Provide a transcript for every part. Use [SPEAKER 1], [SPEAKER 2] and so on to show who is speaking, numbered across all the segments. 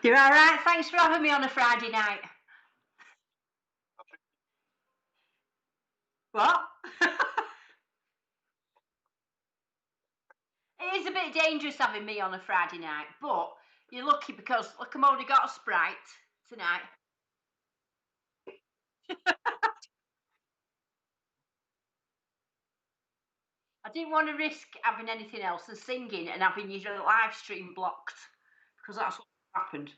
[SPEAKER 1] You're all right. Thanks for having me on a Friday night. What? It is a bit dangerous having me on a Friday night, but you're lucky because look, I've only got a Sprite tonight. I didn't want to risk having anything else than singing and having your live stream blocked because that's what happened.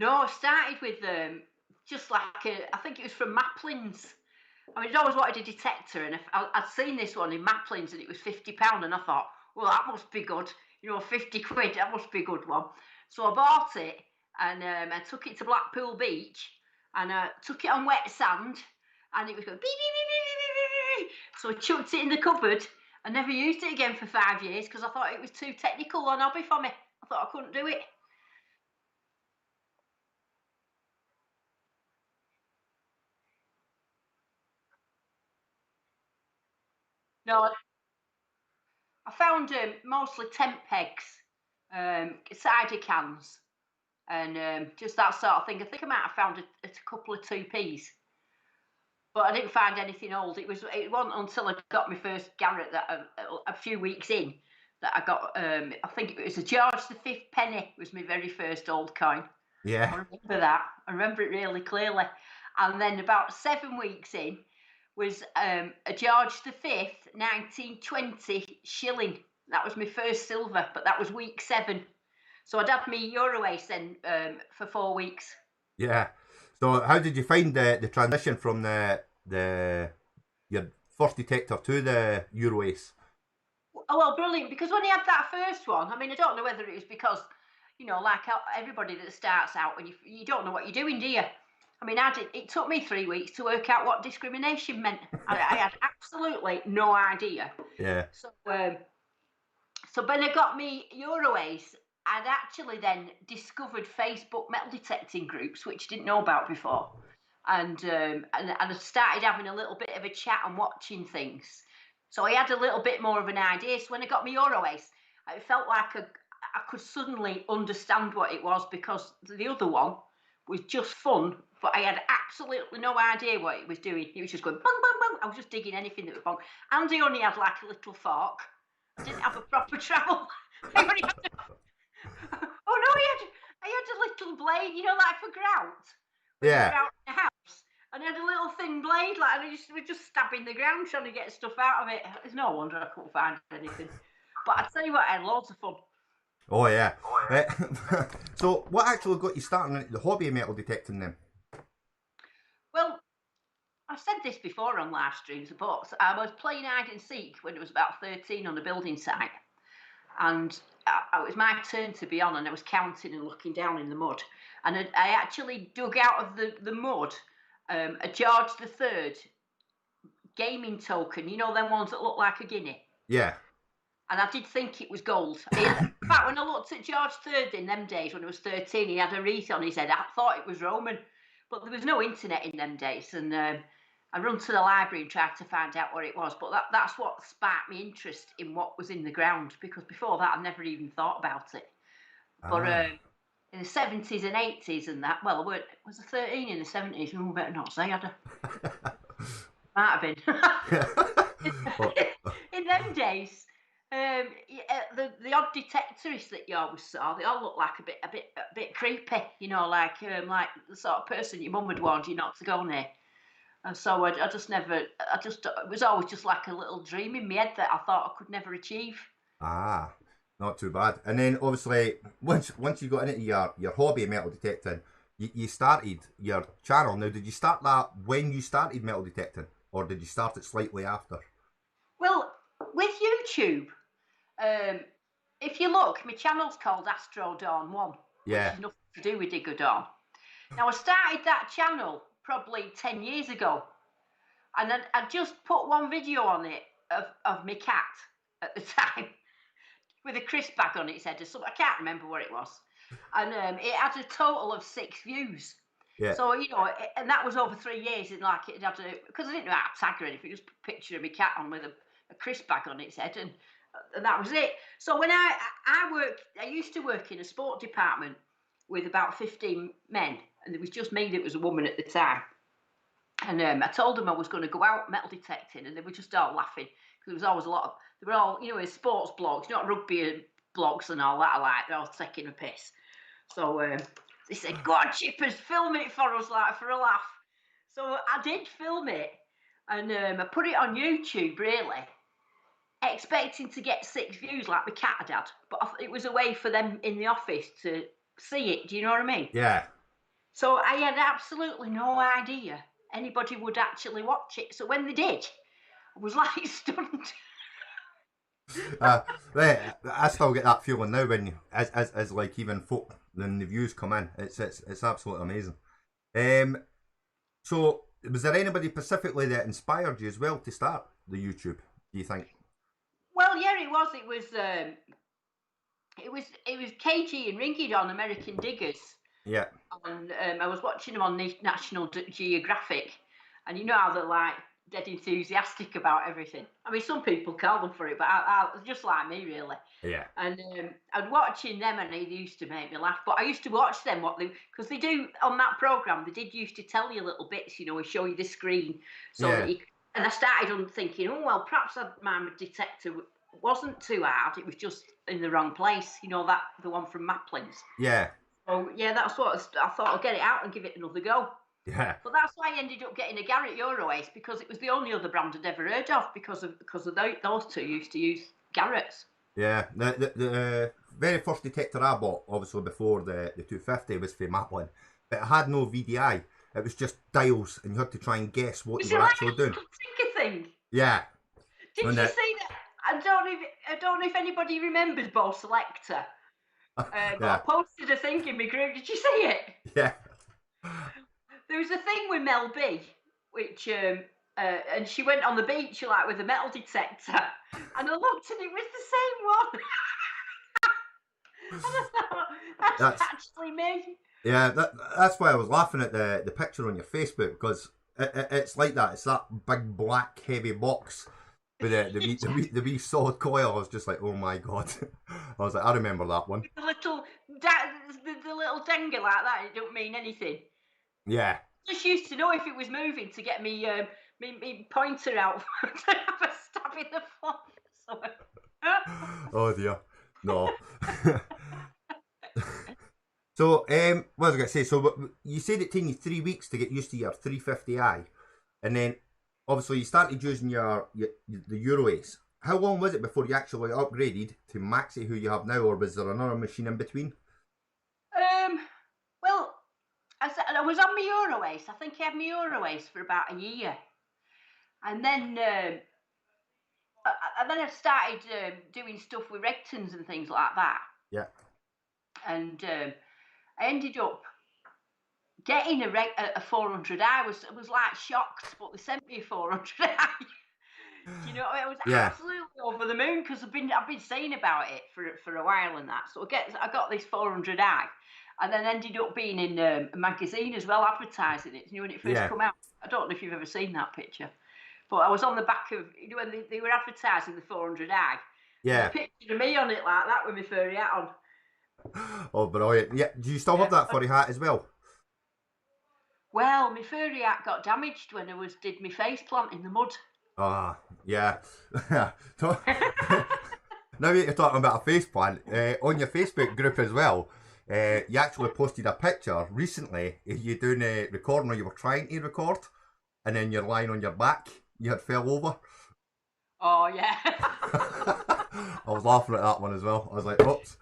[SPEAKER 1] No, I started with just like I think it was from Maplin's. I mean, I'd always wanted a detector, and I'd seen this one in Maplin's, and it was £50, and I thought, well, that must be good. 50 quid, that must be a good one. So I bought it, and I took it to Blackpool Beach, and I took it on wet sand, and it was going beep, beep, beep, beep, beep, beep, beep. So I chucked it in the cupboard. I never used it again for 5 years because I thought it was too technical an hobby for me. I thought I couldn't do it. No, I found mostly tent pegs, cider cans, and just that sort of thing. I think I might have found a couple of 2p's, but I didn't find anything old. It wasn't until I got my first garret that a few weeks in that I got. I think it was a George V penny was my very first old coin. I
[SPEAKER 2] Yeah.
[SPEAKER 1] remember that. I remember it really clearly. And then about 7 weeks in was a George V 1920 shilling. That was my first silver, but that was week 7. So I'd had me Euro Ace then for 4 weeks.
[SPEAKER 2] Yeah. So how did you find the transition from the your first detector to the Euro Ace?
[SPEAKER 1] Oh, well, brilliant. Because when he had that first one, I mean, I don't know whether it was because, like everybody that starts out, when you don't know what you're doing, do you? I mean, it took me 3 weeks to work out what discrimination meant. I had absolutely no idea.
[SPEAKER 2] Yeah.
[SPEAKER 1] So when I got me Euroace, I'd actually then discovered Facebook metal detecting groups, which I didn't know about before. And I started having a little bit of a chat and watching things. So I had a little bit more of an idea. So when I got my Euroace, it felt like I could suddenly understand what it was, because the other one was just fun, but I had absolutely no idea what it was doing. It was just going bang, bang, bang. I was just digging anything that was bang. And I only had like a little fork. I didn't have a proper trowel. I only had oh no, I had a little blade, like for grout. When you
[SPEAKER 2] Yeah.
[SPEAKER 1] grout in the house. And I had a little thin blade, like, and we're just stabbing the ground trying to get stuff out of it. It's no wonder I couldn't find anything. But I tell you what, I had loads of fun.
[SPEAKER 2] Oh yeah. So what actually got you starting into the hobby of metal detecting then?
[SPEAKER 1] Well, I've said this before on live streams, but I was playing hide and seek when I was about 13 on a building site. And it was my turn to be on, and I was counting and looking down in the mud. And I actually dug out of the mud a George III gaming token, them ones that look like a guinea.
[SPEAKER 2] Yeah.
[SPEAKER 1] And I did think it was gold. In fact, when I looked at George III in them days when I was 13, he had a wreath on his head. I thought it was Roman, but there was no internet in them days. And I run to the library and tried to find out what it was. But that's what sparked my interest in what was in the ground, because before that, I never even thought about it. But
[SPEAKER 2] Ah.
[SPEAKER 1] in the 70s and 80s and that, well, was I 13 in the 70s? Oh, better not say, had I? Might have been.
[SPEAKER 2] Oh,
[SPEAKER 1] In them days, the odd detectorists that you always saw, they all look like a bit creepy, like the sort of person your mum would warn you not to go near. And so I just never, it was always just like a little dream in my head that I thought I could never achieve.
[SPEAKER 2] ah. Not too bad. And then obviously once you got into your hobby of metal detecting, you started your channel. Now did you start that when you started metal detecting? Or did you start it slightly after?
[SPEAKER 1] Well, with YouTube, um, if you look, my channel's called Astro Dawn 1, which
[SPEAKER 2] Yeah.
[SPEAKER 1] is nothing to do with Digger Dawn. Now, I started that channel probably 10 years ago, And I just put one video on it of my cat at the time with a crisp bag on its head or something. I can't remember what it was. And it had a total of 6 views.
[SPEAKER 2] Yeah.
[SPEAKER 1] So, and that was over 3 years. And like it had because I didn't know how to tag or anything, just put a picture of my cat on with a crisp bag on its head. And that was it. So when I used to work in a sport department with about 15 men. And it was just me that was a woman at the time. And I told them I was going to go out metal detecting, and they were just all laughing because there was always a lot of, they were all, sports blogs, not rugby blogs and all that alike. They're all taking a piss. So they said, "Go on, Chippers, film it for us, like for a laugh." So I did film it, and I put it on YouTube, really, expecting to get 6 views like my cat had. But it was a way for them in the office to see it. Do you know what I mean?
[SPEAKER 2] Yeah.
[SPEAKER 1] So I had absolutely no idea anybody would actually watch it. So when they did, I was like stunned.
[SPEAKER 2] I still get that feeling now when as like even folk when the views come in. It's absolutely amazing. So was there anybody specifically that inspired you as well to start the YouTube? Do you think?
[SPEAKER 1] Well, yeah, it was. It was KG and Ringy on American Diggers.
[SPEAKER 2] Yeah.
[SPEAKER 1] And I was watching them on National Geographic, and you know how they're like dead enthusiastic about everything. I mean, some people call them for it, but I just like me, really.
[SPEAKER 2] Yeah.
[SPEAKER 1] And I'm watching them, and they used to make me laugh. But I used to watch them because they do on that program. They did used to tell you little bits, and show you the screen, so that you. And I started on thinking, oh well, perhaps my detector wasn't too hard. It was just in the wrong place. That the one from Maplin's.
[SPEAKER 2] Yeah.
[SPEAKER 1] So yeah, that's what I thought. I'll get it out and give it another go.
[SPEAKER 2] Yeah.
[SPEAKER 1] But that's why I ended up getting a Garrett Euroace, because it was the only other brand I'd ever heard of, because of those two used to use Garrett's.
[SPEAKER 2] Yeah. The very first detector I bought, obviously before the 250, was for Maplin, but it had no VDI. It was just dials, and you had to try and guess what you were actually doing.
[SPEAKER 1] Tinker thing.
[SPEAKER 2] Yeah.
[SPEAKER 1] Did you see that? I don't know if anybody remembers Bo Selector. But I posted a thing in my group. Did you see it?
[SPEAKER 2] Yeah.
[SPEAKER 1] There was a thing with Mel B, which and she went on the beach like with a metal detector, and I looked and it was the same one. And I thought, that's actually me.
[SPEAKER 2] Yeah, that's why I was laughing at the picture on your Facebook, because it's like that. It's that big black heavy box with the wee solid coil. I was just like, oh my god. I was like, I remember that one.
[SPEAKER 1] The little dinger like that. It don't mean anything.
[SPEAKER 2] Yeah.
[SPEAKER 1] Just used to know if it was moving to get me pointer out to have a stab in the foot.
[SPEAKER 2] Oh dear. No. So, what was I going to say? So, you said it took you 3 weeks to get used to your 350i, and then obviously you started using the Euroace. How long was it before you actually upgraded to Maxi, who you have now, or was there another machine in between?
[SPEAKER 1] Well, I was on my Euroace. I think I had my Euroace for about a year, and then I started doing stuff with Regtons and things like that.
[SPEAKER 2] Yeah. And
[SPEAKER 1] I ended up getting a 400i. I was like shocked, but they sent me a 400i. I was absolutely over the moon, because I've been saying about it for a while and that. So I got this 400i, and then ended up being in a magazine as well, advertising it. When it first came out. I don't know if you've ever seen that picture, but I was on the back of when they were advertising the 400i.
[SPEAKER 2] Yeah.
[SPEAKER 1] A picture of me on it like that with my furry hat on.
[SPEAKER 2] Oh, brilliant. Yeah, do you still have that furry hat as well?
[SPEAKER 1] Well, my furry hat got damaged when I did my face plant in the mud.
[SPEAKER 2] Ah, yeah. Now that you're talking about a face plant, on your Facebook group as well, you actually posted a picture recently of you doing a recording, or you were trying to record, and then you're lying on your back, you had fell over.
[SPEAKER 1] Oh, yeah.
[SPEAKER 2] I was laughing at that one as well. I was like, oops.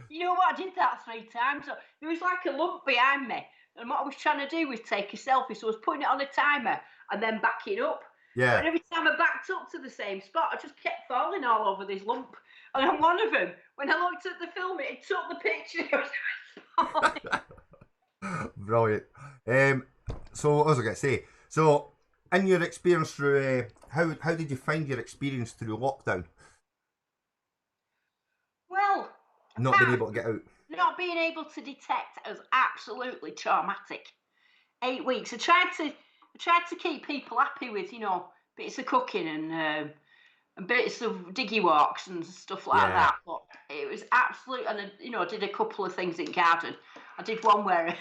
[SPEAKER 1] You know what? I did that 3 times. There was like a lump behind me, and what I was trying to do was take a selfie. So I was putting it on a timer and then backing up.
[SPEAKER 2] Yeah.
[SPEAKER 1] And every time I backed up to the same spot, I just kept falling all over this lump. And on one of them, when I looked at the film, it took the picture.
[SPEAKER 2] Brilliant. So what was I going to say? So in your experience through, how did you find your experience through lockdown?
[SPEAKER 1] Well,
[SPEAKER 2] Not being able to get out.
[SPEAKER 1] not being able to detect was absolutely traumatic. 8 weeks. I tried to keep people happy with, bits of cooking and bits of diggy walks and stuff like that. But it was absolute, and I did a couple of things in garden. I did one where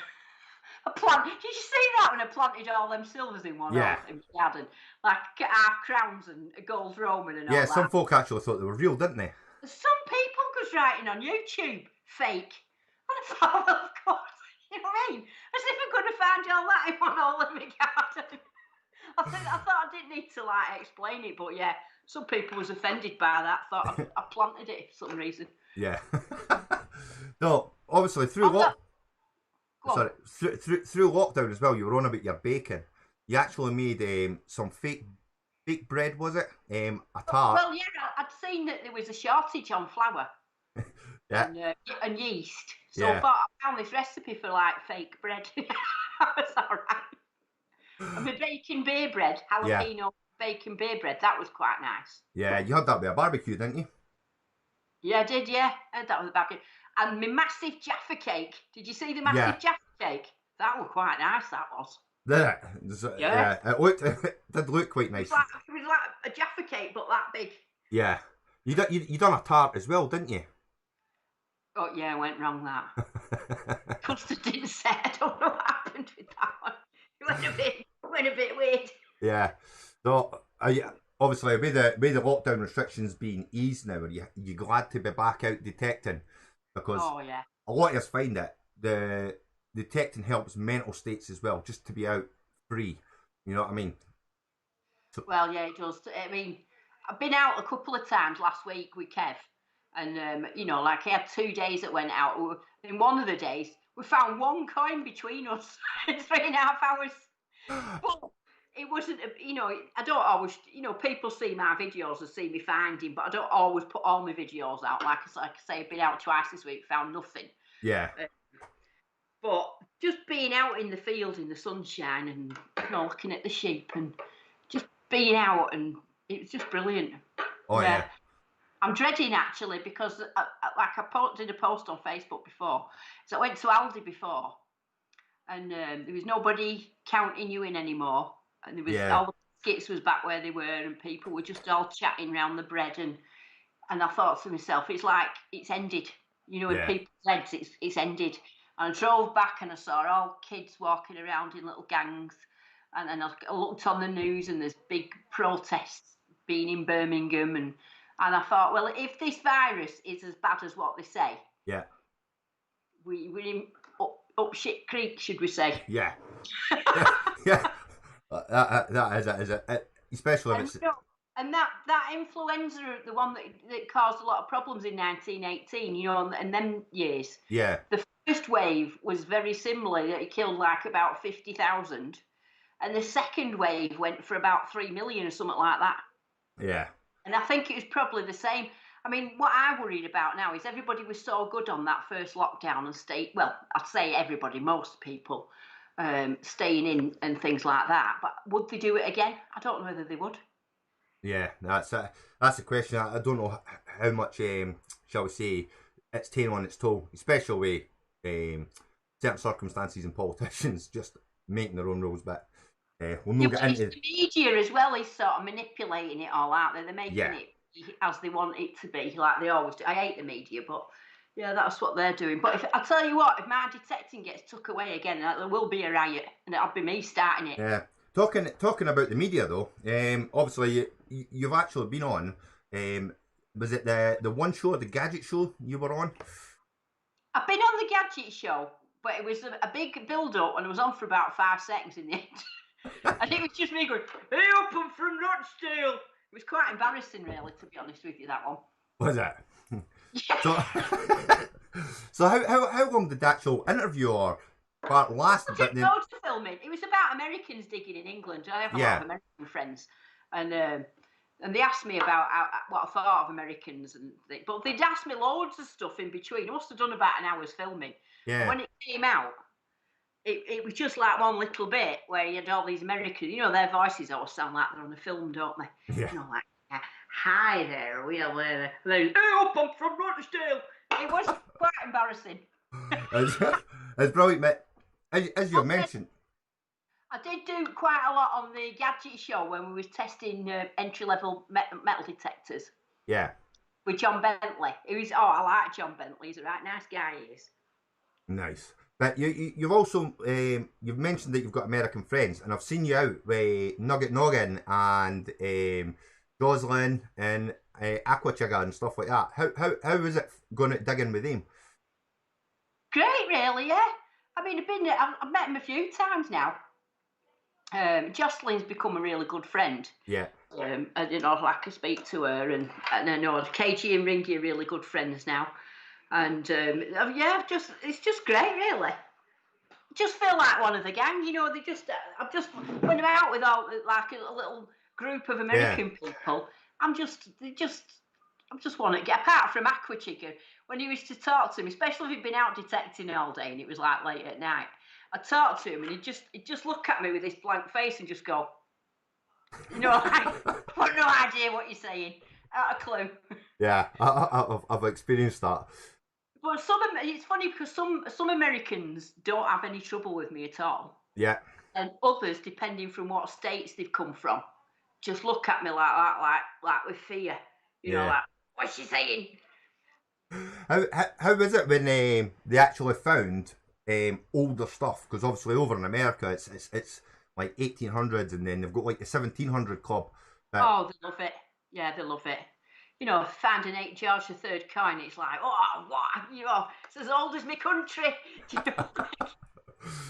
[SPEAKER 1] I planted. Did you see that when I planted all them silvers in one hole in my garden, like half crowns and a gold Roman and all that?
[SPEAKER 2] Yeah, some folk actually thought they were real, didn't they?
[SPEAKER 1] Some people was writing on YouTube, fake. And I thought, well, of course, you know what I mean? As if I'm going to find all that in one hole in my garden. I thought I didn't need to explain it, but yeah, some people was offended by that. Thought I planted it for some reason.
[SPEAKER 2] Yeah. No, obviously through through lockdown as well, you were on about your baking. You actually made some fake bread, was it? A tart.
[SPEAKER 1] Well, yeah, I'd seen that there was a shortage on flour. And yeast. So I thought I found this recipe for fake bread. That was all right. And my bacon beer bread, jalapeno bacon beer bread, that was quite nice.
[SPEAKER 2] Yeah, you had that with a barbecue, didn't you?
[SPEAKER 1] Yeah, I did, yeah. I had that with a barbecue. And my massive Jaffa cake. Did you see the massive Jaffa cake? That was quite nice, that was.
[SPEAKER 2] Yeah. It did look quite nice.
[SPEAKER 1] It was like a Jaffa cake, but that big.
[SPEAKER 2] Yeah. You done a tart as well, didn't you?
[SPEAKER 1] Oh, yeah, I went wrong that. Custard didn't set. I don't know what happened with that one. It went a bit weird.
[SPEAKER 2] Yeah. So, obviously, with the lockdown restrictions being eased now, are you glad to be back out detecting? Because a lot of us find that the detecting helps mental states as well, just to be out free. You know what I mean? So,
[SPEAKER 1] well, yeah, it does. I mean, I've been out a couple of times last week with Kev. And, I had 2 days that went out. In one of the days, we found one coin between us in 3.5 hours. But it wasn't, I don't always, people see my videos and see me finding, but I don't always put all my videos out. Like I say, I've been out twice this week, found nothing.
[SPEAKER 2] Yeah.
[SPEAKER 1] But just being out in the field in the sunshine and looking at the sheep and just being out, and it was just brilliant.
[SPEAKER 2] Oh, yeah.
[SPEAKER 1] I'm dreading actually because I did a post on Facebook before. So I went to Aldi before, and there was nobody counting you in anymore, and there was all the skits was back where they were, and people were just all chatting around the bread, and I thought to myself, it's like it's ended. In people's heads, it's ended. And I drove back and I saw all kids walking around in little gangs, and then I looked on the news and there's big protests being in Birmingham, and I thought, well, if this virus is as bad as what they say, we're in up shit creek, should we say?
[SPEAKER 2] Yeah. Yeah. That is it. Especially if it's...
[SPEAKER 1] And that influenza, the one that caused a lot of problems in 1918, and them years.
[SPEAKER 2] Yeah.
[SPEAKER 1] The first wave was very similar. It killed about 50,000. And the second wave went for about 3 million or something like that.
[SPEAKER 2] Yeah.
[SPEAKER 1] And I think it was probably the same. I mean, what I'm worried about now is everybody was so good on that first lockdown and I'd say everybody, most people, staying in and things like that. But would they do it again? I don't know whether they would.
[SPEAKER 2] Yeah, that's a question. I don't know how much, shall we say, it's taken on its toll, especially with certain circumstances and politicians just making their own rules. But we'll not get into...
[SPEAKER 1] The media as well is sort of manipulating it all out there. They're making it as they want it to be, like they always do. I hate the media, but yeah, that's what they're doing. But I tell you what, if my detecting gets took away again, there will be a riot, and it'll be me starting it.
[SPEAKER 2] Yeah. Talking about the media though, obviously you've actually been on. Was it the one show, the Gadget Show, you were on?
[SPEAKER 1] I've been on the Gadget Show, but it was a big build-up, and it was on for about 5 seconds in the end. And it was just me going, "Hey, up, I'm from Rochdale." It was quite embarrassing, really, to be honest with you, that one.
[SPEAKER 2] Was it? Yeah. So how long did that show interview or part last?
[SPEAKER 1] But loads of filming. It was about Americans digging in England. I have a lot of American friends, and they asked me about what I thought of Americans, but they'd asked me loads of stuff in between. I must have done about an hour's filming.
[SPEAKER 2] Yeah.
[SPEAKER 1] And when it came out, it was just like one little bit where you had all these Americans, their voices always sound like they're on a film, don't they?
[SPEAKER 2] Yeah.
[SPEAKER 1] Like, hi there, we are there. Hey up, I'm from Rochdale. It was quite embarrassing.
[SPEAKER 2] It's brilliant, mate. As you mentioned.
[SPEAKER 1] I did do quite a lot on the Gadget Show when we was testing entry-level metal detectors.
[SPEAKER 2] Yeah.
[SPEAKER 1] With John Bentley. I like John Bentley. He's a right nice guy, he is.
[SPEAKER 2] Nice. But you've also you've mentioned that you've got American friends, and I've seen you out with Nugget Noggin and Jocelyn and Aquachigga and stuff like that. How is it going at digging with them?
[SPEAKER 1] Great, really, yeah. I mean, I've met him a few times now. Jocelyn's become a really good friend.
[SPEAKER 2] Yeah.
[SPEAKER 1] And like I speak to her, and I know KG and Ringy are really good friends now. And it's just great, really. Just feel like one of the gang, I'm just when I'm out with like a little group of American people, I just want to get apart from Aquachigga. When he used to talk to him, especially if he'd been out detecting all day and it was like late at night, I'd talk to him and he'd just look at me with this blank face and just go, I've got no idea what you're saying. Not a clue.
[SPEAKER 2] Yeah, I've experienced that.
[SPEAKER 1] But it's funny because some Americans don't have any trouble with me at all.
[SPEAKER 2] Yeah.
[SPEAKER 1] And others, depending from what states they've come from, just look at me like that, like with fear. Like, what's she saying?
[SPEAKER 2] How is it when they actually found older stuff? Because obviously over in America it's like 1800s, and then they've got like the 1700 club.
[SPEAKER 1] They love it. Yeah, they love it. Found an 8 George III coin. It's like, oh, what? It's as old as my country.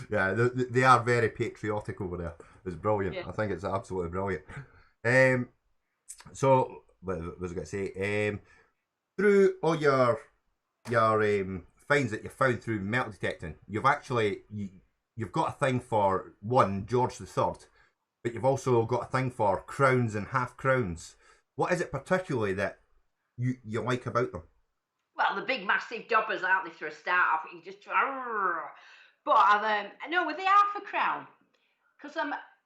[SPEAKER 2] Yeah, they are very patriotic over there. It's brilliant. Yeah. I think it's absolutely brilliant. So what was I going to say? Through all your finds that you found through metal detecting, you've actually you've got a thing for one George III, but you've also got a thing for crowns and half crowns. What is it particularly that you like about them?
[SPEAKER 1] Well, the big massive dobbers, aren't they? For a start off, you just. But I know with the half a crown, because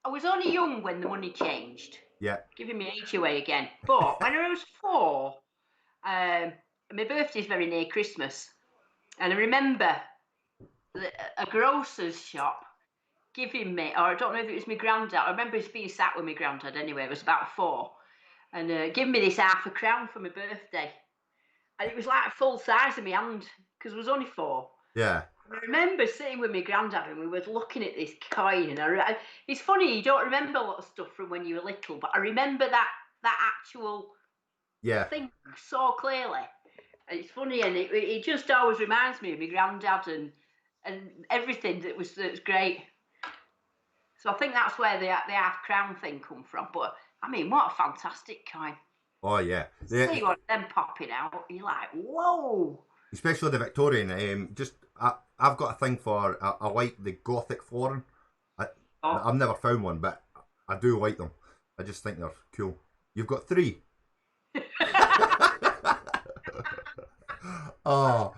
[SPEAKER 1] I was only young when the money changed.
[SPEAKER 2] Yeah.
[SPEAKER 1] Giving me age away again. But when I was 4, my birthday's very near Christmas, and I remember a grocer's shop giving me, or I don't know if it was my granddad. I remember being sat with my granddad anyway. I was about 4, and giving me this half a crown for my birthday, and it was like full size of my hand because I was only 4.
[SPEAKER 2] Yeah.
[SPEAKER 1] I remember sitting with my granddad and we were looking at this coin, and it's funny, you don't remember a lot of stuff from when you were little, but I remember that actual thing so clearly. And it's funny, and it just always reminds me of my granddad and everything that's great. So I think that's where the half crown thing come from. But I mean, what a fantastic coin!
[SPEAKER 2] Oh yeah.
[SPEAKER 1] See one of them popping out, you're like, whoa!
[SPEAKER 2] Especially the Victorian. I've got a thing for. I like the Gothic flooring. I've never found one, but I do like them. I just think they're cool. You've got 3. Oh,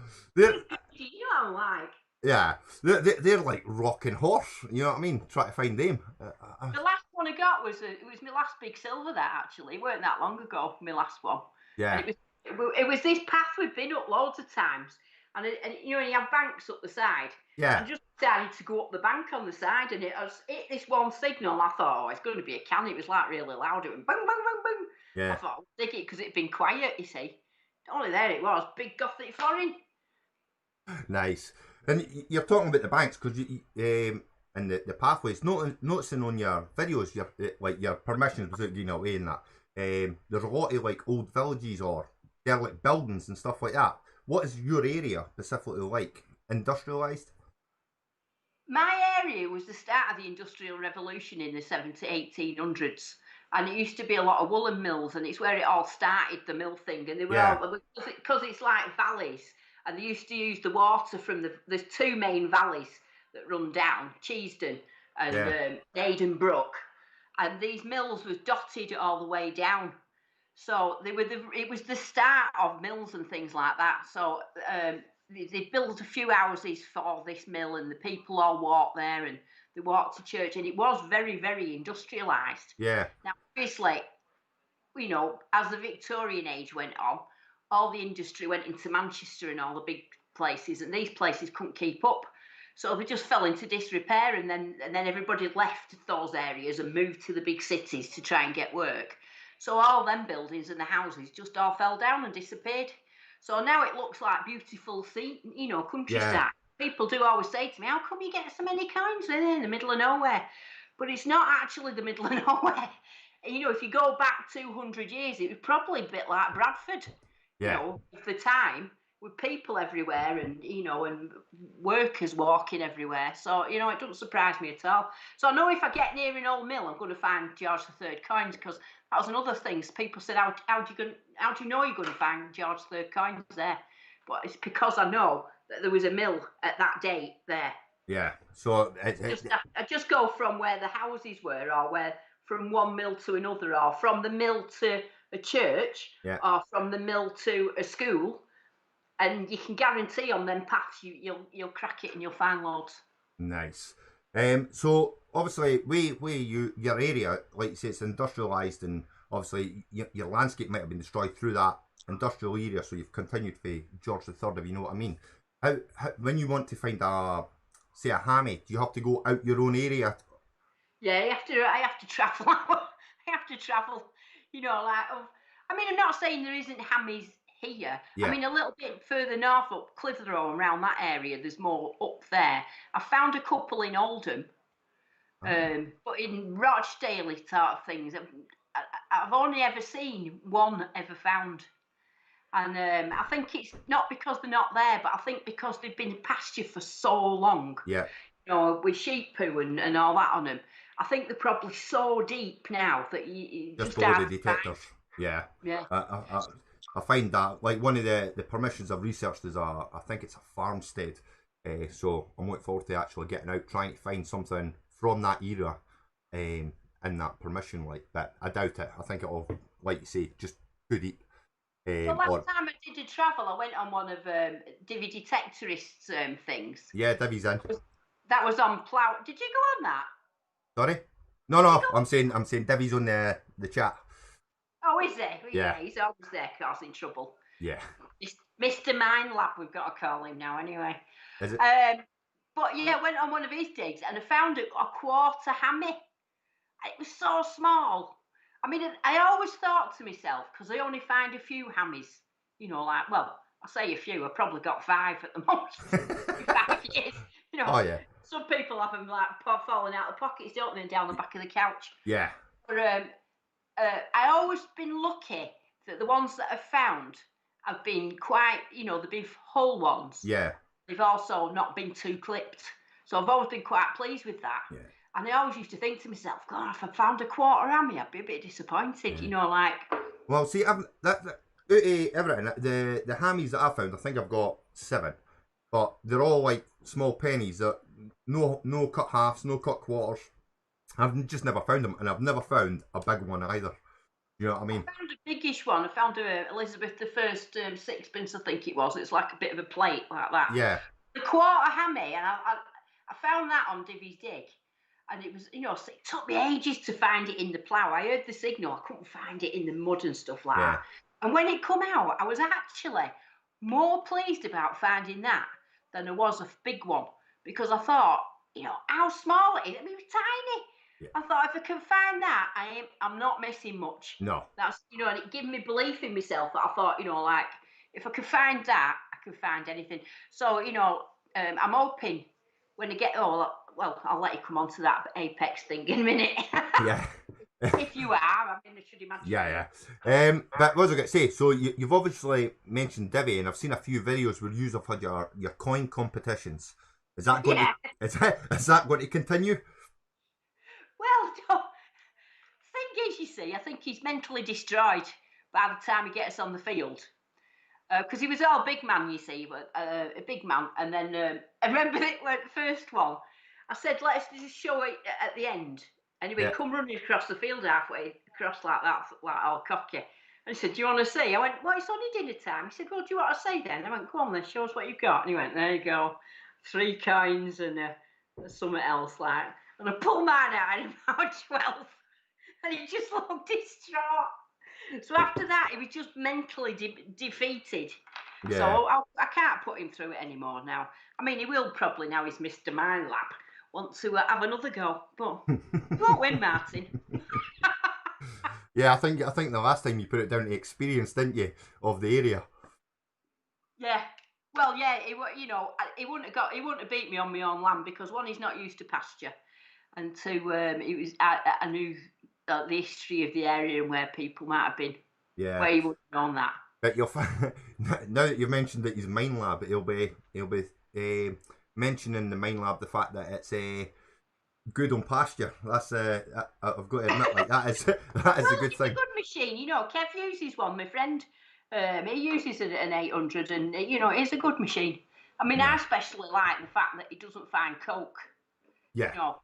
[SPEAKER 1] like.
[SPEAKER 2] Yeah, they're like rocking horse. You know what I mean? Try to find them.
[SPEAKER 1] The last one I got was my last big silver. That actually it weren't that long ago. My last one.
[SPEAKER 2] Yeah.
[SPEAKER 1] And it was this path we've been up loads of times, and you have banks up the side.
[SPEAKER 2] Yeah.
[SPEAKER 1] I just decided to go up the bank on the side, and it hit this one signal. I thought, it's going to be a can. It was like really loud. It went bang, bang, bang, bang.
[SPEAKER 2] Yeah.
[SPEAKER 1] I thought, I'll dig it because it'd been quiet. You see, only there it was, big Gothic flooring.
[SPEAKER 2] Nice. And you're talking about the banks because and the pathways. Noticing on your videos, your permissions without getting away in that. There's a lot of like old villages or derelict buildings and stuff like that. What is your area specifically like? Industrialised?
[SPEAKER 1] My area was the start of the Industrial Revolution in the 1800s. And it used to be a lot of woolen mills, and it's where it all started, the mill thing. And they were all, because it's like valleys, and they used to use the water from there's 2 main valleys that run down, Cheesden and Naden Brook. And these mills was dotted all the way down. So it was the start of mills and things like that. So they built a few houses for this mill, and the people all walked there, and they walked to church, and it was very, very industrialised.
[SPEAKER 2] Yeah.
[SPEAKER 1] Now, obviously, as the Victorian age went on, all the industry went into Manchester and all the big places, and these places couldn't keep up. So they just fell into disrepair, and then everybody left those areas and moved to the big cities to try and get work. So all them buildings and the houses just all fell down and disappeared. So now it looks like beautiful countryside.
[SPEAKER 2] Yeah.
[SPEAKER 1] People do always say to me, "How come you get so many coins in the middle of nowhere?" But it's not actually the middle of nowhere. If you go back 200 years, it was probably a bit like Bradford.
[SPEAKER 2] Yeah.
[SPEAKER 1] Of the time, with people everywhere, and and workers walking everywhere. So it doesn't surprise me at all. So I know if I get near an old mill, I'm going to find George III coins, because that was another thing. People said, how do you know you're going to find George III coins there? But it's because I know that there was a mill at that date there.
[SPEAKER 2] Yeah. So
[SPEAKER 1] I just go from where the houses were, or from one mill to another, or from the mill to a church,
[SPEAKER 2] yeah.
[SPEAKER 1] or from the mill to a school, and you can guarantee on them paths you'll crack it and you'll find loads.
[SPEAKER 2] Nice. So obviously, your area, like you say, it's industrialised, and obviously your landscape might have been destroyed through that industrial area. So you've continued to be George III, if you know what I mean. How when you want to find a hammy, do you have to go out your own area?
[SPEAKER 1] Yeah, I have to travel. I have to travel. I'm not saying there isn't hammies here.
[SPEAKER 2] Yeah.
[SPEAKER 1] I mean, a little bit further north, up Clitheroe, around that area, there's more up there. I found a couple in Oldham, but in Rochdale sort of things, I've only ever seen one ever found. And I think it's not because they're not there, but I think because they've been pasture for so long.
[SPEAKER 2] Yeah.
[SPEAKER 1] With sheep poo and all that on them. I think they're probably so deep now that you
[SPEAKER 2] just
[SPEAKER 1] just
[SPEAKER 2] below the detectors. Yeah.
[SPEAKER 1] Yeah.
[SPEAKER 2] I find that, like, one of the permissions I've researched is I think it's a farmstead. So I'm looking forward to actually getting out, trying to find something from that era in that permission. But I doubt it. I think it'll, like you say, just too deep.
[SPEAKER 1] Well, last time I did a travel, I went on one of Divi Detectorists things.
[SPEAKER 2] Yeah, Divi's in.
[SPEAKER 1] That was on Plough. Did you go on that?
[SPEAKER 2] Sorry? No. I'm saying Divi's on the chat.
[SPEAKER 1] Oh, is there?
[SPEAKER 2] Yeah.
[SPEAKER 1] He's always there causing trouble.
[SPEAKER 2] Yeah.
[SPEAKER 1] Mr. Mind Lab, we've got to call him now anyway.
[SPEAKER 2] Is it?
[SPEAKER 1] But yeah, I went on one of his digs and I found a quarter hammy. It was so small. I mean, I always thought to myself, because I only find a few hammies, I say a few, I've probably got 5 at the most in 5 years.
[SPEAKER 2] Oh, yeah.
[SPEAKER 1] Some people have them falling out of the pockets, don't they, and down the back of the couch.
[SPEAKER 2] Yeah.
[SPEAKER 1] But I always been lucky that the ones that I've found have been quite, they've been whole ones.
[SPEAKER 2] Yeah.
[SPEAKER 1] They've also not been too clipped. So I've always been quite pleased with that.
[SPEAKER 2] Yeah.
[SPEAKER 1] And I always used to think to myself, God, if I found a quarter hammy, I'd be a bit disappointed,
[SPEAKER 2] Well, see, everything, the hammies that I found, I think I've got 7. But they're all like small pennies, that no cut halves, no cut quarters. I've just never found them, and I've never found a big one either. You know what I mean?
[SPEAKER 1] I found a biggish one. I found Elizabeth I sixpence, I think it was. It's like a bit of a plate like that.
[SPEAKER 2] Yeah.
[SPEAKER 1] The quarter hammy, and I found that on Divi's dig. And it was, it took me ages to find it in the plough. I heard the signal, I couldn't find it in the mud and stuff like that. And when it come out, I was actually more pleased about finding that than I was a big one, because I thought, how small it is. I mean, it was tiny. Yeah. I thought, if I can find that, I'm not missing much.
[SPEAKER 2] No.
[SPEAKER 1] That's, and it gave me belief in myself that I thought, if I can find that, I can find anything. So, I'm hoping when I get, well, I'll let you come on to that Apex thing in a minute.
[SPEAKER 2] Yeah.
[SPEAKER 1] If you are, I should imagine.
[SPEAKER 2] Yeah. But what was I going to say? So you've obviously mentioned Divi, and I've seen a few videos where you have had your coin competitions. Is that going to is that going to continue?
[SPEAKER 1] Well, thing is, you see, I think he's mentally destroyed by the time he gets on the field. Because he was all big man, you see, but a big man. And then I remember it went the first one. I said, let's just show it at the end. Anyway, come running across the field halfway across like that, like all cocky. And he said, do you want to see? I went, well, it's only dinner time. He said, well, do you want to see then? I went, go on then, show us what you've got. And he went, there you go, 3 coins and something else like. And I pulled mine out and I found 12. And he just looked distraught. So after that, he was just mentally defeated.
[SPEAKER 2] Yeah.
[SPEAKER 1] So I can't put him through it anymore now. I mean, he will probably, now he's Mr. Mind Lab, want to have another go. But you won't win, Martin.
[SPEAKER 2] Yeah, I think the last time you put it down to experience, didn't you, of the area?
[SPEAKER 1] Yeah. Well, yeah, you know, he wouldn't have beat me on my own land because one, he's not used to pasture, and two, I knew the history of the area and where people might have been.
[SPEAKER 2] Yeah.
[SPEAKER 1] Where he wouldn't have known that.
[SPEAKER 2] But you'll find, now that you've mentioned that he's Mine Lab, he'll be mentioning the Mine Lab the fact that it's good on pasture. That's I've got to admit, like that is a good thing.
[SPEAKER 1] It's a good machine, you know. Kev uses one. My friend, he uses an 800, and you know, it's a good machine. I mean, I especially like the fact that he doesn't find coke.
[SPEAKER 2] Yeah.
[SPEAKER 1] You know,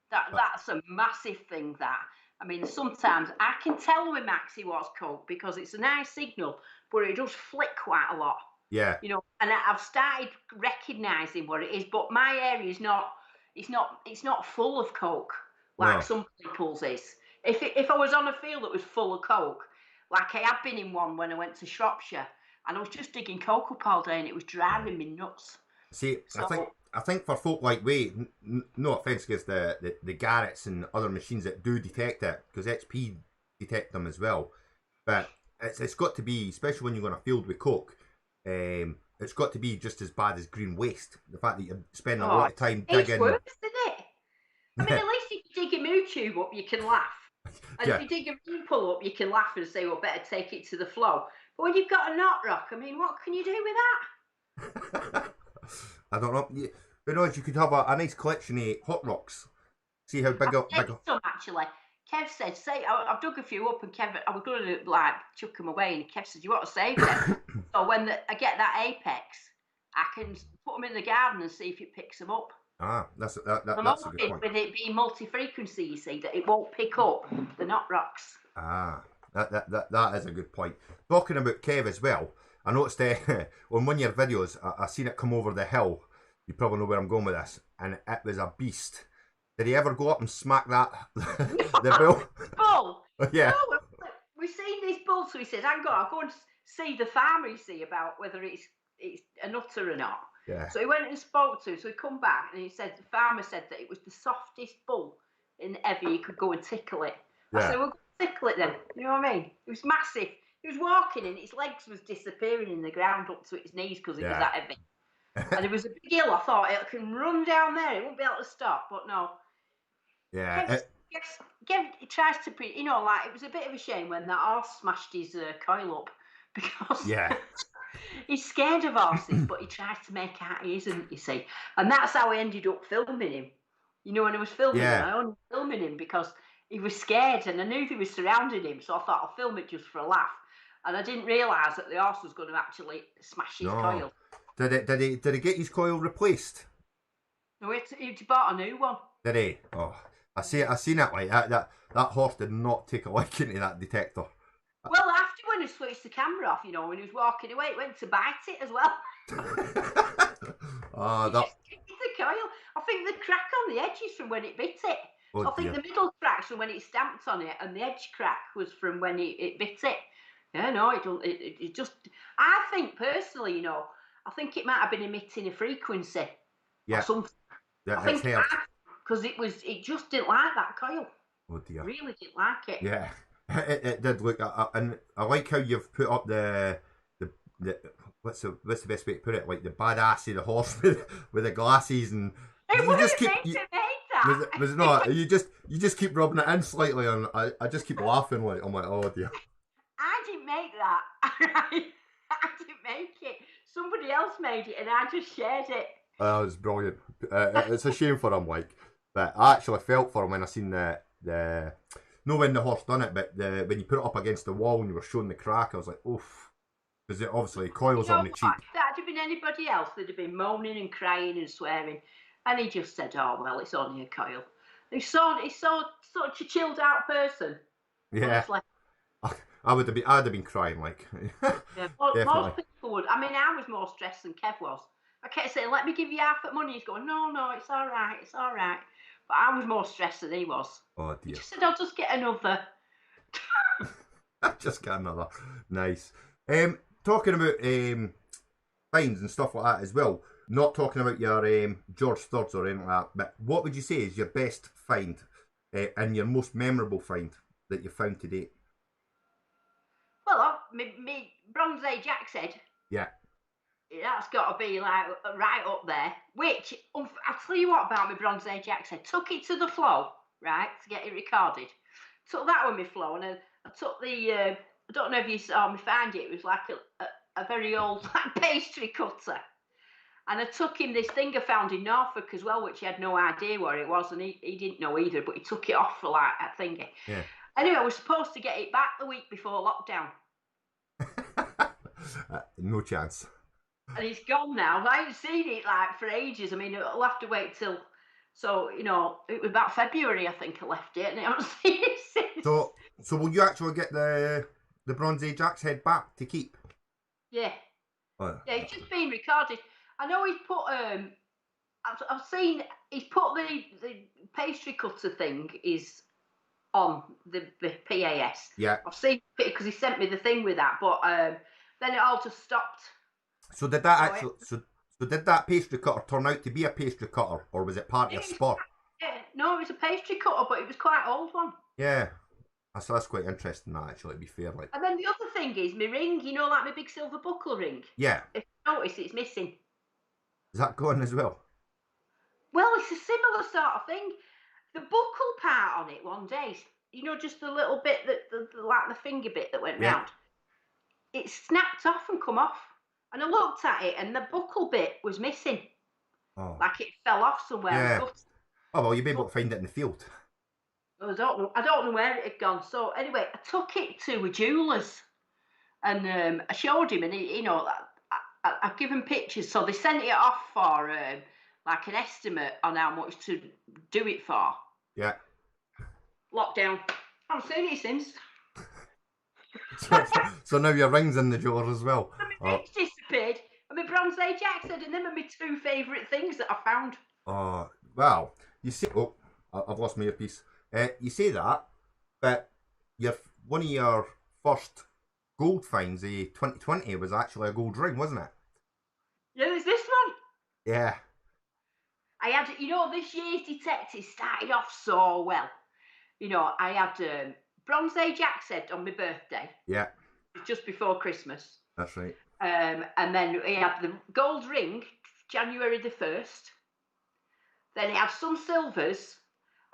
[SPEAKER 1] that's a massive thing. That, I mean, sometimes I can tell with Maxie what's coke because it's a nice signal, but it does flick quite a lot.
[SPEAKER 2] Yeah.
[SPEAKER 1] You know, and I've started recognising what it is, but my area is not. It's not full of coke like some people's is. If I was on a field that was full of coke, like I had been in one when I went to Shropshire, and I was just digging coke up all day, and it was driving me nuts.
[SPEAKER 2] See, so, I think for folk like we, no offence against the Garretts and other machines that do detect it, because XP detect them as well, but it's got to be, especially when you're on a field with coke, it's got to be just as bad as green waste. The fact that you're spending a lot of time digging.
[SPEAKER 1] It's worse, isn't it? I mean, at least if you dig a moo tube up, you can laugh. And if you dig a moo pull up, you can laugh and say, well, better take it to the flow. But when you've got a knot rock, I mean, what can you do with
[SPEAKER 2] that? I don't know. You know, you could have a nice collection of hot rocks. See how big
[SPEAKER 1] some actually. Kev said, I've dug a few up, and Kev, I was going to like chuck them away, and Kev said, you want to save them? So when I get that apex, I can put them in the garden and see if it picks them up.
[SPEAKER 2] Ah, that's a good point.
[SPEAKER 1] With it being multi-frequency, you see, that it won't pick up the knot rocks.
[SPEAKER 2] Ah, that is a good point. Talking about Kev as well, I noticed on one of your videos, I seen it come over the hill. You probably know where I'm going with this, and it was a beast. Did he ever go up and smack that the bull?
[SPEAKER 1] Bull?
[SPEAKER 2] Yeah.
[SPEAKER 1] No, we've seen this bull, so he says, hang on, I'll go and see the farmer, you see, about whether it's a nutter or not.
[SPEAKER 2] Yeah.
[SPEAKER 1] So he went and spoke to him, so he come back and he said, the farmer said that it was the softest bull in ever, you could go and tickle it. Yeah. I said, well, go tickle it then. You know what I mean? It was massive. He was walking and his legs was disappearing in the ground up to his knees because it was that heavy. And it was a big hill. I thought it can run down there. It won't be able to stop, but no.
[SPEAKER 2] Yeah.
[SPEAKER 1] He tries to, you know, like it was a bit of a shame when that horse smashed his coil up because he's scared of horses, but he tries to make out he isn't, you see. And that's how I ended up filming him. You know, when I was filming him, I only filming him because he was scared and I knew they were surrounding him, so I thought I'll film it just for a laugh. And I didn't realise that the horse was going to actually smash his coil.
[SPEAKER 2] Did he get his coil replaced?
[SPEAKER 1] No, he bought a new one.
[SPEAKER 2] Did he? Oh, I seen it like that. That horse did not take a liking to that detector.
[SPEAKER 1] Well, after when he switched the camera off, you know, when he was walking away, it went to bite it as well.
[SPEAKER 2] The
[SPEAKER 1] coil. I think the crack on the edge is from when it bit it. I think the middle crack's from when it stamped on it, and the edge crack was from when it bit it. Yeah, no, it just. I think personally, you know, I think it might have been emitting a frequency.
[SPEAKER 2] Yeah.
[SPEAKER 1] Or something.
[SPEAKER 2] Yeah,
[SPEAKER 1] I think because it just didn't like that coil.
[SPEAKER 2] Oh dear.
[SPEAKER 1] Really didn't like it.
[SPEAKER 2] Yeah, it did look, and I like how you've put up the what's the best way to put it? Like the badass of the horse with the glasses and.
[SPEAKER 1] You
[SPEAKER 2] just keep rubbing it in slightly, and I just keep laughing. Like I'm like, oh dear.
[SPEAKER 1] I didn't make that. I didn't make it. Somebody else made it, and I just shared it.
[SPEAKER 2] Oh, it's brilliant. It's a shame for him, like, but I actually felt for him when I seen the not when the horse done it, but when you put it up against the wall and you were showing the crack, I was like, oof, because it obviously coils on the cheek.
[SPEAKER 1] If that had been anybody else, they'd have been moaning and crying and swearing, and he just said, "Oh well, it's only a coil." He's such a chilled out person.
[SPEAKER 2] Yeah. I'd have been crying like.
[SPEAKER 1] Yeah,
[SPEAKER 2] Definitely.
[SPEAKER 1] most people would. I mean, I was more stressed than Kev was. I kept saying, "Let me give you half the money." He's going, "No, no, it's all right, it's all right." But I was more stressed than he was.
[SPEAKER 2] Oh
[SPEAKER 1] He
[SPEAKER 2] dear.
[SPEAKER 1] just said, "I'll just get another."
[SPEAKER 2] I just got another. Nice. Talking about fines and stuff like that as well. Not talking about your George Thirds or anything like that, but what would you say is your best find and your most memorable find that you found to date?
[SPEAKER 1] Well, me Bronze Age axe head.
[SPEAKER 2] Yeah.
[SPEAKER 1] That's got to be like right up there. Which I'll tell you what about my Bronze Age axe head. Took it to the flow, right, to get it recorded. Took that with me flow, and I took the. I don't know if you saw me find it. It was like a very old like, pastry cutter. And I took him this thing I found in Norfolk as well, which he had no idea what it was, and he didn't know either, but he took it off for like a thingy.
[SPEAKER 2] Yeah.
[SPEAKER 1] Anyway, I was supposed to get it back the week before lockdown.
[SPEAKER 2] No chance.
[SPEAKER 1] And it's gone now. I haven't seen it like for ages. I mean, I'll have to wait till. So it was about February I think I left it, and I haven't seen it since.
[SPEAKER 2] So will you actually get the Bronze Age axe head back to keep?
[SPEAKER 1] Yeah,
[SPEAKER 2] Oh,
[SPEAKER 1] yeah. It's just been recorded. I know he's put. I've seen he's put the pastry cutter thing is on the PAS.
[SPEAKER 2] yeah.
[SPEAKER 1] I've seen it because he sent me the thing with that, but then it all just stopped.
[SPEAKER 2] So did that actually? So did that pastry cutter turn out to be a pastry cutter, or was it part of your sport?
[SPEAKER 1] Yeah, no, it was a pastry cutter, but it was quite an old one.
[SPEAKER 2] Yeah. That's quite interesting. That actually, to be fair, like.
[SPEAKER 1] And then the other thing is my ring. Like my big silver buckle ring.
[SPEAKER 2] Yeah.
[SPEAKER 1] If you notice, it's missing.
[SPEAKER 2] Is that gone as well?
[SPEAKER 1] Well, it's a similar sort of thing. The buckle part on it one day, just the little bit like the finger bit that went round. It snapped off and come off. And I looked at it, and the buckle bit was missing.
[SPEAKER 2] Oh.
[SPEAKER 1] Like it fell off somewhere.
[SPEAKER 2] Yeah.
[SPEAKER 1] And
[SPEAKER 2] Oh well, you'll be able to find it in the field.
[SPEAKER 1] I don't know where it had gone. So anyway, I took it to a jeweller's, and I showed him, and I've given pictures. So they sent it off for like an estimate on how much to do it for.
[SPEAKER 2] Yeah.
[SPEAKER 1] Lockdown. I haven't seen it since.
[SPEAKER 2] So now your ring's in the drawer as well.
[SPEAKER 1] My ring's disappeared. And my Bronze Age axe head, and them are my two favourite things that I found.
[SPEAKER 2] Oh, well, you see. Oh, I've lost my earpiece. You say that, but one of your first gold finds, 2020, was actually a gold ring, wasn't it?
[SPEAKER 1] Yeah, there's this one.
[SPEAKER 2] Yeah.
[SPEAKER 1] I had, this year's detective started off so well. I had Bronze Age axe head on my birthday.
[SPEAKER 2] Yeah.
[SPEAKER 1] Just before Christmas.
[SPEAKER 2] That's right.
[SPEAKER 1] And then he had the gold ring, January the 1st. Then he had some silvers,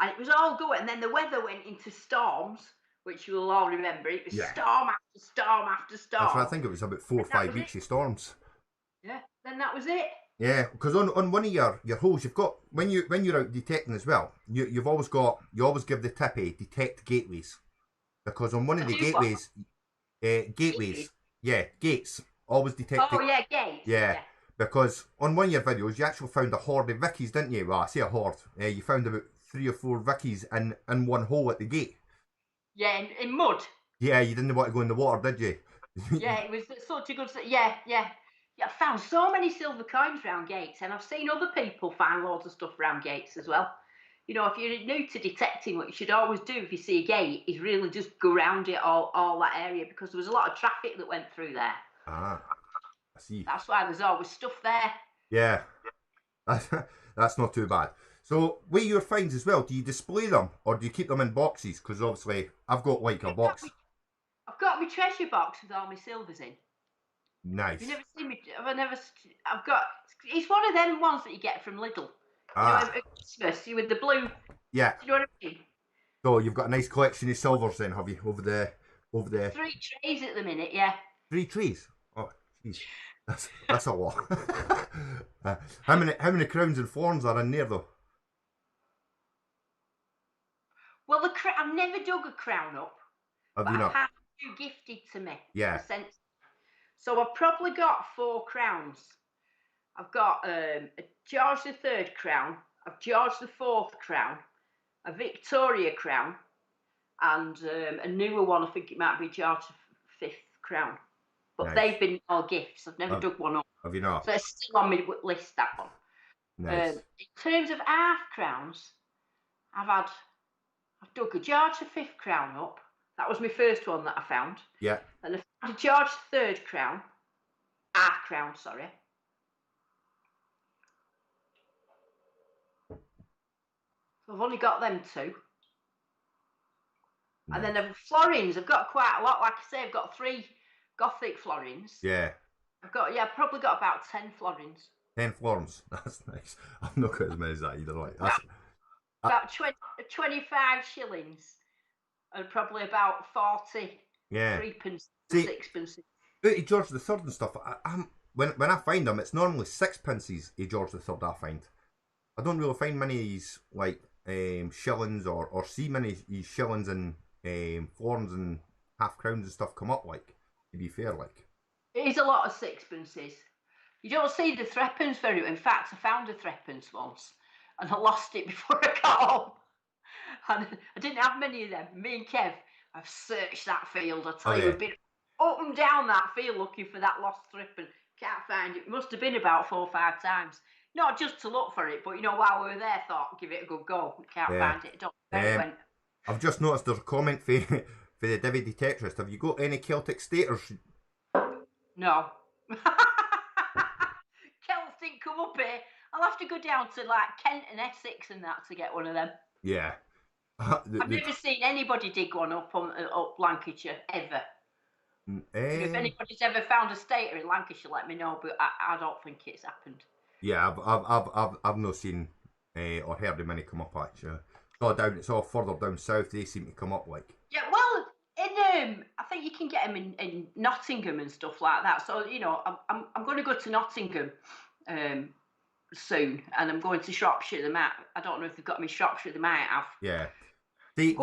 [SPEAKER 1] and it was all good. And then the weather went into storms, which you'll all remember. It was storm after storm after storm.
[SPEAKER 2] That's right. I think it was about 4 or 5 weeks of storms.
[SPEAKER 1] Yeah. Then that was it.
[SPEAKER 2] Yeah, because on one of your holes, you've got when you're out detecting as well, you always give the tip detect gateways, because on one of the gateways, gates always detect.
[SPEAKER 1] Oh yeah, gates.
[SPEAKER 2] Yeah, because on one of your videos, you actually found a horde of Vickies, didn't you? Well, I say a horde. You found about 3 or 4 Vickies in one hole at the gate.
[SPEAKER 1] Yeah, in mud.
[SPEAKER 2] Yeah, you didn't want to go in the water, did you?
[SPEAKER 1] Yeah, it was such a good. Yeah. I found so many silver coins around gates, and I've seen other people find loads of stuff around gates as well. If you're new to detecting, what you should always do if you see a gate is really just go around it all that area, because there was a lot of traffic that went through there.
[SPEAKER 2] Ah, I see.
[SPEAKER 1] That's why there's always stuff there.
[SPEAKER 2] Yeah, that's not too bad. So, with your finds as well, do you display them or do you keep them in boxes? Because obviously, I've got like a box.
[SPEAKER 1] I've got my treasure box with all my silvers in.
[SPEAKER 2] Nice.
[SPEAKER 1] You've never seen me. I've got. It's one of them ones that you get from Lidl. At Christmas, with the blue.
[SPEAKER 2] Yeah.
[SPEAKER 1] Do you know what I mean?
[SPEAKER 2] So you've got a nice collection of silvers then, have you? Over there.
[SPEAKER 1] 3 trays at the minute, yeah.
[SPEAKER 2] 3 trays. Oh, jeez, that's a lot. How many crowns and thorns are in there though?
[SPEAKER 1] Well, I've never dug a crown up.
[SPEAKER 2] Have you not?
[SPEAKER 1] I've had 2 gifted to me.
[SPEAKER 2] Yeah.
[SPEAKER 1] So I've probably got 4 crowns. I've got a George III crown, a George IV crown, a Victoria crown, and a newer one. I think it might be George crown. But
[SPEAKER 2] Nice.
[SPEAKER 1] they've been all gifts. I've never dug one up.
[SPEAKER 2] Have you not?
[SPEAKER 1] So it's still on my list, that one.
[SPEAKER 2] Nice.
[SPEAKER 1] In terms of half crowns, I've dug a George V crown up. That was my first one that I found.
[SPEAKER 2] Yeah.
[SPEAKER 1] And I found a George III crown. Half crown, sorry. So I've only got them two. Nice. And then florins, I've got quite a lot. Like I say, I've got 3 Gothic florins.
[SPEAKER 2] Yeah.
[SPEAKER 1] I've probably got about 10 florins.
[SPEAKER 2] 10 florins. That's nice. I've not got as many as that either. Like that's
[SPEAKER 1] about 25 shillings, and probably about 40. Yeah. 3pence, 6pence.
[SPEAKER 2] George the Third and stuff. When I find them, it's normally 6pences. George the Third. I find. I don't really find many of these like shillings or see many of these shillings and florins and half crowns and stuff come up. Like, to be fair, like.
[SPEAKER 1] It is a lot of 6pences. You don't see the 3pence very well. In fact, I found a 3pence once and I lost it before I got home. And I didn't have many of them. Me and Kev, I've searched that field. I tell you, we've been up and down that field looking for that lost 3pence. Can't find it. It must have been about 4 or 5 times. Not just to look for it, but while we were there, thought, give it a good go. Can't find it. Don't know where it went.
[SPEAKER 2] I've just noticed there's a comment for the Divi Detectorist. Have you got any Celtic staters?
[SPEAKER 1] No. Celts didn't come up here. I'll have to go down to like Kent and Essex and that to get one of them.
[SPEAKER 2] Yeah.
[SPEAKER 1] I've never seen anybody dig one up Lancashire ever. If anybody's ever found a stater in Lancashire, let me know. But I don't think it's happened.
[SPEAKER 2] Yeah, I've not seen or heard of many come up actually. It's all further down south. They seem to come up like.
[SPEAKER 1] Yeah, well, I think you can get them in Nottingham and stuff like that. So I'm going to go to Nottingham soon, and I'm going to Shropshire. I don't know if they've got them in Shropshire. They might have.
[SPEAKER 2] Yeah. See,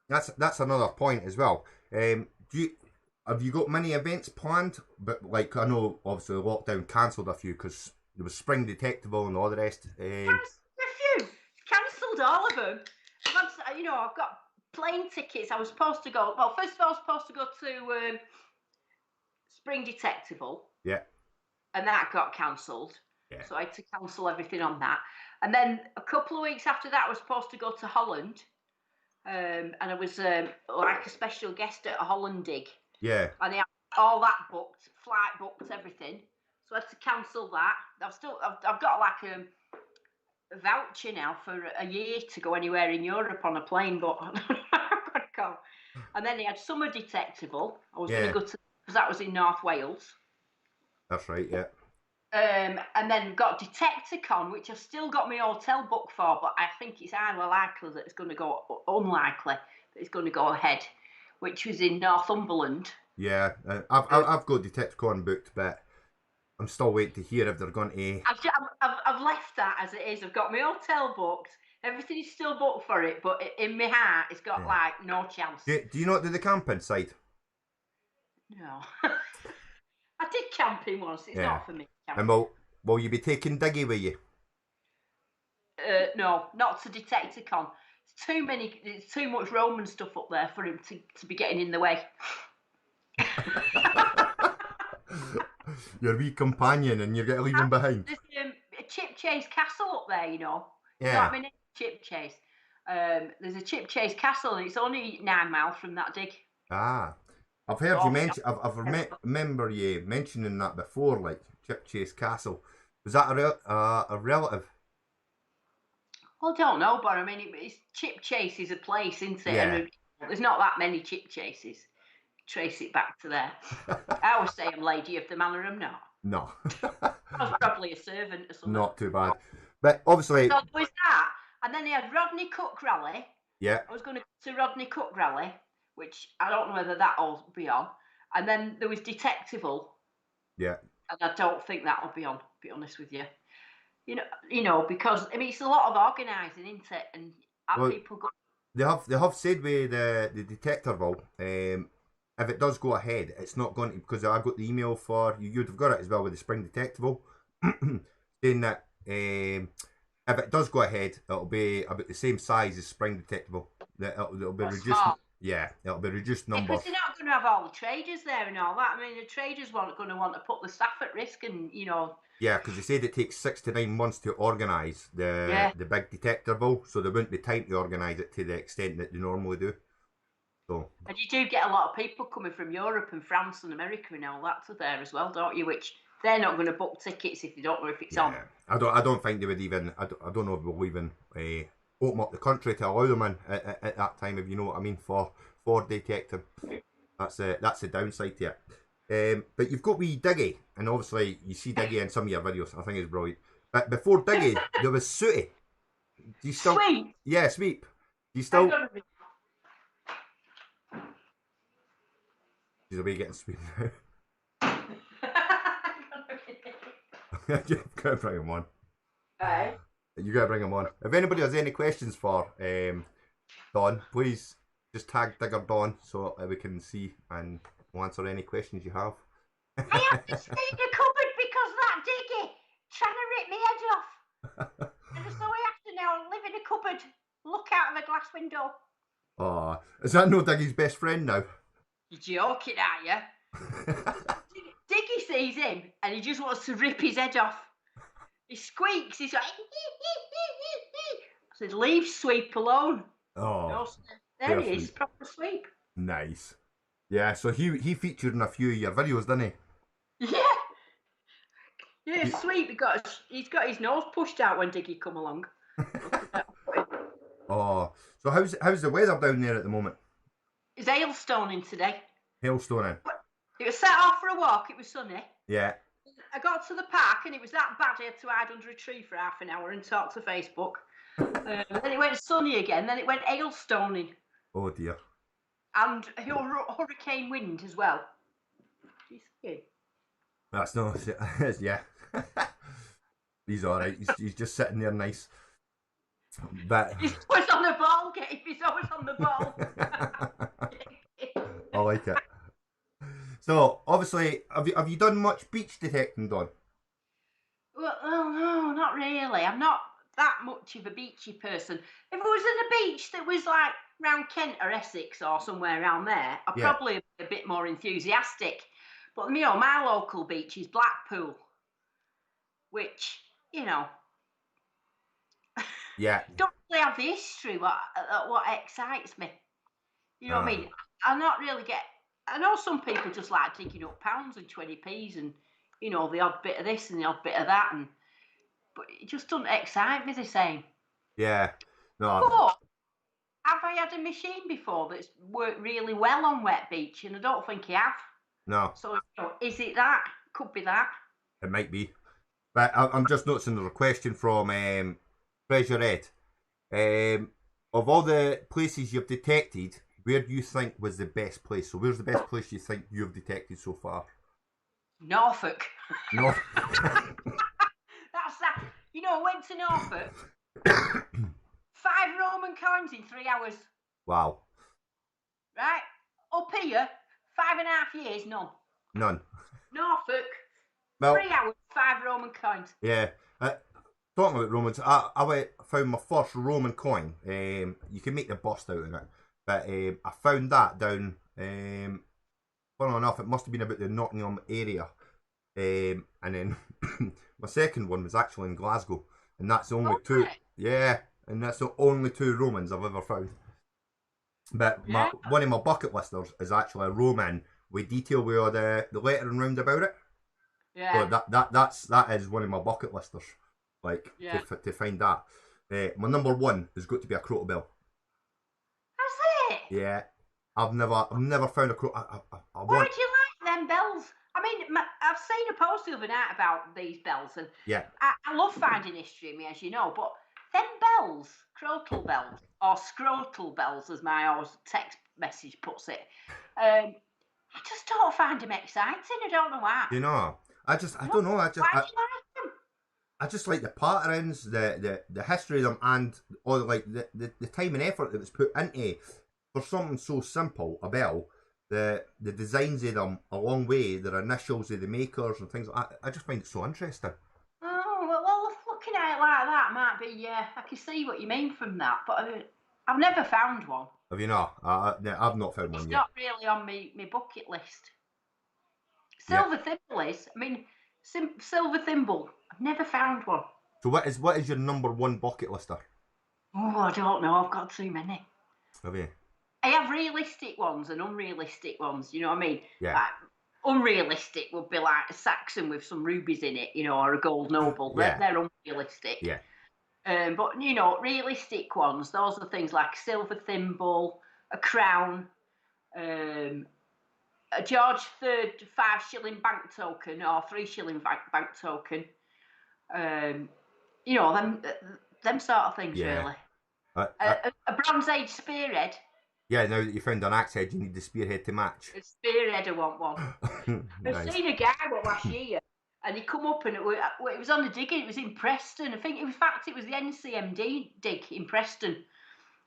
[SPEAKER 2] that's another point as well. Have you got many events planned? But like I know, obviously the lockdown cancelled a few because there was Spring Detectable and all the rest.
[SPEAKER 1] A few cancelled all of them. I've got plane tickets. I was supposed to go. Well, first of all, I was supposed to go to Spring Detectable.
[SPEAKER 2] Yeah.
[SPEAKER 1] And that got cancelled. Yeah. So I had to cancel everything on that. And then a couple of weeks after that, I was supposed to go to Holland. And I was like a special guest at a Holland dig.
[SPEAKER 2] Yeah.
[SPEAKER 1] And they had all that booked, flight booked, everything. So I had to cancel that. I've got like a voucher now for a year to go anywhere in Europe on a plane, but I've got to go. And then they had Summer Detectable. I was going to go to, because that was in North Wales.
[SPEAKER 2] That's right, yeah.
[SPEAKER 1] And then got Detecticon, which I've still got my hotel booked for, but I think it's either likely that it's going to go, unlikely that it's going to go ahead, which was in Northumberland.
[SPEAKER 2] Yeah, I've got Detecticon booked, but I'm still waiting to hear if they're going to.
[SPEAKER 1] I've left that as it is. I've got my hotel booked. Everything is still booked for it, but in my heart, it's got like no chance.
[SPEAKER 2] Do you not do the camping side?
[SPEAKER 1] No. I did camping once. It's not for me. Camping.
[SPEAKER 2] And will you be taking Diggy with you?
[SPEAKER 1] No, not to Detecticon. It's too much Roman stuff up there for him to be getting in the way.
[SPEAKER 2] Your wee companion, and you're going to leave him behind.
[SPEAKER 1] There's a Chip Chase Castle up there,
[SPEAKER 2] Yeah.
[SPEAKER 1] You know what I mean? Chip Chase. There's a Chip Chase Castle, and it's only 9 miles from that dig.
[SPEAKER 2] Ah. I've heard you mention. Remember you mentioning that before, like Chip Chase Castle. Was that a relative?
[SPEAKER 1] Well, I don't know, but I mean, it's Chip Chase is a place, isn't it?
[SPEAKER 2] Yeah.
[SPEAKER 1] And there's not that many Chip Chases. Trace it back to there. I always say I'm Lady of the Manor. I'm not.
[SPEAKER 2] No.
[SPEAKER 1] I was probably a servant or something.
[SPEAKER 2] Not too bad, but obviously.
[SPEAKER 1] So there was that, and then they had Rodney Cook Rally.
[SPEAKER 2] Yeah.
[SPEAKER 1] I was going to go to Rodney Cook Rally, which I don't know whether that'll be on. And then there was Detectable.
[SPEAKER 2] Yeah.
[SPEAKER 1] And I don't think that'll be on, to be honest with you. You know, because I mean it's a lot of organising, isn't it? And people go.
[SPEAKER 2] They have said with the Detectorville, if it does go ahead, it's not going to, because I got the email for you'd have got it as well with the Spring Detectable, saying that if it does go ahead, it'll be about the same size as Spring Detectable. It'll be reduced. Yeah, it'll be reduced
[SPEAKER 1] Because
[SPEAKER 2] numbers.
[SPEAKER 1] they're not going to have all the traders there and all that. I mean, the traders weren't going to want to put the staff at risk, and
[SPEAKER 2] Yeah, because they said it takes 6 to 9 months to organise
[SPEAKER 1] yeah.
[SPEAKER 2] the big detector bull, so there wouldn't be time to organise it to the extent that they normally do. So.
[SPEAKER 1] And you do get a lot of people coming from Europe and France and America and all that to there as well, don't you? Which they're not going to book tickets if they don't know if it's on.
[SPEAKER 2] I don't think they would even. I don't know if we'll even open up the country to allow them in at that time, if you know what I mean, for detecting. That's the downside to it. But you've got wee Diggy, and obviously you see Diggy in some of your videos. I think it's brilliant. But before Diggy, there was Sooty. Do you still?
[SPEAKER 1] Sweep.
[SPEAKER 2] Yeah, Sweep. Do you still? She's away getting Sweep now. You gotta bring him on.
[SPEAKER 1] Aye.
[SPEAKER 2] You gotta bring him on. If anybody has any questions for Dawn, please just tag Digger Dawn so we can see and we'll answer any questions you have.
[SPEAKER 1] I have to stay in the cupboard because that Diggy trying to rip my head off. And so I have to now live in a cupboard, look out of a glass window.
[SPEAKER 2] Oh, is that no Diggy's best friend now?
[SPEAKER 1] You're joking, are you? Diggy sees him and he just wants to rip his head off. He squeaks, he's like, I said, leave Sweep alone.
[SPEAKER 2] Oh,
[SPEAKER 1] no, there he is, proper Sweep.
[SPEAKER 2] Nice. Yeah, so he featured in a few of your videos, didn't
[SPEAKER 1] he? Yeah, Sweep. He's got his nose pushed out when Diggy come along.
[SPEAKER 2] Oh, so how's the weather down there at the moment?
[SPEAKER 1] It's hailstoning today.
[SPEAKER 2] Hailstoning.
[SPEAKER 1] It was set off for a walk. It was sunny.
[SPEAKER 2] Yeah.
[SPEAKER 1] I got to the park and it was that bad I had to hide under a tree for half an hour and talk to Facebook. Then it went sunny again. Then it went hailstoning.
[SPEAKER 2] Oh dear.
[SPEAKER 1] And hurricane wind as well.
[SPEAKER 2] That's no, yeah. He's all right. He's just sitting there nice. But
[SPEAKER 1] he's always on the ball, Gabe. He's always on the ball.
[SPEAKER 2] I like it. So obviously, have you done much beach detecting, Dawn?
[SPEAKER 1] Well, no, not really. I'm not that much of a beachy person. If it was in a beach that was like round Kent or Essex or somewhere around there, I'd probably be a bit more enthusiastic. But my local beach is Blackpool, which don't really have the history. What excites me, what I mean? I'm not really I know some people just like digging up pounds and 20p's and the odd bit of this and the odd bit of that, but it just doesn't excite me the same.
[SPEAKER 2] Yeah, no.
[SPEAKER 1] But have I had a machine before that's worked really well on wet beach? And I don't think you have.
[SPEAKER 2] No.
[SPEAKER 1] So is it that? Could be that.
[SPEAKER 2] It might be. But I'm just noticing there's a question from Treasure Ed. Of all the places you've detected, where do you think was the best place? So where's the best place you think you've detected so far?
[SPEAKER 1] Norfolk.
[SPEAKER 2] No.
[SPEAKER 1] That's that. I went to Norfolk. 5 Roman coins in 3 hours.
[SPEAKER 2] Wow.
[SPEAKER 1] Right? Up here, 5.5 years, none.
[SPEAKER 2] None.
[SPEAKER 1] Norfolk,
[SPEAKER 2] well,
[SPEAKER 1] 3 hours, 5 Roman coins.
[SPEAKER 2] Yeah. Talking about Romans, I found my first Roman coin. You can make the bust out of it. But I found that down, funnily enough, it must have been about the Nottingham area. And then my second one was actually in Glasgow. And that's the only two. Yeah. And that's the only 2 Romans I've ever found. But one of my bucket listers is actually a Roman with detail with all the lettering round about it.
[SPEAKER 1] Yeah.
[SPEAKER 2] So that is one of my bucket listers. Like to find that. My number 1 has got to be a crotobell.
[SPEAKER 1] Has it?
[SPEAKER 2] Yeah. I've never found a crotobell.
[SPEAKER 1] Why do you like them bells? I mean, I've seen a post the other night about these bells, and I love finding history in me, as you know, but them bells, crotal bells, or scrotal bells, as my always text message puts it, I just don't find them exciting. I don't know why.
[SPEAKER 2] You know, I don't know. Why do you like them? I just like the patterns, the history of them, and all like the time and effort that was put into for something so simple, a bell. The designs of them a long way, their initials of the makers and things like that. I just find it so interesting.
[SPEAKER 1] Oh, well, looking at it like that might be, I can see what you mean from that, but I've never found one.
[SPEAKER 2] Have you not? No, I've not found one
[SPEAKER 1] It's
[SPEAKER 2] yet.
[SPEAKER 1] not really on my bucket list.
[SPEAKER 2] Yeah.
[SPEAKER 1] Silver thimble is. I mean, silver thimble. I've never found one.
[SPEAKER 2] So what is your number one bucket lister?
[SPEAKER 1] Oh, I don't know. I've got too many.
[SPEAKER 2] Have you?
[SPEAKER 1] I have realistic ones and unrealistic ones. You know what I mean?
[SPEAKER 2] Yeah.
[SPEAKER 1] Like, unrealistic would be like a Saxon with some rubies in it, you know, or a gold noble.
[SPEAKER 2] Yeah.
[SPEAKER 1] They're unrealistic.
[SPEAKER 2] Yeah.
[SPEAKER 1] But you know, realistic ones. Those are things like a silver thimble, a crown, a George III 5 shilling bank token or 3 shilling bank token. You know, them sort of things,
[SPEAKER 2] Yeah.
[SPEAKER 1] really.
[SPEAKER 2] Uh,
[SPEAKER 1] A Bronze Age spearhead.
[SPEAKER 2] yeah. Now that you found an axe head, you need the spearhead to match.
[SPEAKER 1] A spearhead, I want one.
[SPEAKER 2] Nice.
[SPEAKER 1] I've seen a guy last year, and he come up and it was on the Diggin. It was in Preston. I think, in fact, it was the NCMD dig in Preston.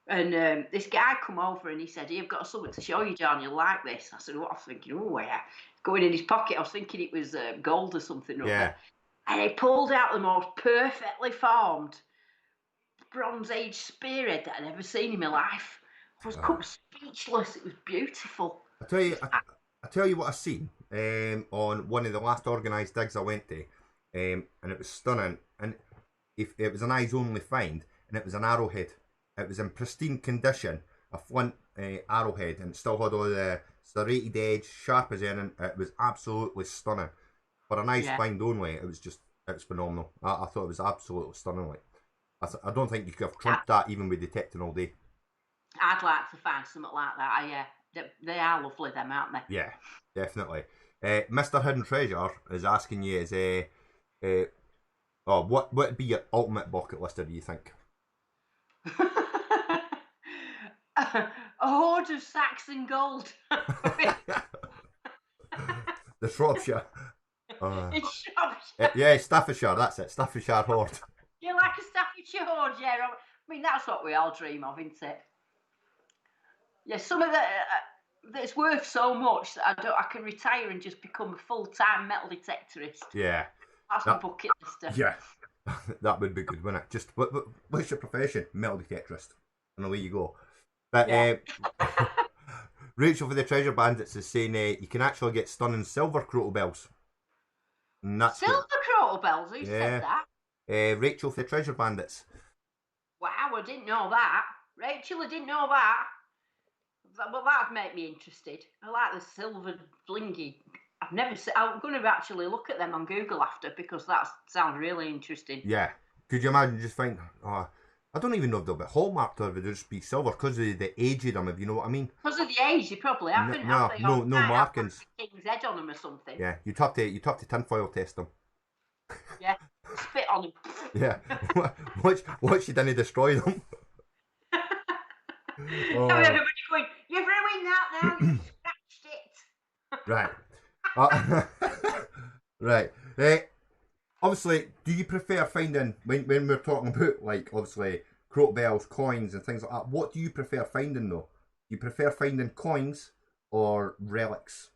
[SPEAKER 1] And this guy come over and he said, "I've got something to show you, John. You'll like this." I said, "What?" I was thinking, "Oh, yeah." Going in his pocket, I was thinking it was gold or something.
[SPEAKER 2] Yeah.
[SPEAKER 1] And he pulled out the most perfectly formed Bronze Age spearhead that I'd ever seen in my life. I was speechless. It was beautiful.
[SPEAKER 2] I tell you what I seen on one of the last organised digs I went to, and it was stunning. And if it was an eyes only find, and it was an arrowhead. It was in pristine condition, a flint arrowhead, and it still had all the serrated edge, sharp as anything. It was absolutely stunning. For a nice find only, it was phenomenal. I thought it was absolutely stunning. Like, I don't think you could have trumped that even with detecting all day.
[SPEAKER 1] I'd like to find something like that. They are lovely, them, aren't they?
[SPEAKER 2] Yeah, definitely. Mr. Hidden Treasure is asking you, what would be your ultimate bucket lister, do you think?
[SPEAKER 1] A hoard of Saxon gold.
[SPEAKER 2] The Shropshire.
[SPEAKER 1] It's Shropshire.
[SPEAKER 2] Yeah, Staffordshire, that's it. Staffordshire hoard.
[SPEAKER 1] You like a Staffordshire hoard, yeah? I mean, that's what we all dream of, isn't it? Yeah, some of that's worth so much that I can retire and just become a full-time metal detectorist.
[SPEAKER 2] Yeah.
[SPEAKER 1] That's my bucket lister.
[SPEAKER 2] Yeah. That would be good, wouldn't it? Just what's your profession? Metal detectorist. And away you go. But Rachel for the Treasure Bandits is saying you can actually get stunning silver crotal bells. And that's
[SPEAKER 1] silver crotal bells? Who said that?
[SPEAKER 2] Rachel for the Treasure Bandits.
[SPEAKER 1] Wow, I didn't know that. Rachel, I didn't know that. Well, that'd make me interested. I like the silver blingy. I've never seen. I'm going to actually look at them on Google after, because that sounds really interesting.
[SPEAKER 2] Yeah. Could you imagine just think, I don't even know if they'll be hallmarked or if they'll just be silver because of the age of them, if you know what I mean.
[SPEAKER 1] Because of the age, they probably haven't.
[SPEAKER 2] No markings.
[SPEAKER 1] King's head on them or something.
[SPEAKER 2] Yeah, you'd have to tinfoil test them.
[SPEAKER 1] Yeah, spit on them.
[SPEAKER 2] Yeah, watch you didn't destroy them.
[SPEAKER 1] Everybody going, "You've ruined that now. You scratched
[SPEAKER 2] Right.
[SPEAKER 1] it."
[SPEAKER 2] Right. Obviously, do you prefer finding, when we're talking about, like, obviously, crotal bells, coins, and things like that, what do you prefer finding, though? Do you prefer finding coins or relics?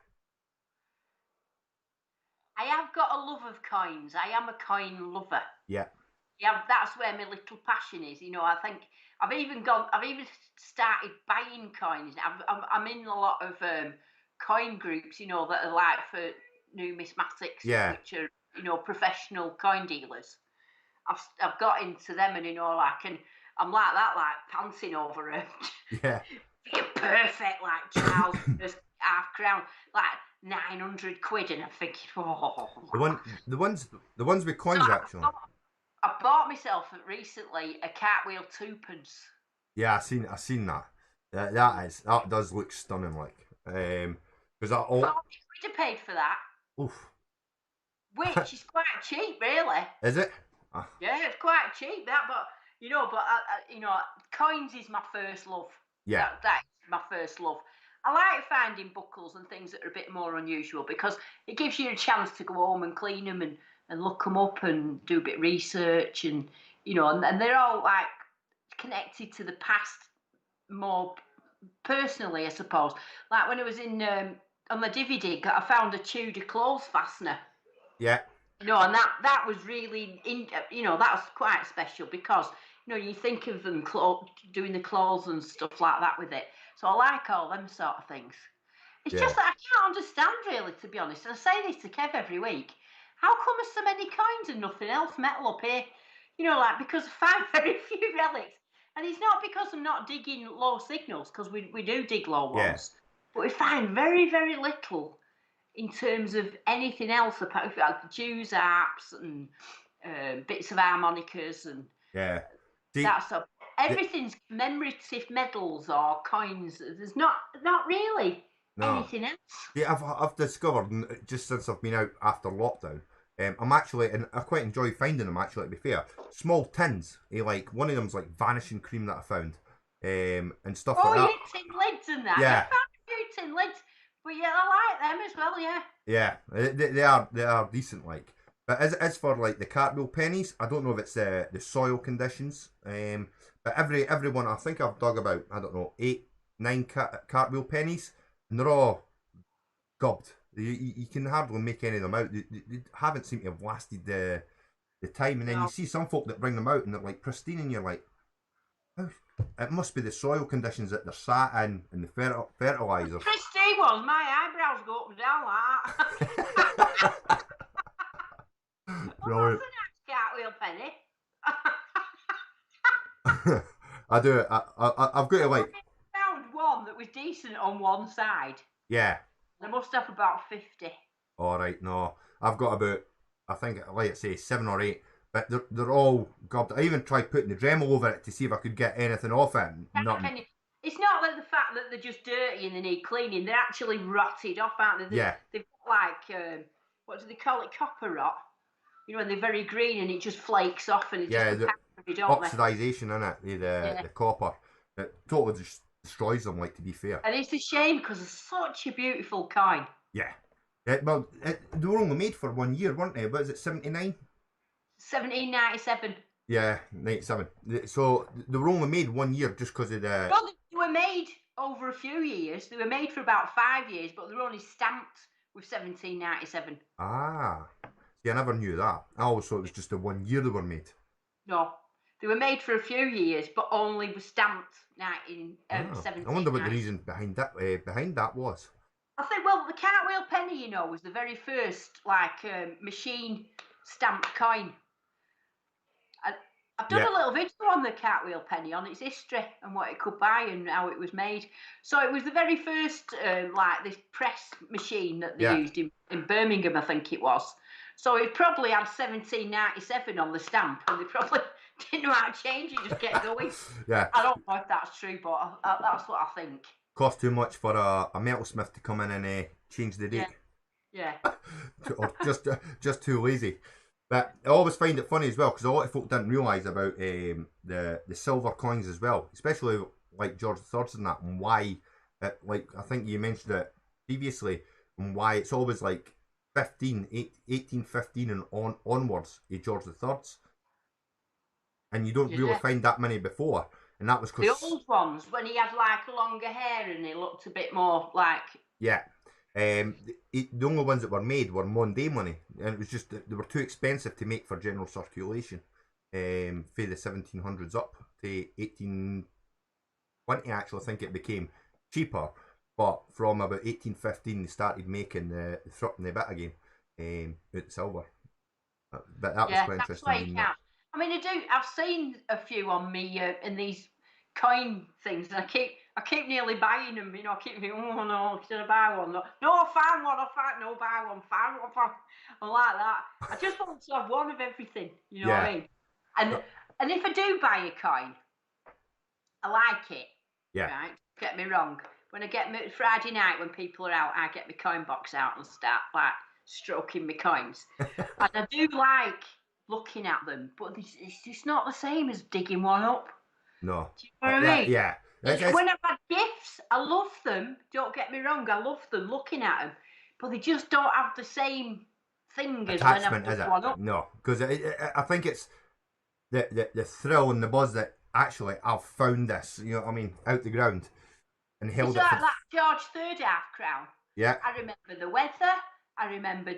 [SPEAKER 1] I have got a love of coins. I am a coin lover.
[SPEAKER 2] Yeah.
[SPEAKER 1] Yeah, that's where my little passion is. You know, I think I've even started buying coins. I'm in a lot of coin groups, you know, that are like for numismatics, which are, you know, professional coin dealers. I've got into them, and, you know, like, and I'm like that, like pantsing over it.
[SPEAKER 2] Yeah.
[SPEAKER 1] Perfect, like Charles half crown, like 900 quid, and I'm thinking, oh.
[SPEAKER 2] The ones with coins, so actually.
[SPEAKER 1] I bought myself recently a cartwheel 2p.
[SPEAKER 2] Yeah, I seen that. That does look stunning, like. Because that all.
[SPEAKER 1] 40 quid I paid for that.
[SPEAKER 2] Oof.
[SPEAKER 1] Which is quite cheap, really.
[SPEAKER 2] Is it?
[SPEAKER 1] Yeah, it's quite cheap, that, but you know, coins is my first love.
[SPEAKER 2] Yeah.
[SPEAKER 1] That's my first love. I like finding buckles and things that are a bit more unusual, because it gives you a chance to go home and clean them and look them up and do a bit of research, and, you know, and they're all like connected to the past more personally, I suppose. Like when I was in on the divvy dig, I found a Tudor clothes fastener.
[SPEAKER 2] Yeah.
[SPEAKER 1] You know, and that was really, you know, that was quite special, because, you think of them doing the claws and stuff like that with it. So I like all them sort of things. It's
[SPEAKER 2] Yeah.
[SPEAKER 1] just that I can't understand, really, to be honest. And I say this to Kev every week. How come there's so many coins and nothing else metal up here? Like, because I find very few relics. And it's not because I'm not digging low signals, because we do dig low ones. But we find very, very little in terms of anything else, apart from like Jews apps and bits of harmonicas and that stuff. Everything's commemorative medals or coins. There's not really anything else.
[SPEAKER 2] Yeah, I've discovered just since I've been out after lockdown. I'm actually, and I quite enjoy finding them. Actually, to be fair, small tins. Like one of them's like vanishing cream that I found, and stuff like that.
[SPEAKER 1] Oh, yeah, tin lids and that.
[SPEAKER 2] Yeah,
[SPEAKER 1] I found a few tin lids, but yeah, I like them as well. Yeah.
[SPEAKER 2] Yeah, they are decent. Like, but as for like the cartwheel pennies, I don't know if it's the soil conditions. But every one I think I've dug about, I don't know, 8, 9 cartwheel pennies, and they're all gobbed. You can hardly make any of them out. They haven't seemed to have lasted the time. And then you see some folk that bring them out and they're like pristine, and you're like, oh, it must be the soil conditions that they're sat in and the fertilizer.
[SPEAKER 1] The pristine ones, my eyebrows go up and down like that. Well, that's a nice cartwheel penny.
[SPEAKER 2] I do. I've got to like.
[SPEAKER 1] I found one that was decent on one side.
[SPEAKER 2] Yeah.
[SPEAKER 1] I must have about 50.
[SPEAKER 2] All right, no, I've got about, I think, like I say, 7 or 8, but they're all gobbed. I even tried putting the Dremel over it to see if I could get anything off it. Nothing.
[SPEAKER 1] It's not like the fact that they're just dirty and they need cleaning. They're actually rotted off, aren't they? They've got like, what do they call it, copper rot? And they're very green and it just flakes off and it just
[SPEAKER 2] the oxidization in it, the copper, it totally just destroys them, like, to be fair.
[SPEAKER 1] And it's a shame because it's such a beautiful coin.
[SPEAKER 2] Yeah. Well, they were only made for 1 year, weren't they? What is it, 79?
[SPEAKER 1] 1797.
[SPEAKER 2] Yeah, 97. So they were only made 1 year just because of the...
[SPEAKER 1] Well, they were made over a few years. They were made for about 5 years, but they were only stamped with 1797.
[SPEAKER 2] Ah. See, I never knew that. I always thought it was just the 1 year they were made.
[SPEAKER 1] No. They were made for a few years, but only were stamped 1797.
[SPEAKER 2] I wonder what the reason behind that was.
[SPEAKER 1] I think, well, the cartwheel penny, was the very first, machine stamped coin. I've done a little video on the cartwheel penny, on its history and what it could buy and how it was made. So it was the very first, this press machine that they used in Birmingham, I think it was. So it probably had 1797 on the stamp, and they probably didn't know how to change it, just kept going.
[SPEAKER 2] Yeah.
[SPEAKER 1] I don't know if that's true, but that's what I think.
[SPEAKER 2] Cost too much for a metalsmith to come in and change the date.
[SPEAKER 1] Yeah.
[SPEAKER 2] Or just too lazy. But I always find it funny as well, because a lot of folk didn't realise about the silver coins as well, especially like George III's and that, and why, like I think you mentioned it previously, and why it's always like 1815 and onwards of George III's. And you don't really find that many before. And that was because...
[SPEAKER 1] The old ones, when he had like longer hair and he looked a bit more like...
[SPEAKER 2] Yeah. The only ones that were made were Monday money. And it was just, they were too expensive to make for general circulation. For the 1700s up to 1820, actually, I think it became cheaper. But from about 1815, they started making the thrip and the bit again, with silver. But that was quite interesting.
[SPEAKER 1] I mean, I've seen a few on me in these coin things, and I keep nearly buying them. I keep thinking, oh no, should I buy one? No, I found one. No, buy one. Found one. I like that. I just want to have one of everything. You know what I mean? And if I do buy a coin, I like it.
[SPEAKER 2] Yeah.
[SPEAKER 1] Right. Get me wrong. When I get Friday night when people are out, I get my coin box out and start like stroking my coins, and I do like looking at them, but it's just not the same as digging one up.
[SPEAKER 2] No.
[SPEAKER 1] Do you know what I mean?
[SPEAKER 2] Yeah.
[SPEAKER 1] When I've had gifts, I love them. Don't get me wrong, I love them looking at them, but they just don't have the same thing as when I've dug one up.
[SPEAKER 2] No, because I think it's the thrill and the buzz that actually I've found this, out the ground and held it.
[SPEAKER 1] It's like that George III half crown.
[SPEAKER 2] Yeah.
[SPEAKER 1] I remember the weather. I remember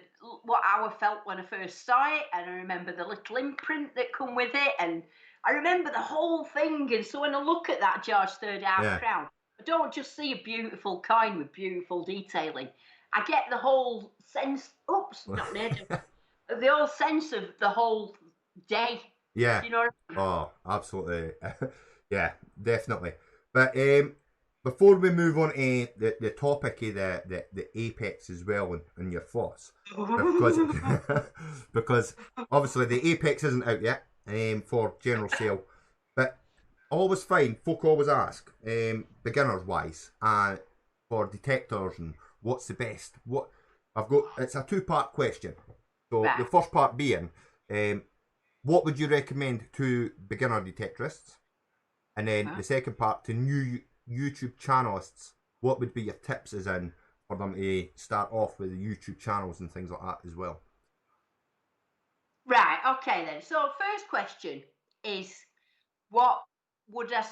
[SPEAKER 1] how I felt when I first saw it, and I remember the little imprint that come with it, and I remember the whole thing, and so when I look at that George III half crown, I don't just see a beautiful coin with beautiful detailing. I get the whole sense. Oops, not near. The whole sense of the whole day.
[SPEAKER 2] Yeah.
[SPEAKER 1] You know what I mean?
[SPEAKER 2] Oh, absolutely. Yeah, definitely. But before we move on to the topic of the apex as well and your thoughts, because because obviously the apex isn't out yet for general sale, but always fine. Folk always ask, beginners wise, for detectors and what's the best. What I've got, it's a two-part question. So
[SPEAKER 1] Right.
[SPEAKER 2] the first part being, what would you recommend to beginner detectorists? And then the second part to new YouTube channelists. What would be your tips as in for them to start off with the YouTube channels and things like that as well?
[SPEAKER 1] Right, okay then. So first question is, what would I...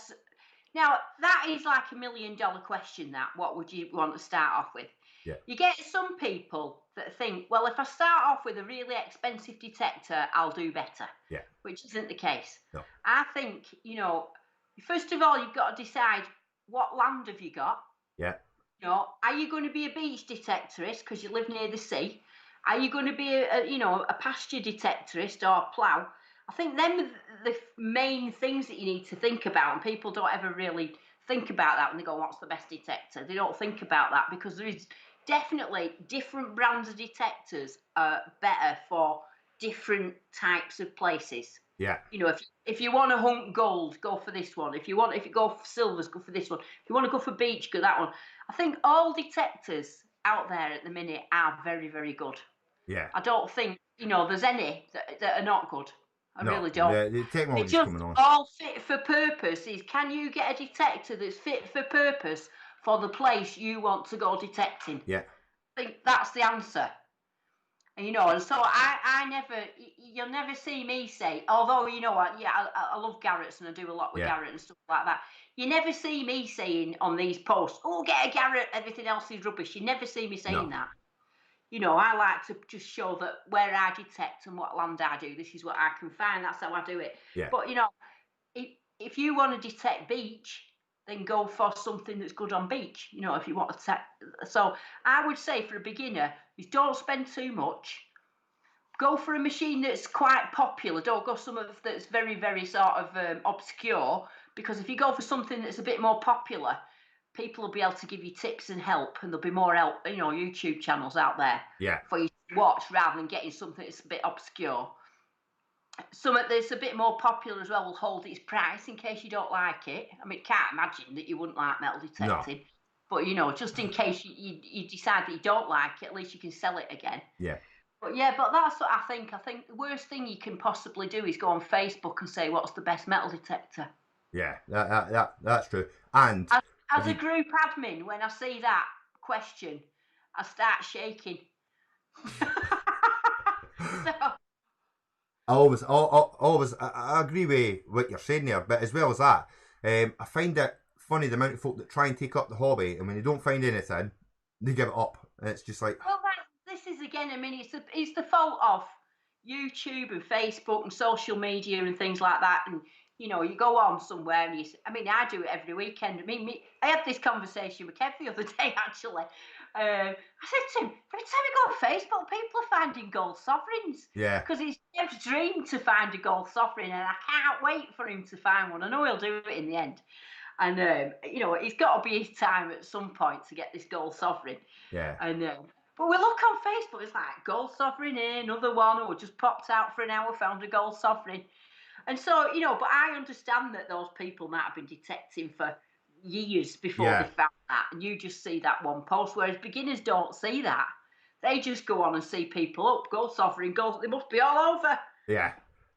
[SPEAKER 1] Now, that is like $1 million question, that. What would you want to start off with?
[SPEAKER 2] Yeah.
[SPEAKER 1] You get some people that think, well, if I start off with a really expensive detector, I'll do better.
[SPEAKER 2] Yeah.
[SPEAKER 1] Which isn't the case.
[SPEAKER 2] No.
[SPEAKER 1] I think, first of all, you've got to decide what land have you got.
[SPEAKER 2] Yeah.
[SPEAKER 1] Are you going to be a beach detectorist because you live near the sea? Are you going to be a pasture detectorist or plough? I think them are the main things that you need to think about, and people don't ever really think about that when they go, what's the best detector? They don't think about that because there is definitely different brands of detectors are better for different types of places.
[SPEAKER 2] Yeah.
[SPEAKER 1] If you want to hunt gold, go for this one. If you go for silvers, go for this one. If you want to go for beach, go that one. I think all detectors out there at the minute are very, very good.
[SPEAKER 2] Yeah.
[SPEAKER 1] I don't think there's any that are not good. I really don't.
[SPEAKER 2] The technology's
[SPEAKER 1] It just
[SPEAKER 2] coming on.
[SPEAKER 1] all fit for purpose. Is can you get a detector that's fit for purpose for the place you want to go detecting?
[SPEAKER 2] Yeah.
[SPEAKER 1] I think that's the answer. And so I never, you'll never see me say, although you know what, yeah, I love Garrett's and I do a lot with Garrett and stuff like that. You never see me saying on these posts, oh, get a Garrett, everything else is rubbish. You never see me saying that. I like to just show that where I detect and what land I do, this is what I can find. That's how I do it.
[SPEAKER 2] Yeah.
[SPEAKER 1] But, if you want to detect beach, then go for something that's good on beach, if you want to. So I would say for a beginner, is don't spend too much. Go for a machine that's quite popular. Don't go some of that's very, very sort of obscure, because if you go for something that's a bit more popular, people will be able to give you tips and help, and there'll be more help, YouTube channels out there for you to watch rather than getting something that's a bit obscure. Something that's a bit more popular as well will hold its price in case you don't like it. I mean, can't imagine that you wouldn't like metal detecting. No. But, just in case you decide that you don't like it, at least you can sell it again.
[SPEAKER 2] Yeah.
[SPEAKER 1] But that's what I think. I think the worst thing you can possibly do is go on Facebook and say, what's the best metal detector?
[SPEAKER 2] Yeah, that's true. And
[SPEAKER 1] as a group admin, when I see that question, I start shaking.
[SPEAKER 2] I agree with what you're saying there, but as well as that, I find it funny the amount of folk that try and take up the hobby, and when they don't find anything, they give it up, and it's just like.
[SPEAKER 1] Well, this is again. I mean, it's the fault of YouTube and Facebook and social media and things like that. And you go on somewhere and I do it every weekend. I had this conversation with Kev the other day actually. I said to him, every time I go on Facebook, people are finding gold sovereigns.
[SPEAKER 2] Yeah.
[SPEAKER 1] Because it's Kev's dream to find a gold sovereign, and I can't wait for him to find one. I know he'll do it in the end. And it's got to be his time at some point to get this gold sovereign.
[SPEAKER 2] Yeah.
[SPEAKER 1] And but we look on Facebook, it's like gold sovereign here, another one, or just popped out for an hour, found a gold sovereign. And so, but I understand that those people might have been detecting for years before they found that, and you just see that one post, whereas beginners don't see that. They just go on and see people, gold sovereign, gold, they must be all over.
[SPEAKER 2] Yeah.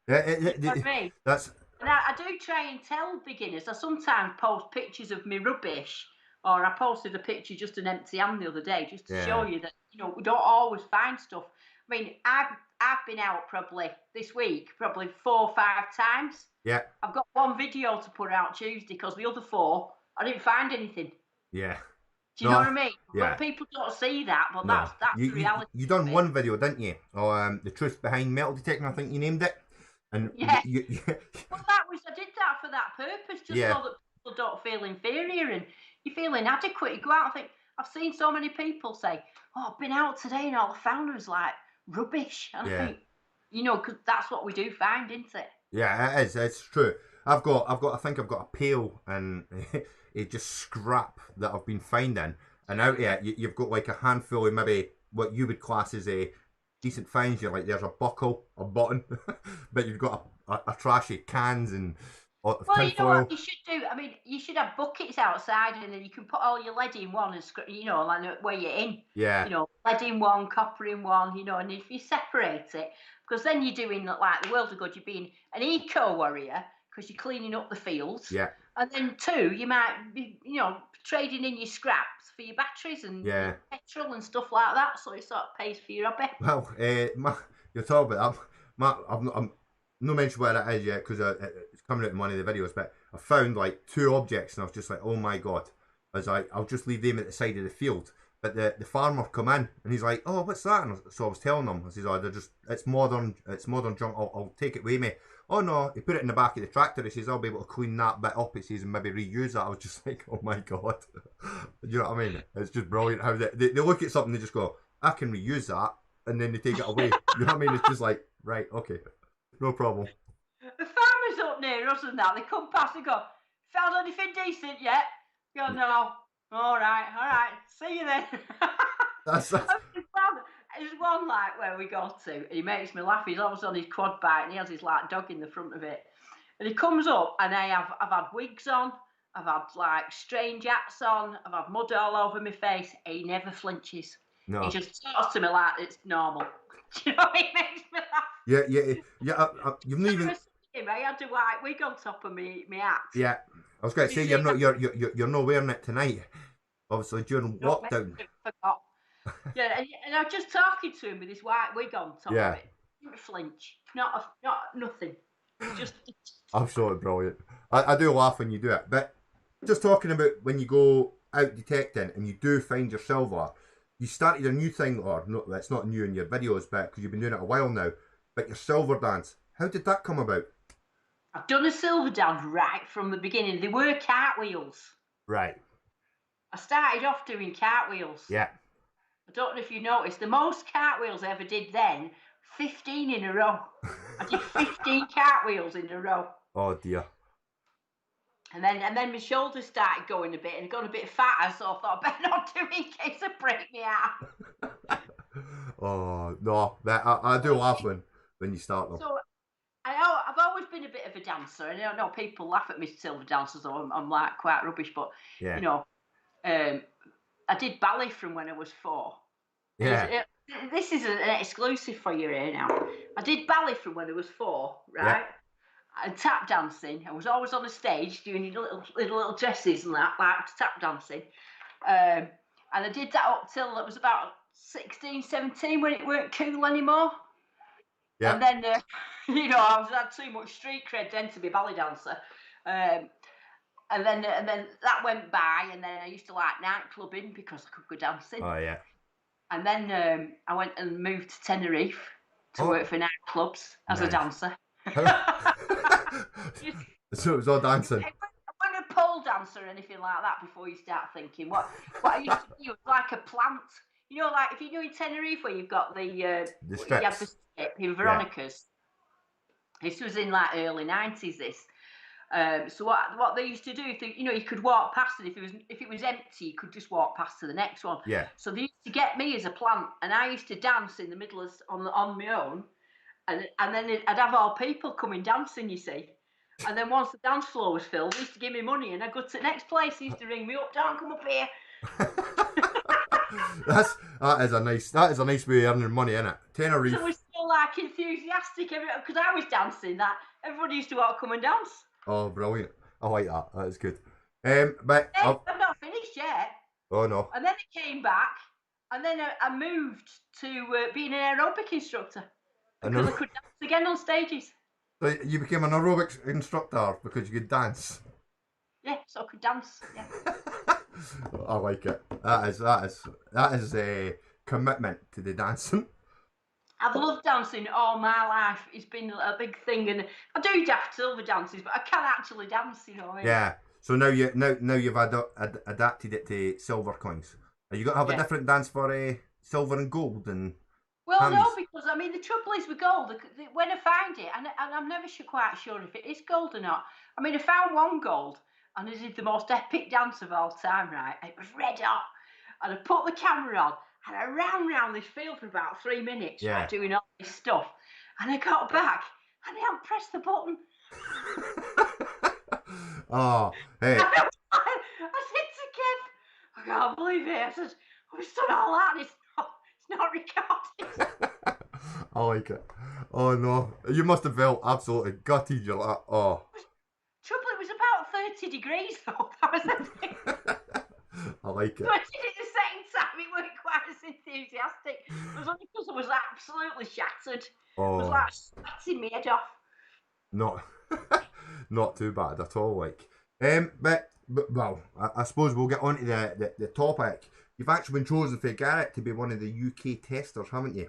[SPEAKER 1] You know what I mean?
[SPEAKER 2] That's.
[SPEAKER 1] And I do try and tell beginners. I sometimes post pictures of me rubbish, or I posted a picture just an empty hand the other day, just to show you that we don't always find stuff. I mean, I've been out probably this week 4 or 5 times.
[SPEAKER 2] Yeah.
[SPEAKER 1] I've got one video to put out Tuesday because the other 4 I didn't find anything.
[SPEAKER 2] Yeah.
[SPEAKER 1] Do you know what I mean?
[SPEAKER 2] Yeah.
[SPEAKER 1] But people don't see that, but that's the reality.
[SPEAKER 2] You done one video, didn't you? The truth behind metal detecting, I think you named it. And
[SPEAKER 1] Yeah.
[SPEAKER 2] you
[SPEAKER 1] Well, I did that for that purpose, just
[SPEAKER 2] yeah,
[SPEAKER 1] so that people don't feel inferior and you feel inadequate. You go out and think, I've seen so many people say, "Oh, I've been out today and all I found was like rubbish," and I
[SPEAKER 2] yeah,
[SPEAKER 1] think, because that's what we do find, isn't it?
[SPEAKER 2] yeah. It is. It's true. I think I've got a pail and it just scrap that I've been finding, and out here you've got like a handful of maybe what you would class as a decent finds. You're like, there's a buckle, a button, but you've got a trashy cans and
[SPEAKER 1] Well,
[SPEAKER 2] tin
[SPEAKER 1] you know what
[SPEAKER 2] foil.
[SPEAKER 1] you should do? I mean, you should have buckets outside and then you can put all your lead in one and, like where you're in.
[SPEAKER 2] Yeah,
[SPEAKER 1] Lead in one, copper in one, and if you separate it, because then you're doing like the world of good, you're being an eco warrior because you're cleaning up the fields.
[SPEAKER 2] yeah,
[SPEAKER 1] And then two, you might be, trading in your scraps for your batteries and your
[SPEAKER 2] yeah.
[SPEAKER 1] petrol and stuff like that. So it sort of pays for your hobby.
[SPEAKER 2] Well, you're talking about that. I'm no mention where that is yet because it's coming out in one of the videos. But I found like two objects and I was just like, oh my god! I'll just leave them at the side of the field. But the farmer come in and he's like, oh, what's that? And so I was telling him, I says, oh, it's modern junk. I'll take it with me. Oh no, he put it in the back of the tractor. He says, I'll be able to clean that bit up. He says, and maybe reuse that. I was just like, oh my god. You know what I mean? It's just brilliant how they look at something, they just go, I can reuse that, and then they take it away. You know what I mean? It's just like, right, okay, no problem.
[SPEAKER 1] The farmers up near us and that, they come past and go, found anything decent yet? You go, no. All right. See you then.
[SPEAKER 2] That's
[SPEAKER 1] There's one like where we go to, he makes me laugh. He's always on his quad bike and he has his like dog in the front of it. And he comes up and I've had wigs on, I've had like strange hats on, I've had mud all over my face. He never flinches. He
[SPEAKER 2] no.
[SPEAKER 1] just talks to me like it's normal. Do you know what? It makes me laugh.
[SPEAKER 2] Yeah. You've not even.
[SPEAKER 1] I had a white wig on top of me hat.
[SPEAKER 2] Yeah, I was going to say you're not wearing it tonight. Obviously during lockdown.
[SPEAKER 1] Forgot. Yeah, and I'm just talking to him with his white wig on top of it. Didn't flinch. Not nothing. Just.
[SPEAKER 2] Absolutely brilliant. I do laugh when you do it, but just talking about when you go out detecting and you do find your silver, you started a new thing, or no, that's not new in your videos, but because you've been doing it a while now. But your silver dance, how did that come about?
[SPEAKER 1] I've done a silver dance right from the beginning. They were cartwheels.
[SPEAKER 2] Right.
[SPEAKER 1] I started off doing cartwheels.
[SPEAKER 2] Yeah.
[SPEAKER 1] I don't know if you noticed, the most cartwheels I ever did then, 15 in a row. I did 15 cartwheels in a row.
[SPEAKER 2] Oh dear.
[SPEAKER 1] And then my shoulders started going a bit and got a bit fatter, so I thought I better not do it in case I break me out.
[SPEAKER 2] Oh no, I do laugh when you start them.
[SPEAKER 1] So I've always been a bit of a dancer, and I know people laugh at me silver dancers, so I'm like quite rubbish, but
[SPEAKER 2] yeah.
[SPEAKER 1] I did ballet from when I was 4.
[SPEAKER 2] Yeah.
[SPEAKER 1] This is an exclusive for you here now. I did ballet from when I was 4, right?
[SPEAKER 2] Yeah.
[SPEAKER 1] And tap dancing. I was always on the stage doing little dresses and that, like tap dancing. And I did that up till it was about 16, 17 when it weren't cool anymore.
[SPEAKER 2] Yeah.
[SPEAKER 1] And then, I had too much street cred then to be a ballet dancer. And then that went by, and then I used to like nightclubbing because I could go dancing.
[SPEAKER 2] Oh yeah.
[SPEAKER 1] And then I went and moved to Tenerife to work for nightclubs as a dancer.
[SPEAKER 2] So it was all dancing.
[SPEAKER 1] I wasn't a pole dancer or anything like that before you start thinking. What I used to do was like a plant. Like if you know in Tenerife where you've got the
[SPEAKER 2] strips.
[SPEAKER 1] you have the strip in Veronica's. Yeah. This was in like early 90s. This. So what they used to do, if you could walk past it, if it was empty, you could just walk past to the next one.
[SPEAKER 2] Yeah.
[SPEAKER 1] So they used to get me as a plant, and I used to dance in the middle on my own, and then I'd have all people coming dancing, you see. And then once the dance floor was filled, they used to give me money, and I'd go to the next place. They used to ring me up, "Don't come up here."
[SPEAKER 2] that is a nice way of earning money, isn't it? Tenerife.
[SPEAKER 1] So we're still like enthusiastic because I was dancing. That everybody used to want to come and dance.
[SPEAKER 2] Oh, brilliant! I like that. That is good. But
[SPEAKER 1] I'm not finished yet.
[SPEAKER 2] Oh no!
[SPEAKER 1] And then I came back, and then I moved to being an aerobic instructor because I could dance again on stages.
[SPEAKER 2] So you became an aerobics instructor because you could dance.
[SPEAKER 1] Yeah, so I could dance. Yeah.
[SPEAKER 2] I like it. That is a commitment to the dancing.
[SPEAKER 1] I've loved dancing all my life. It's been a big thing, and I do daft silver dances, but I can actually dance, you know.
[SPEAKER 2] Yeah. So now you've adapted it to silver coins. Are you got to have a
[SPEAKER 1] Yeah.
[SPEAKER 2] different dance for silver and gold and
[SPEAKER 1] Well, no,
[SPEAKER 2] hammies?
[SPEAKER 1] because I mean the trouble is with gold. When I find it, and I'm never quite sure if it is gold or not. I mean, I found one gold, and I did the most epic dance of all time. Right, it was red hot, and I put the camera on, and I ran round this field for about 3 minutes,
[SPEAKER 2] Yeah.
[SPEAKER 1] right, doing all this stuff, and I got back, and I hadn't pressed the button.
[SPEAKER 2] Oh, hey.
[SPEAKER 1] I said to Kev, I can't believe it. I said, we've done all that, and it's not recorded.
[SPEAKER 2] I like it. Oh no, you must have felt absolutely gutted. You're like, oh.
[SPEAKER 1] Trouble, it was about 30 degrees though. That was the thing.
[SPEAKER 2] I like it.
[SPEAKER 1] So I did it at the same time. It weren't quite as enthusiastic. It was only because I was absolutely shattered.
[SPEAKER 2] Oh.
[SPEAKER 1] It was like sweating my head off.
[SPEAKER 2] Not too bad at all. Like, but well, I suppose we'll get on to the topic. You've actually been chosen for Garrett to be one of the UK testers, haven't you?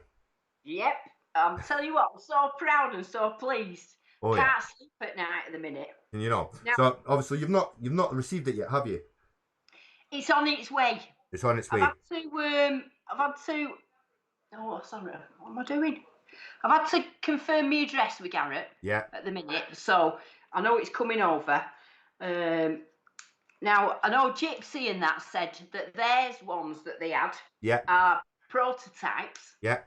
[SPEAKER 1] Yep. I'm telling you what, I'm so proud and so pleased.
[SPEAKER 2] Oh,
[SPEAKER 1] Can't sleep at night at the minute.
[SPEAKER 2] And you know,
[SPEAKER 1] Now,
[SPEAKER 2] so obviously you've not received it yet, have you?
[SPEAKER 1] it's on its way.
[SPEAKER 2] It's on its way.
[SPEAKER 1] I've had to. Oh, sorry. What am I doing? I've had to confirm my address with Garrett.
[SPEAKER 2] Yeah.
[SPEAKER 1] At the minute, so I know it's coming over. Now I know Gypsy and that said that theirs ones that they had are prototypes.
[SPEAKER 2] Yeah.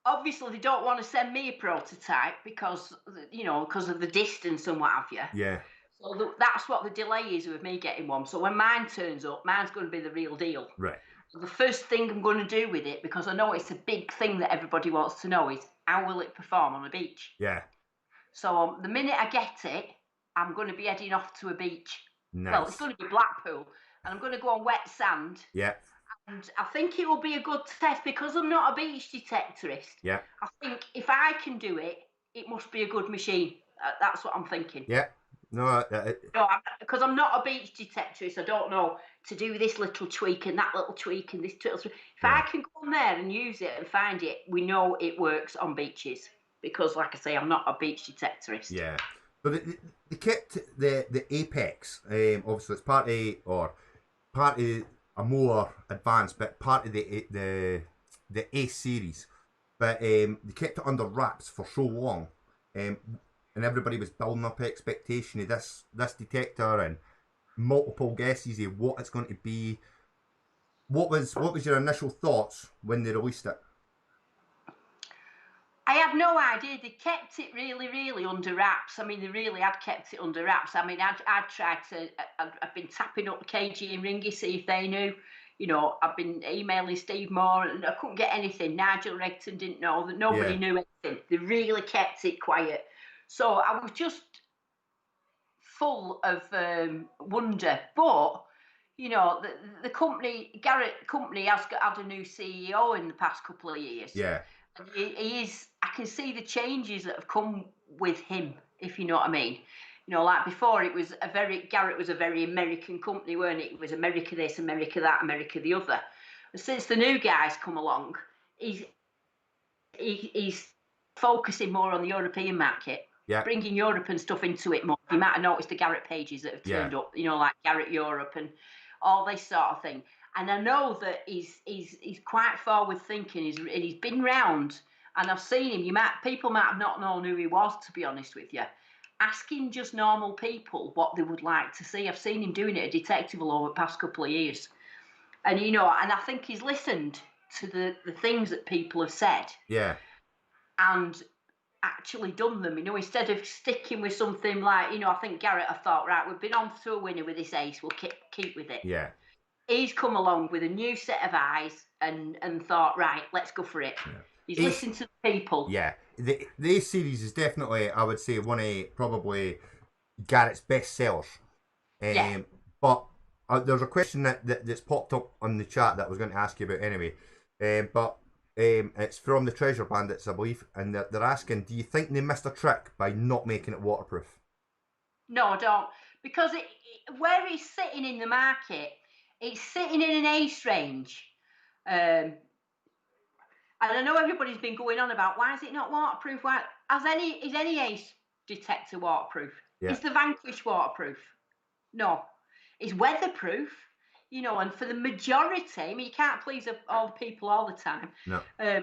[SPEAKER 1] Obviously, they don't want to send me a prototype because of the distance and what have you.
[SPEAKER 2] Yeah.
[SPEAKER 1] So that's what the delay is with me getting one. So when mine turns up, mine's going to be the real deal.
[SPEAKER 2] Right.
[SPEAKER 1] The first thing I'm going to do with it, because I know it's a big thing that everybody wants to know, is how will it perform on a beach?
[SPEAKER 2] Yeah.
[SPEAKER 1] So the minute I get it, I'm going to be heading off to a beach.
[SPEAKER 2] Nice.
[SPEAKER 1] Well, it's going to be Blackpool, and I'm going to go on wet sand.
[SPEAKER 2] Yeah.
[SPEAKER 1] And I think it will be a good test because I'm not a beach detectorist.
[SPEAKER 2] Yeah.
[SPEAKER 1] I think if I can do it, it must be a good machine. That's what I'm thinking.
[SPEAKER 2] Yeah. No,
[SPEAKER 1] because I'm not a beach detectorist. I don't know to do this little tweak and that little tweak and this little tweak. If I can go on there and use it and find it, we know it works on beaches. Because, like I say, I'm not a beach detectorist.
[SPEAKER 2] Yeah. But they kept the Apex, obviously it's part of a more advanced, but part of the A series. But they kept it under wraps for so long. And everybody was building up expectation of this detector and multiple guesses of what it's going to be. What was your initial thoughts when they released it?
[SPEAKER 1] I had no idea. They kept it really, really under wraps. I mean, they really had kept it under wraps. I mean, I'd tried to. I've been tapping up KG and Ringy, see if they knew. You know, I've been emailing Steve Moore, and I couldn't get anything. Nigel Regton didn't know. That nobody knew anything. They really kept it quiet. So I was just full of wonder. But you know, the company, Garrett Company, has had a new CEO in the past couple of years.
[SPEAKER 2] Yeah.
[SPEAKER 1] And he is. I can see the changes that have come with him, if you know what I mean. You know, like before, Garrett was a very American company, weren't it? It was America this, America that, America the other. And since the new guys come along, he's focusing more on the European market, bringing Europe and stuff into it more. You might have noticed the Garrett pages that have turned up, you know, like Garrett Europe and all this sort of thing. And I know that he's quite forward thinking. He's been round, and I've seen him. People might have not known who he was, to be honest with you. Asking just normal people what they would like to see. I've seen him doing it at Detectival over the past couple of years, and you know, and I think he's listened to the things that people have said.
[SPEAKER 2] Yeah.
[SPEAKER 1] And actually done them, you know, instead of sticking with something like, you know, I think Garrett, I thought, right, we've been on to a winner with this ace, we'll keep with it.
[SPEAKER 2] Yeah.
[SPEAKER 1] He's come along with a new set of eyes and thought, right, let's go for it. Yeah. He's listened to the people.
[SPEAKER 2] Yeah. The Ace series is definitely, I would say, one of probably Garrett's best sellers. But there's a question that's popped up on the chat that I was going to ask you about anyway. But it's from the Treasure Bandits, I believe, and they're asking, do you think they missed a trick by not making it waterproof?
[SPEAKER 1] No, I don't. Because where it's sitting in the market, it's sitting in an ace range. And I know everybody's been going on about why is it not waterproof? Why is any ace detector waterproof?
[SPEAKER 2] Yeah.
[SPEAKER 1] Is the Vanquish waterproof? No. It's weatherproof, and for the majority, I mean, you can't please all the people all the time.
[SPEAKER 2] No.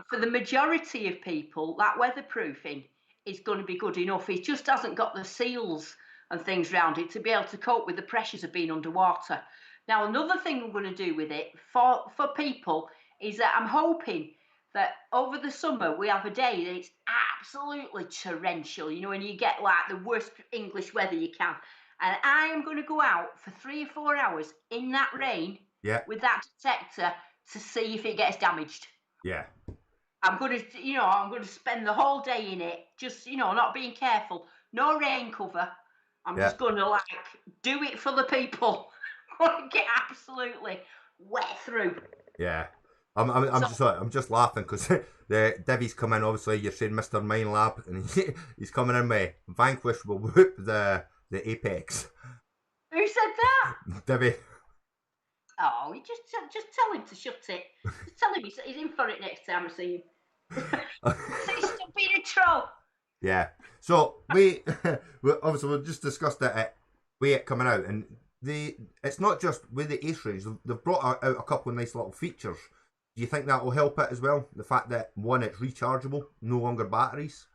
[SPEAKER 1] For the majority of people, that weatherproofing is going to be good enough. It just hasn't got the seals and things around it to be able to cope with the pressures of being underwater. Now, another thing we're going to do with it for people is that I'm hoping that over the summer we have a day that it's absolutely torrential, and you get like the worst English weather you can. And I am going to go out for 3 or 4 hours in that rain with that detector to see if it gets damaged.
[SPEAKER 2] Yeah.
[SPEAKER 1] I'm going to spend the whole day in it, just, not being careful. No rain cover. I'm just going to do it for the people. I'm going to get absolutely wet through.
[SPEAKER 2] Yeah. I'm just laughing because the Divvy's come in. Obviously, you're saying Mr. Mind Lab, and he's coming in with Vanquish will whoop the Apex.
[SPEAKER 1] Who said that?
[SPEAKER 2] Divvy.
[SPEAKER 1] Oh, you just tell him to shut it. Just tell him he's in for it next time I see him. So he's still being a troll.
[SPEAKER 2] Yeah. So we obviously we've just discussed that at way it coming out, and it's not just with the Ace range. They've brought out a couple of nice little features. Do you think that will help it as well? The fact that one, it's rechargeable, no longer batteries.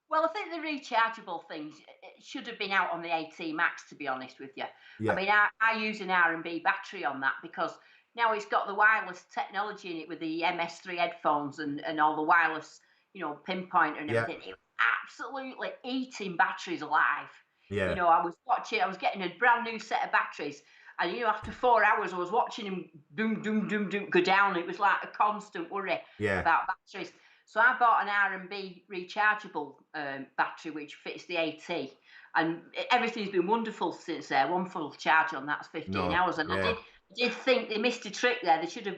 [SPEAKER 1] Well, I think the rechargeable things should have been out on the AT Max, to be honest with you.
[SPEAKER 2] Yeah.
[SPEAKER 1] I mean, I use an R&B battery on that because now it's got the wireless technology in it with the MS3 headphones and all the wireless, pinpointer and everything. It was absolutely eating batteries alive.
[SPEAKER 2] Yeah.
[SPEAKER 1] I was getting a brand new set of batteries. And, after 4 hours, I was watching him doom, doom, doom, doom, go down. It was like a constant worry about batteries. So I bought an R&B rechargeable battery which fits the AT, and everything's been wonderful since there. One full charge on that's 15 hours, and I did think they missed a trick there. They should have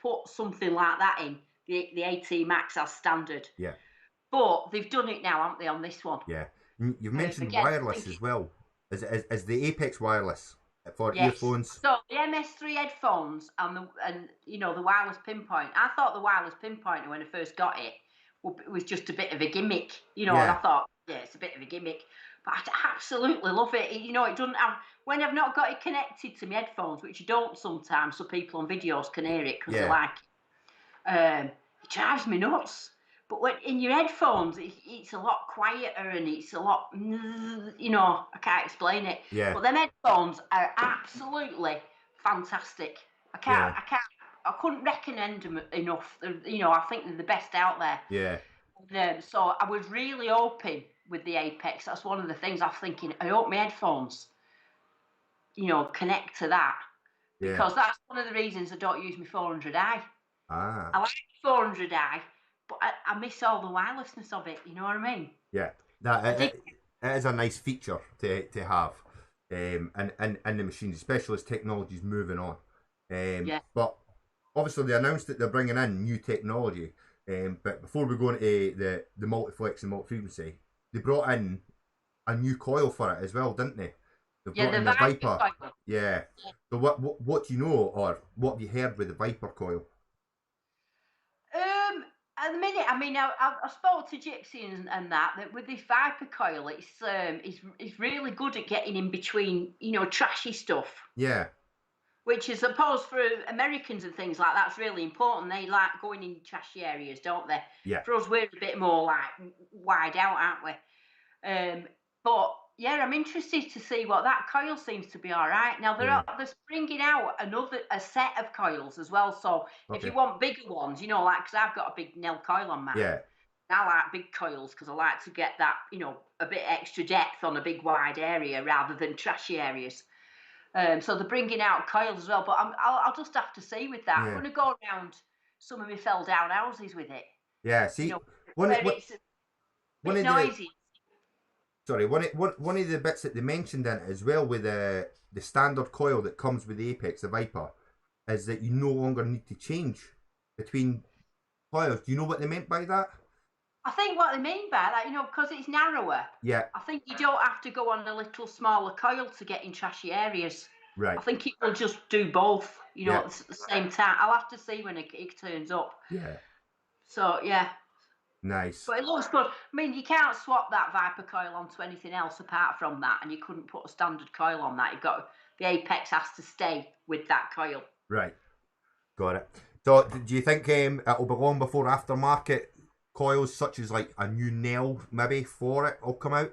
[SPEAKER 1] put something like that in the AT Max as standard.
[SPEAKER 2] Yeah.
[SPEAKER 1] But they've done it now, haven't they, on this one?
[SPEAKER 2] Yeah. You've mentioned wireless as well. Is the Apex wireless for earphones?
[SPEAKER 1] So the MS3 headphones and the wireless pinpoint. I thought the wireless pinpointer when I first got it was just a bit of a gimmick, and I thought, it's a bit of a gimmick. But I absolutely love it. It doesn't have, when I've not got it connected to my headphones, which you don't sometimes, so people on videos can hear it because they like it. It drives me nuts. But when in your headphones, it's a lot quieter and it's a lot, I can't explain it.
[SPEAKER 2] Yeah.
[SPEAKER 1] But them headphones are absolutely fantastic. I couldn't recommend them enough. I think they're the best out there.
[SPEAKER 2] Yeah.
[SPEAKER 1] So I was really hoping with the Apex. That's one of the things I'm thinking. I hope my headphones, connect to that, because that's one of the reasons I don't use my 400i. I like 400i. But I miss all the wirelessness of it. You know what I mean?
[SPEAKER 2] Yeah, it is a nice feature to have, and the machines, especially as technology's moving on. But obviously they announced that they're bringing in new technology. But before we go into the multiflex and multi-frequency, they brought in a new coil for it as well, didn't they? They brought in the Viper.
[SPEAKER 1] Coil.
[SPEAKER 2] Yeah. So what do you know, or what have you heard with the Viper coil?
[SPEAKER 1] At the minute, I mean, I spoke to Gypsy and that with this Viper coil, it's really good at getting in between, trashy stuff.
[SPEAKER 2] Yeah.
[SPEAKER 1] Which I suppose for Americans and things like that's really important. They like going in trashy areas, don't they?
[SPEAKER 2] Yeah.
[SPEAKER 1] For us, we're a bit more like wide out, aren't we? But yeah, I'm interested to see what that coil seems to be all right. Now they're bringing out a set of coils as well. So if you want bigger ones, because I've got a big Nell coil on mine.
[SPEAKER 2] Yeah.
[SPEAKER 1] I like big coils because I like to get that, a bit extra depth on a big wide area rather than trashy areas. So they're bringing out coils as well, but I'll just have to see with that. I'm going to go around some of my fell down houses with it.
[SPEAKER 2] Yeah, see,
[SPEAKER 1] one of noisy.
[SPEAKER 2] One of the bits that they mentioned in it as well with the standard coil that comes with the Apex, the Viper, is that you no longer need to change between coils. Do you know what they meant by that?
[SPEAKER 1] I think what they mean by that, because it's narrower.
[SPEAKER 2] Yeah.
[SPEAKER 1] I think you don't have to go on a little smaller coil to get in trashy areas.
[SPEAKER 2] Right.
[SPEAKER 1] I think it will just do both, at the same time. I'll have to see when it turns up.
[SPEAKER 2] Yeah.
[SPEAKER 1] So yeah.
[SPEAKER 2] Nice.
[SPEAKER 1] But it looks good. I mean, you can't swap that Viper coil onto anything else apart from that, and you couldn't put a standard coil on that. You've got the apex has to stay with that coil.
[SPEAKER 2] Right. Got it. So, do you think it'll be long before aftermarket coils, such as like a new nail, maybe for it, will come out?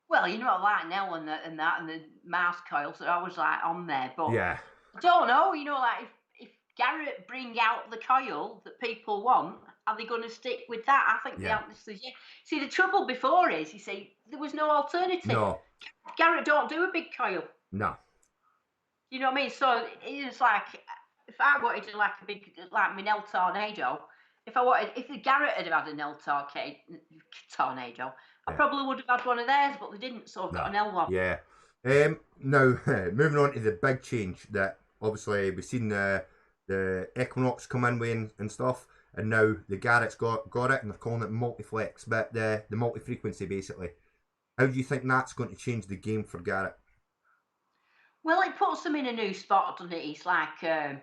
[SPEAKER 1] Well, you know, like Nell and the Mars coils are always like on there, but
[SPEAKER 2] Yeah.
[SPEAKER 1] I don't know. You know, like if Garrett bring out the coil that people want, are they going to stick with that? I think the answer is yeah. See, the trouble before is, you see, there was no alternative.
[SPEAKER 2] No.
[SPEAKER 1] Garrett don't do a big coil.
[SPEAKER 2] No.
[SPEAKER 1] You know what I mean? So it's like if I wanted to like a big like my Nell Tornado, if the Garrett had had a Nell Tornado, I probably would have had one of theirs, but they didn't, so I've got an L one.
[SPEAKER 2] Yeah. Now moving on to the big change that obviously we've seen the Equinox come in with and stuff, and now the Garrett's got it, and they're calling it multi-flex, but the multi-frequency basically. How do you think that's going to change the game for Garrett?
[SPEAKER 1] Well, it puts them in a new spot, doesn't it? It's like they're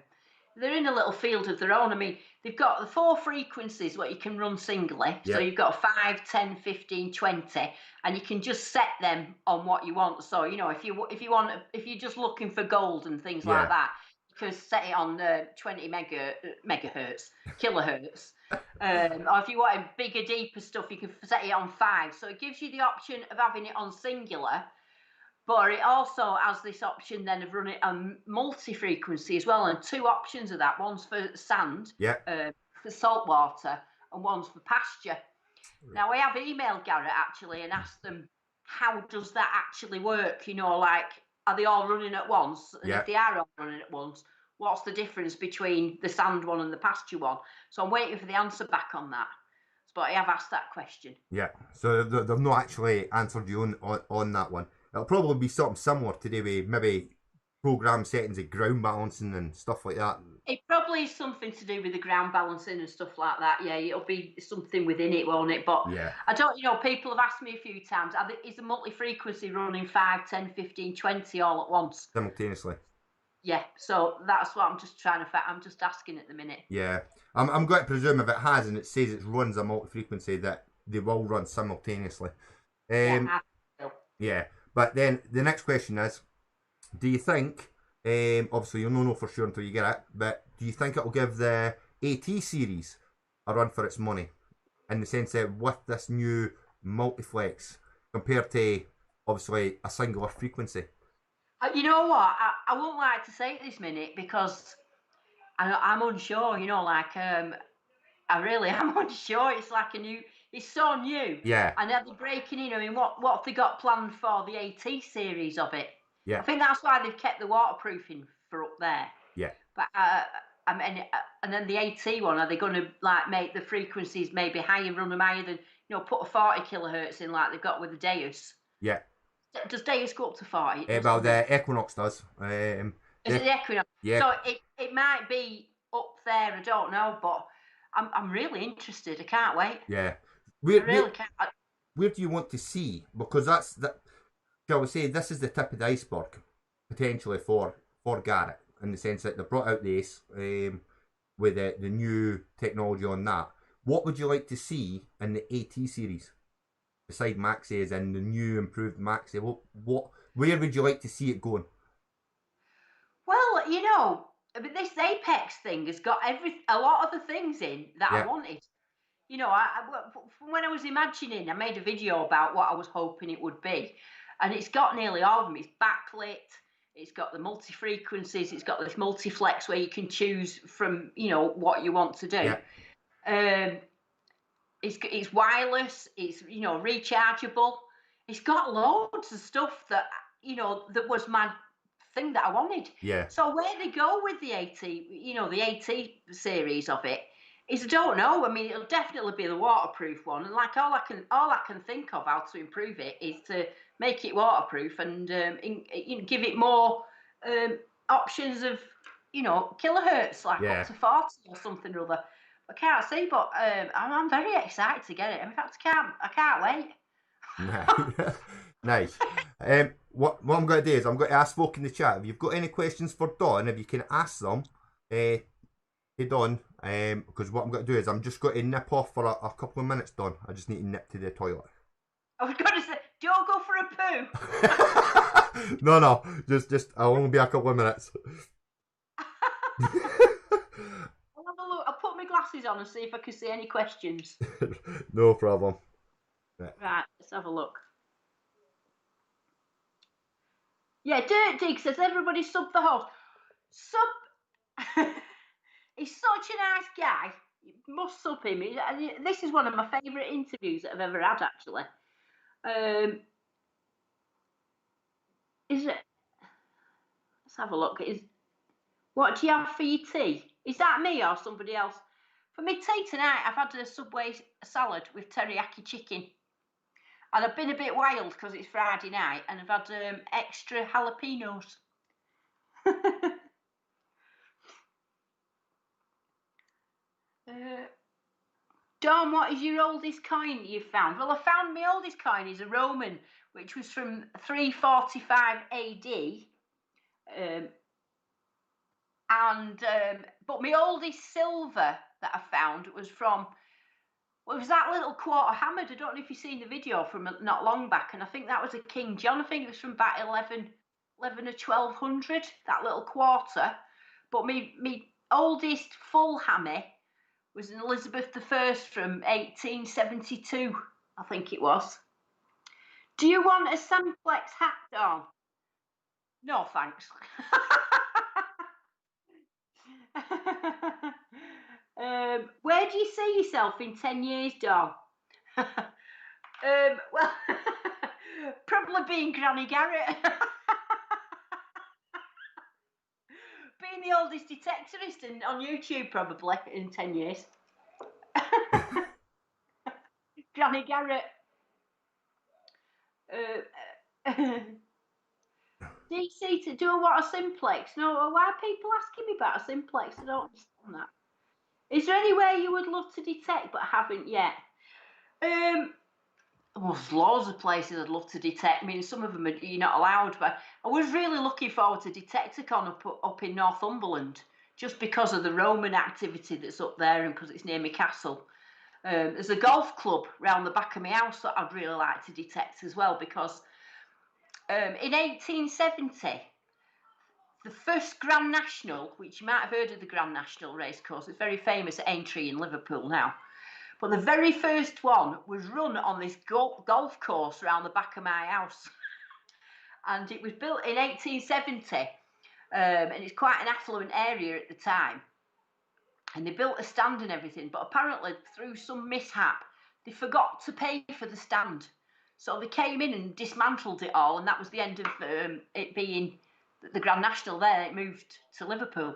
[SPEAKER 1] in a little field of their own. I mean, they've got the 4 frequencies what you can run singly. Yep. So you've got 5, 10, 15, 20, and you can just set them on what you want. So, you know, if you're just looking for gold and things like that, you can set it on 20 kilohertz. Or if you want bigger, deeper stuff, you can set it on 5. So it gives you the option of having it on singular. But it also has this option then of running a multi-frequency as well, and 2 options of that. One's for sand, for salt water, and one's for pasture. Now, I have emailed Garrett actually and asked them, how does that actually work? You know, like, are they all running at once? And if they are all running at once, what's the difference between the sand one and the pasture one? So I'm waiting for the answer back on that. But I have asked that question.
[SPEAKER 2] Yeah, so they've not actually answered you on that one. It'll probably be something similar to do with maybe program settings of ground balancing and stuff like that.
[SPEAKER 1] It probably is something to do with the ground balancing and stuff like that. Yeah, it'll be something within it, won't it? But I don't, you know, people have asked me a few times, is the multi-frequency running 5, 10, 15, 20 all at once?
[SPEAKER 2] Simultaneously.
[SPEAKER 1] Yeah, so that's what I'm just trying to I'm just asking at the minute.
[SPEAKER 2] Yeah, I'm going to presume if it has and it says it runs a multi-frequency that they will run simultaneously. Yeah, but then the next question is, do you think, obviously you'll not know for sure until you get it, but do you think it'll give the AT series a run for its money? In the sense that with this new multiflex compared to obviously a singular frequency?
[SPEAKER 1] You know what? I wouldn't like to say it this minute because I'm unsure. You know, like I really am unsure. It's like it's so new.
[SPEAKER 2] Yeah.
[SPEAKER 1] And they're breaking in. I mean, what have they got planned for the AT series of it?
[SPEAKER 2] Yeah.
[SPEAKER 1] I think that's why they've kept the waterproofing for up there.
[SPEAKER 2] Yeah.
[SPEAKER 1] But I mean, and then the AT one, are they going to like make the frequencies maybe higher, run them higher than, you know, put a 40 kilohertz in like they've got with the Deus?
[SPEAKER 2] Yeah.
[SPEAKER 1] Does Deus go up to 40?
[SPEAKER 2] Well, the Equinox does.
[SPEAKER 1] Is it the Equinox?
[SPEAKER 2] Yeah.
[SPEAKER 1] So it might be up there. I don't know, but I'm really interested. I can't wait.
[SPEAKER 2] Yeah.
[SPEAKER 1] Can't.
[SPEAKER 2] Where do you want to see? Because that's shall we say, this is the tip of the iceberg potentially for Garrett, in the sense that they brought out the Ace with the new technology on that. What would you like to see in the AT series? Beside Maxis and the new improved Maxi, where would you like to see it going?
[SPEAKER 1] Well, you know, this Apex thing has got a lot of the things in that I wanted. You know, when I was imagining, I made a video about what I was hoping it would be, and it's got nearly all of them. It's backlit, it's got the multi-frequencies, it's got this multi-flex where you can choose from, you know, what you want to do. Yeah. It's wireless, it's, you know, rechargeable. It's got loads of stuff that, you know, that was my thing that I wanted.
[SPEAKER 2] Yeah.
[SPEAKER 1] So where they go with the AT, you know, the AT series of it, is I don't know. I mean, it'll definitely be the waterproof one. And like all I can think of how to improve it is to make it waterproof and you know, give it more options of, you know, kilohertz, like up to 40 or something or other. I can't see, but I'm very excited to get it. In fact, I can't wait.
[SPEAKER 2] Nice. What I'm going to do is I'm going to ask folk in the chat if you've got any questions for Dawn, if you can ask them. Hey Dawn, Because what I'm going to do is I'm just going to nip off for a couple of minutes, Don. I just need to nip to the toilet.
[SPEAKER 1] I was going to say, don't go for a poo.
[SPEAKER 2] No, just I'll only be a couple of minutes.
[SPEAKER 1] I'll have a look. I'll put my glasses on and see if I can see any questions.
[SPEAKER 2] No problem.
[SPEAKER 1] Right, let's have a look. Yeah, Dirt Dig says everybody sub the host. He's such a nice guy. You must sub him. This is one of my favourite interviews that I've ever had, actually. Is it? Let's have a look. What do you have for your tea? Is that me or somebody else? For my tea tonight, I've had a Subway salad with teriyaki chicken. And I've been a bit wild because it's Friday night, and I've had extra jalapenos. Dom, what is your oldest coin you've found? Well, I found my oldest coin is a Roman, which was from 345 AD. But my oldest silver that I found was from, well, it was that little quarter hammered. I don't know if you've seen the video from not long back, and I think that was a King John. I think it was from about 11 or 1200, that little quarter. But my oldest full hammer was an Elizabeth I from 1872, I think it was. Do you want a Samplex hat, Dawn? No, thanks. Where do you see yourself in 10 years, Dawn? Well, probably being Granny Garrett. Being the oldest detectorist on YouTube, probably, in 10 years. Granny Garrett. DC to do what a simplex? No, why are people asking me about a simplex? I don't understand that. Is there anywhere you would love to detect but haven't yet? Well, there's loads of places I'd love to detect. I mean, some of them you're not allowed, but I was really looking forward to Detecticon up in Northumberland, just because of the Roman activity that's up there and because it's near my castle. There's a golf club round the back of my house that I'd really like to detect as well, because in 1870, the first Grand National, which you might have heard of the Grand National racecourse, it's very famous at Aintree in Liverpool now. But the very first one was run on this golf course around the back of my house. And it was built in 1870. And it's quite an affluent area at the time. And they built a stand and everything. But apparently, through some mishap, they forgot to pay for the stand. So they came in and dismantled it all. And that was the end of it being the Grand National there. It moved to Liverpool.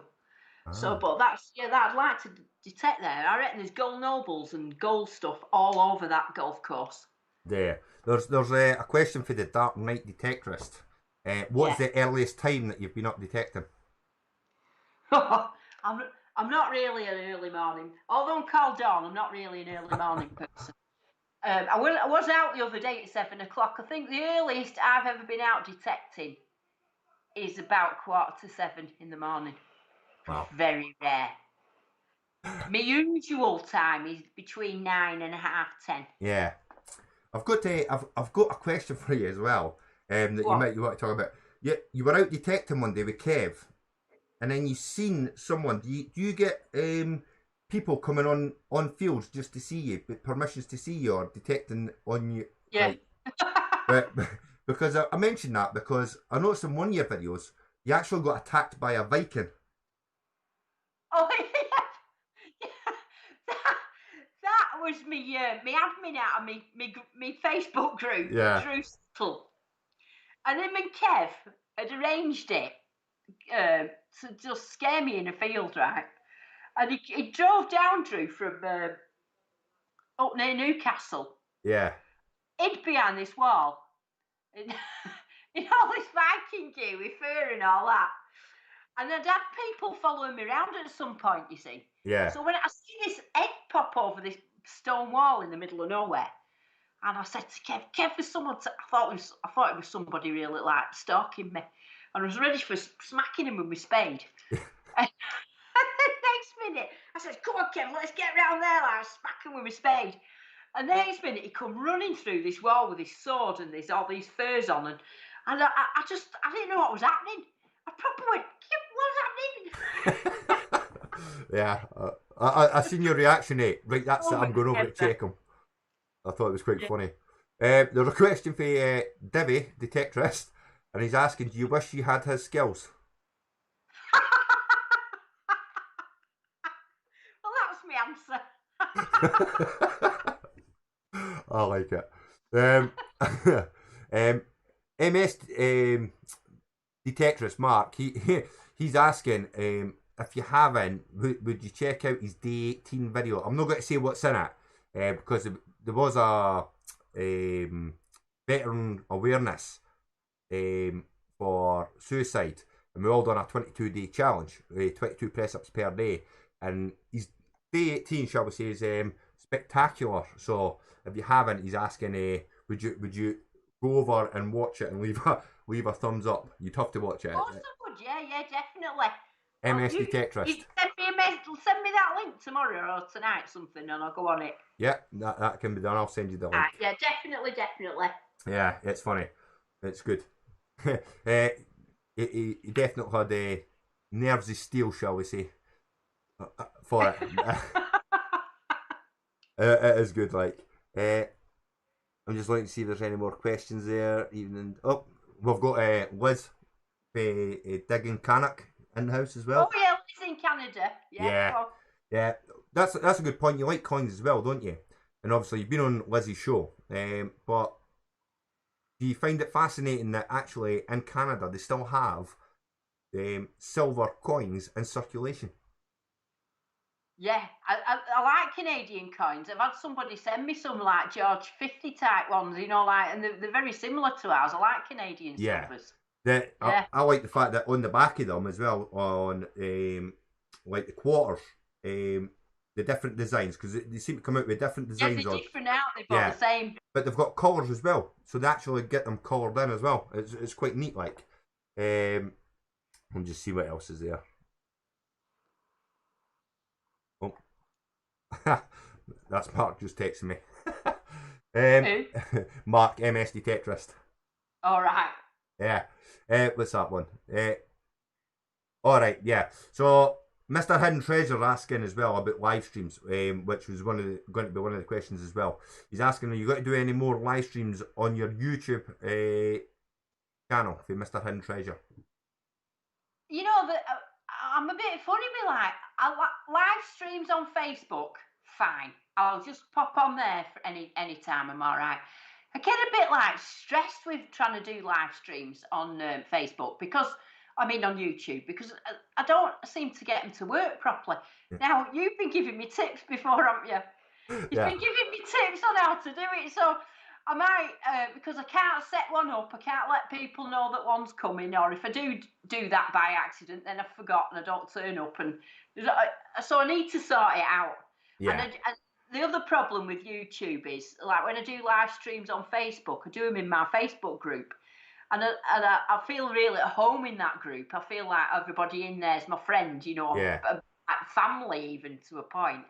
[SPEAKER 1] So, but that I'd like to detect there. I reckon there's gold nobles and gold stuff all over that golf course.
[SPEAKER 2] Yeah. There's a question for the Dark Knight Detectorist. What's the earliest time that you've been up detecting?
[SPEAKER 1] I'm not really an early morning. Although I'm called Dawn, I'm not really an early morning person. I was out the other day at 7 o'clock. I think the earliest I've ever been out detecting is about 6:45 in the morning.
[SPEAKER 2] Wow.
[SPEAKER 1] Very rare. My usual time is between 9 and 10:30.
[SPEAKER 2] Yeah. I've got a question for you as well. That you might want to talk about. You were out detecting one day with Kev, and then you seen someone. Do you get people coming on fields just to see you, with permissions to see you, or detecting on you?
[SPEAKER 1] Yeah.
[SPEAKER 2] But because I mentioned that because I noticed in one of your videos you actually got attacked by a Viking.
[SPEAKER 1] Oh yeah. That was me admin out of me Facebook group, Jerusalem. And him and Kev had arranged it to just scare me in a field, right? And he drove down, Drew, from up near Newcastle.
[SPEAKER 2] Yeah.
[SPEAKER 1] Hid behind this wall. In all this Viking gear with fur and all that. And I'd had people following me around at some point, you see.
[SPEAKER 2] Yeah.
[SPEAKER 1] So when I see this head pop over this stone wall in the middle of nowhere, and I said to Kev, there's someone. I thought it was somebody really like stalking me, and I was ready for smacking him with my spade. And the next minute. I said, come on, Kev, let's get round there. Like, smacking with my spade. And next minute, he come running through this wall with his sword and all these furs on. And I didn't know what was happening. I proper went, what's happening?
[SPEAKER 2] Yeah, I seen your reaction, eh? Right, that's it. I'm going over to check him. I thought it was quite funny. There's a question for Debbie, Detectress, and he's asking, do you wish you had his skills?
[SPEAKER 1] Well, that's my answer.
[SPEAKER 2] I like it. MS Detectress Mark, he's asking, if you haven't, would you check out his Day 18 video? I'm not going to say what's in it, because there was a veteran awareness for suicide, and we all done a 22-day challenge, 22 press-ups per day, and his Day 18, shall we say, is spectacular. So if you haven't, he's asking, would you go over and watch it and leave a thumbs up? You'd have to watch it.
[SPEAKER 1] Of course I would, yeah, definitely.
[SPEAKER 2] MS Detectress.
[SPEAKER 1] Send me that link tomorrow or tonight, something, and I'll go on it.
[SPEAKER 2] Yeah, that can be done. I'll send you the link.
[SPEAKER 1] Yeah, definitely.
[SPEAKER 2] Yeah, it's funny. It's good. He definitely had nerves of steel, shall we say, for it. It is good. Like, I'm just looking to see if there's any more questions there. Even we've got Liz, Diggin Canuck in the house as well.
[SPEAKER 1] Oh yeah, Liz in Canada.
[SPEAKER 2] Yeah. That's a good point. You like coins as well, don't you? And obviously you've been on Liz's show, but do you find it fascinating that actually in Canada they still have silver coins in circulation?
[SPEAKER 1] Yeah, I like Canadian coins. I've had somebody send me some like George 50 type ones, like, and they're very similar to ours. I like Canadian silvers.
[SPEAKER 2] I like the fact that on the back of them as well, on like the quarters, the different designs, because they seem to come out with different designs.
[SPEAKER 1] Yeah, they're different now. They've got the same,
[SPEAKER 2] but they've got colours as well, so they actually get them coloured in as well. It's quite neat. Like, we'll just see what else is there. Oh, that's Mark just texting me. Mark, MS Detectress.
[SPEAKER 1] All right.
[SPEAKER 2] Yeah. What's that one? All right. Yeah. So Mr. Hidden Treasure asking as well about live streams, which was going to be one of the questions as well. He's asking, are you going to do any more live streams on your YouTube channel for Mr. Hidden Treasure?
[SPEAKER 1] I'm a bit funny with live streams on Facebook. Fine, I'll just pop on there for any time. I'm all right. I get a bit stressed with trying to do live streams on Facebook on YouTube, because I don't seem to get them to work properly. Now, you've been giving me tips before, haven't you? You've been giving me tips on how to do it, so I might, because I can't set one up, I can't let people know that one's coming, or if I do that by accident, then I've forgotten, I don't turn up, and so I need to sort it out.
[SPEAKER 2] Yeah.
[SPEAKER 1] And the other problem with YouTube is, like, when I do live streams on Facebook, I do them in my Facebook group, and I feel really at home in that group. I feel like everybody in there is my friend, family even to a point,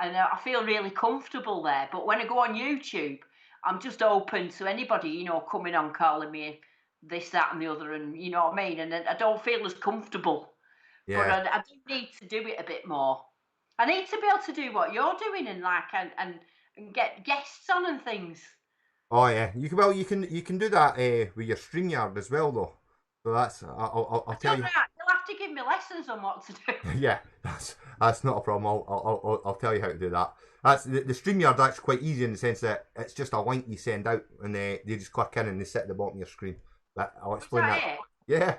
[SPEAKER 1] and I feel really comfortable there. But when I go on YouTube, I'm just open to anybody, coming on, calling me this, that, and the other, and you know what I mean. And I don't feel as comfortable. Yeah. But I do need to do it a bit more. I need to be able to do what you're doing and get guests on and things.
[SPEAKER 2] Oh yeah, you can do that with your StreamYard as well though. So that's I'll tell you.
[SPEAKER 1] You'll have to give me lessons on what to do.
[SPEAKER 2] Yeah, that's not a problem. I'll tell you how to do that. That's the StreamYard. That's quite easy in the sense that it's just a link you send out and they just click in and they sit at the bottom of your screen. I'll explain that. Yeah.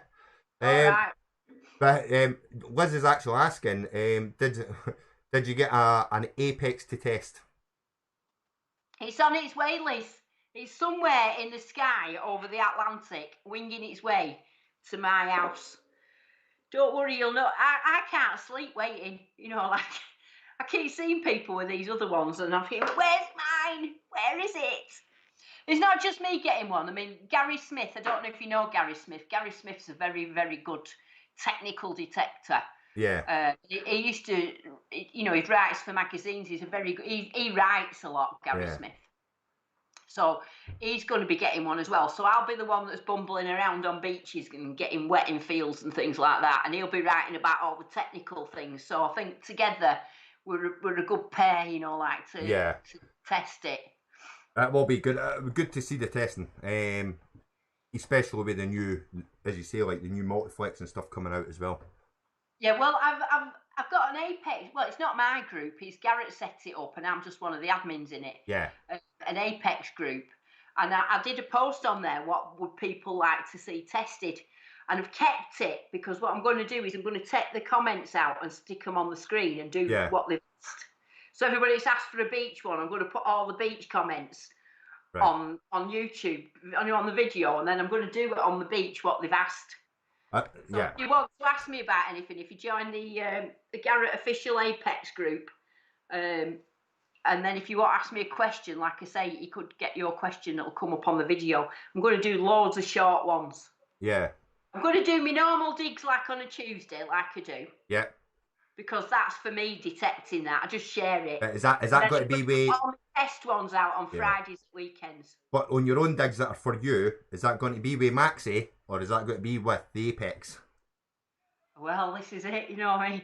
[SPEAKER 1] Right.
[SPEAKER 2] But Liz is actually asking, did you get an apex to test?
[SPEAKER 1] It's on its way, Liz. It's somewhere in the sky over the Atlantic, winging its way to my house. Don't worry, you'll know. I can't sleep waiting. I keep seeing people with these other ones, and I feel, where's mine? Where is it? It's not just me getting one. I mean, Gary Smith, I don't know if you know Gary Smith. Gary Smith's a very, very good technical detector.
[SPEAKER 2] Yeah.
[SPEAKER 1] He used to, you know, he writes for magazines. He's a very good. He writes a lot, Gary
[SPEAKER 2] Yeah.
[SPEAKER 1] Smith. So he's going to be getting one as well. So I'll be the one that's bumbling around on beaches and getting wet in fields and things like that. And he'll be writing about all the technical things. So I think together we're a good pair, you know, like
[SPEAKER 2] Yeah.
[SPEAKER 1] to test it.
[SPEAKER 2] That will be good. Good to see the testing. Especially with the new, as you say, like the new multiflex and stuff coming out as well.
[SPEAKER 1] Yeah, well, I've got an Apex. Well, it's not my group. It's Garrett set it up, and I'm just one of the admins in it.
[SPEAKER 2] Yeah.
[SPEAKER 1] An Apex group, and I did a post on there. What would people like to see tested? And I've kept it because what I'm going to do is I'm going to take the comments out and stick them on the screen and do what they've asked. So everybody that's asked for a beach one, I'm going to put all the beach comments on YouTube, on the video, and then I'm going to do it on the beach what they've asked. So if you want to ask me about anything, if you join the Garrett official Apex group, and then if you want to ask me a question, like I say, you could get your question. It'll come up on the video. I'm going to do loads of short ones.
[SPEAKER 2] Yeah.
[SPEAKER 1] I'm going to do my normal digs like on a Tuesday, like I do.
[SPEAKER 2] Yeah.
[SPEAKER 1] Because that's for me detecting that. I just share it.
[SPEAKER 2] Is that going to be with
[SPEAKER 1] all my test ones out on Fridays, weekends?
[SPEAKER 2] But on your own digs that are for you, is that going to be with Maxi or is that going to be with the Apex?
[SPEAKER 1] Well, this is it, you know what I mean?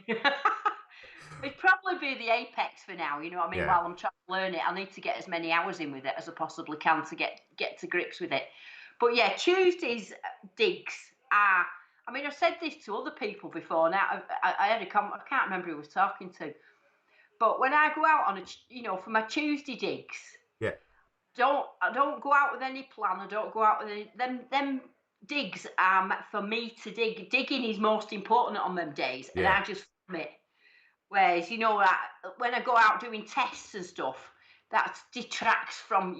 [SPEAKER 1] It'd probably be the Apex for now, you know what I mean? While I'm trying to learn it, I need to get as many hours in with it as I possibly can to get to grips with it. But yeah, Tuesdays digs are, I mean, I've said this to other people before. Now, I had a comment, I can't remember who I was talking to. But when I go out on for my Tuesday digs, I don't go out with any plan. I don't go out with any, them digs are for me to dig. Digging is most important on them days, and I just film it. Whereas, when I go out doing tests and stuff, that detracts from,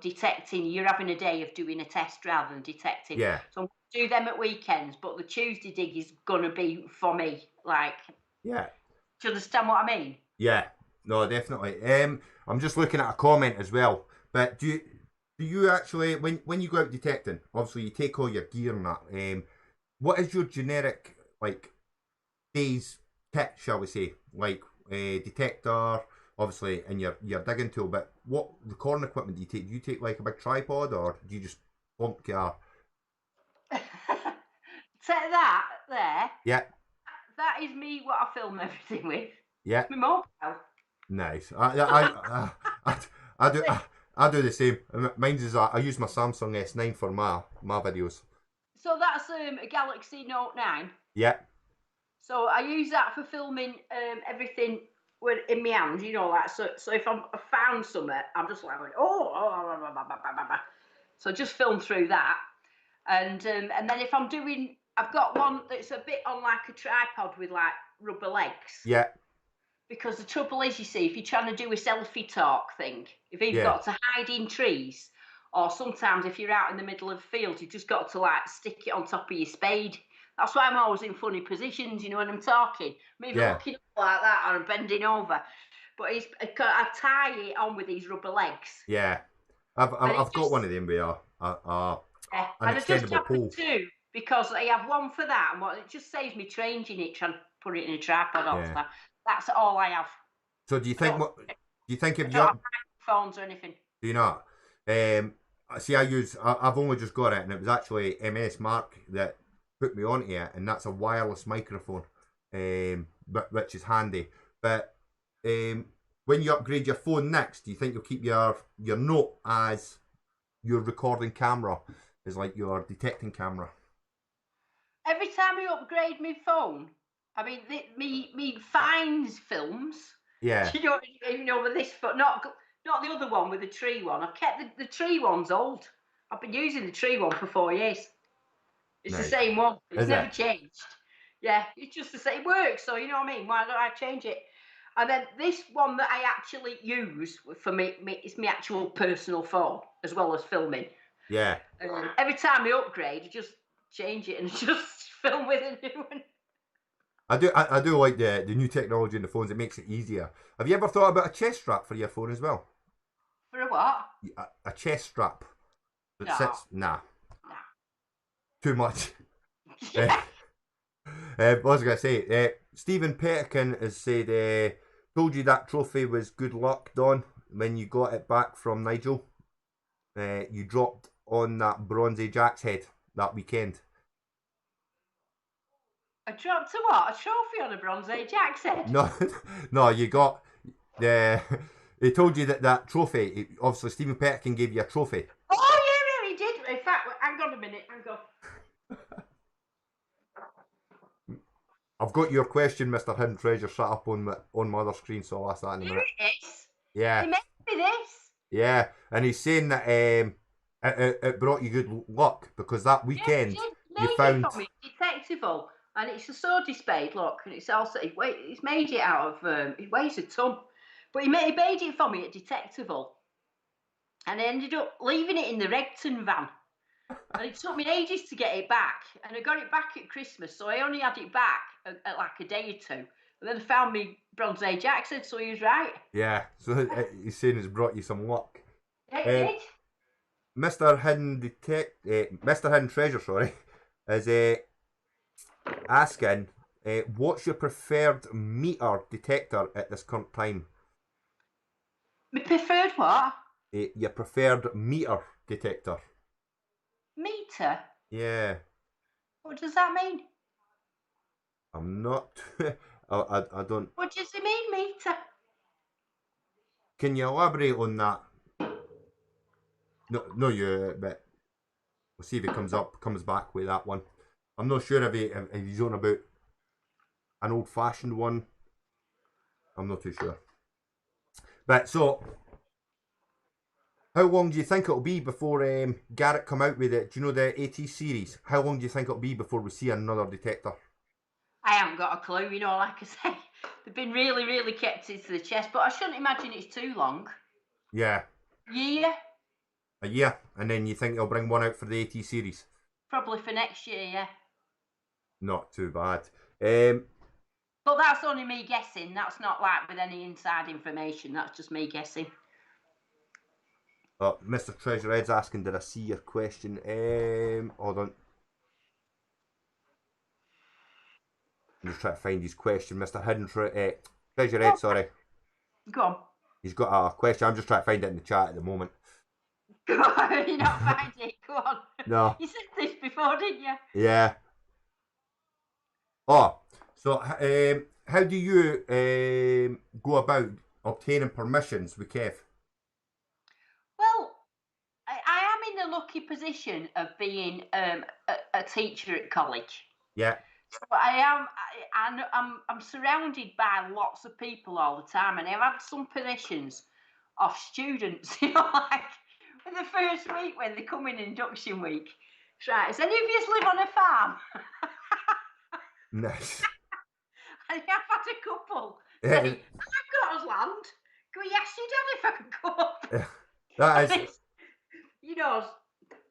[SPEAKER 1] detecting. You're having a day of doing a test rather than detecting.
[SPEAKER 2] Yeah.
[SPEAKER 1] So I'm going to do them at weekends, but the Tuesday dig is going to be for me. Like,
[SPEAKER 2] yeah.
[SPEAKER 1] Do you understand what I mean?
[SPEAKER 2] Yeah. No, definitely. I'm just looking at a comment as well. But do you actually, when you go out detecting, obviously you take all your gear and that. What is your generic day's kit, shall we say? Like detector, obviously, and your digging tool. But what recording equipment do you take? Do you take like a big tripod, or do you just plonk your?
[SPEAKER 1] Take that there.
[SPEAKER 2] Yeah.
[SPEAKER 1] That is me. What I film everything with.
[SPEAKER 2] Yeah.
[SPEAKER 1] My mobile.
[SPEAKER 2] Nice. I do the same. Mine's is I use my Samsung S9 for my videos.
[SPEAKER 1] So that's a Galaxy Note 9.
[SPEAKER 2] Yeah.
[SPEAKER 1] So I use that for filming everything in my hand, so if I found something, I'm just like, so just film through that, and then if I'm doing, I've got one that's a bit on like a tripod with like rubber legs.
[SPEAKER 2] Yeah.
[SPEAKER 1] Because the trouble is, you see, if you're trying to do a selfie talk thing, if you've got to hide in trees, or sometimes if you're out in the middle of a field, you've just got to like stick it on top of your spade. That's why I'm always in funny positions, when I'm talking. Maybe looking up like that or I'm bending over. But I tie it on with these rubber legs.
[SPEAKER 2] Yeah. I've got one of them with an extendable pole.
[SPEAKER 1] Too, because I have one for that, and it just saves me changing it, trying to put it in a tripod all the time. That's all I have.
[SPEAKER 2] So do you think if
[SPEAKER 1] you have phones or anything?
[SPEAKER 2] Do you not? See, I've only just got it, and it was actually MS Mark that put me onto it, and that's a wireless microphone, which is handy. But when you upgrade your phone next, do you think you'll keep your Note as your recording camera, as like your detecting camera?
[SPEAKER 1] Every time I upgrade my phone, I mean, me finds films.
[SPEAKER 2] Yeah.
[SPEAKER 1] With this, but not the other one with the tree one. I've kept the tree one's old. I've been using the tree one for 4 years. It's the same one. It's never changed. Yeah, it's just the same. It works, so you know what I mean? Why don't I change it? And then this one that I actually use for me it's my actual personal phone, as well as filming.
[SPEAKER 2] Yeah.
[SPEAKER 1] Every time I upgrade, I just change it and just film with a new one.
[SPEAKER 2] I do like the new technology in the phones. It makes it easier. Have you ever thought about a chest strap for your phone as well?
[SPEAKER 1] For a what?
[SPEAKER 2] A chest strap that sits. Nah. Too much. What was I going to say? Stephen Pettican has said, told you that trophy was good luck, Don, when you got it back from Nigel. You dropped on that Bronze Jack's head that weekend.
[SPEAKER 1] I dropped a what? A trophy on a Bronze Age axe head?
[SPEAKER 2] No, no, you got the. He told you that trophy. Obviously, Stephen Pettican gave you a trophy.
[SPEAKER 1] Oh, yeah, he did. In fact, hang on a minute. Hang on.
[SPEAKER 2] I've got your question, Mr. Hidden Treasure, set up on my other screen, so I'll ask that in a minute.
[SPEAKER 1] Here it is.
[SPEAKER 2] Yeah.
[SPEAKER 1] He made me this.
[SPEAKER 2] Yeah, and he's saying that it brought you good luck because that weekend
[SPEAKER 1] Yeah,
[SPEAKER 2] you found.
[SPEAKER 1] It for me, detectable, and it's a sword spade. Look, and it's also he's made it out of it weighs a ton, but he made it for me at detectable, and I ended up leaving it in the Regton van. And it took me ages to get it back, and I got it back at Christmas, so I only had it back at like a day or two. And then I found me Bronze Age axe head, so he was right.
[SPEAKER 2] Yeah, so he's saying it's brought you some luck.
[SPEAKER 1] Yeah, it did.
[SPEAKER 2] Mr. Mr. Hidden Treasure, sorry, is asking, what's your preferred meter detector at this current time?
[SPEAKER 1] My preferred what?
[SPEAKER 2] Your preferred meter detector.
[SPEAKER 1] Meter?
[SPEAKER 2] Yeah.
[SPEAKER 1] What does that mean?
[SPEAKER 2] I'm not. I don't.
[SPEAKER 1] What does it mean, meter?
[SPEAKER 2] Can you elaborate on that? No, you. But we'll see if it comes back with that one. I'm not sure if he's on about an old-fashioned one. I'm not too sure. But so, how long do you think it'll be before Garrett come out with it? Do you know the AT series? How long do you think it'll be before we see another detector?
[SPEAKER 1] I haven't got a clue, like I say. They've been really, really kept it to the chest, but I shouldn't imagine it's too long.
[SPEAKER 2] Yeah.
[SPEAKER 1] Year?
[SPEAKER 2] A year, and then you think they'll bring one out for the AT series?
[SPEAKER 1] Probably for next year, yeah.
[SPEAKER 2] Not too bad.
[SPEAKER 1] But that's only me guessing. That's not like with any inside information. That's just me guessing.
[SPEAKER 2] Mr. Treasurehead's asking, did I see your question? Hold on. I'm just trying to find his question. Mr. Hidden Treasurehead, sorry.
[SPEAKER 1] Go on.
[SPEAKER 2] He's got a question. I'm just trying to find it in the chat at the moment.
[SPEAKER 1] Go on. You're not finding it. Go on.
[SPEAKER 2] No.
[SPEAKER 1] You said this before, didn't you?
[SPEAKER 2] Yeah. Oh, so how do you go about obtaining permissions with Kev?
[SPEAKER 1] Well, I am in the lucky position of being a teacher at college.
[SPEAKER 2] Yeah.
[SPEAKER 1] So I'm surrounded by lots of people all the time, and I've had some permissions of students, like in the first week when they come in induction week. Right, does any of you live on a farm?
[SPEAKER 2] Nice.
[SPEAKER 1] And I've had a couple
[SPEAKER 2] Yeah.
[SPEAKER 1] say, I've got a land. Go, yes, you did if I could go up.
[SPEAKER 2] That is.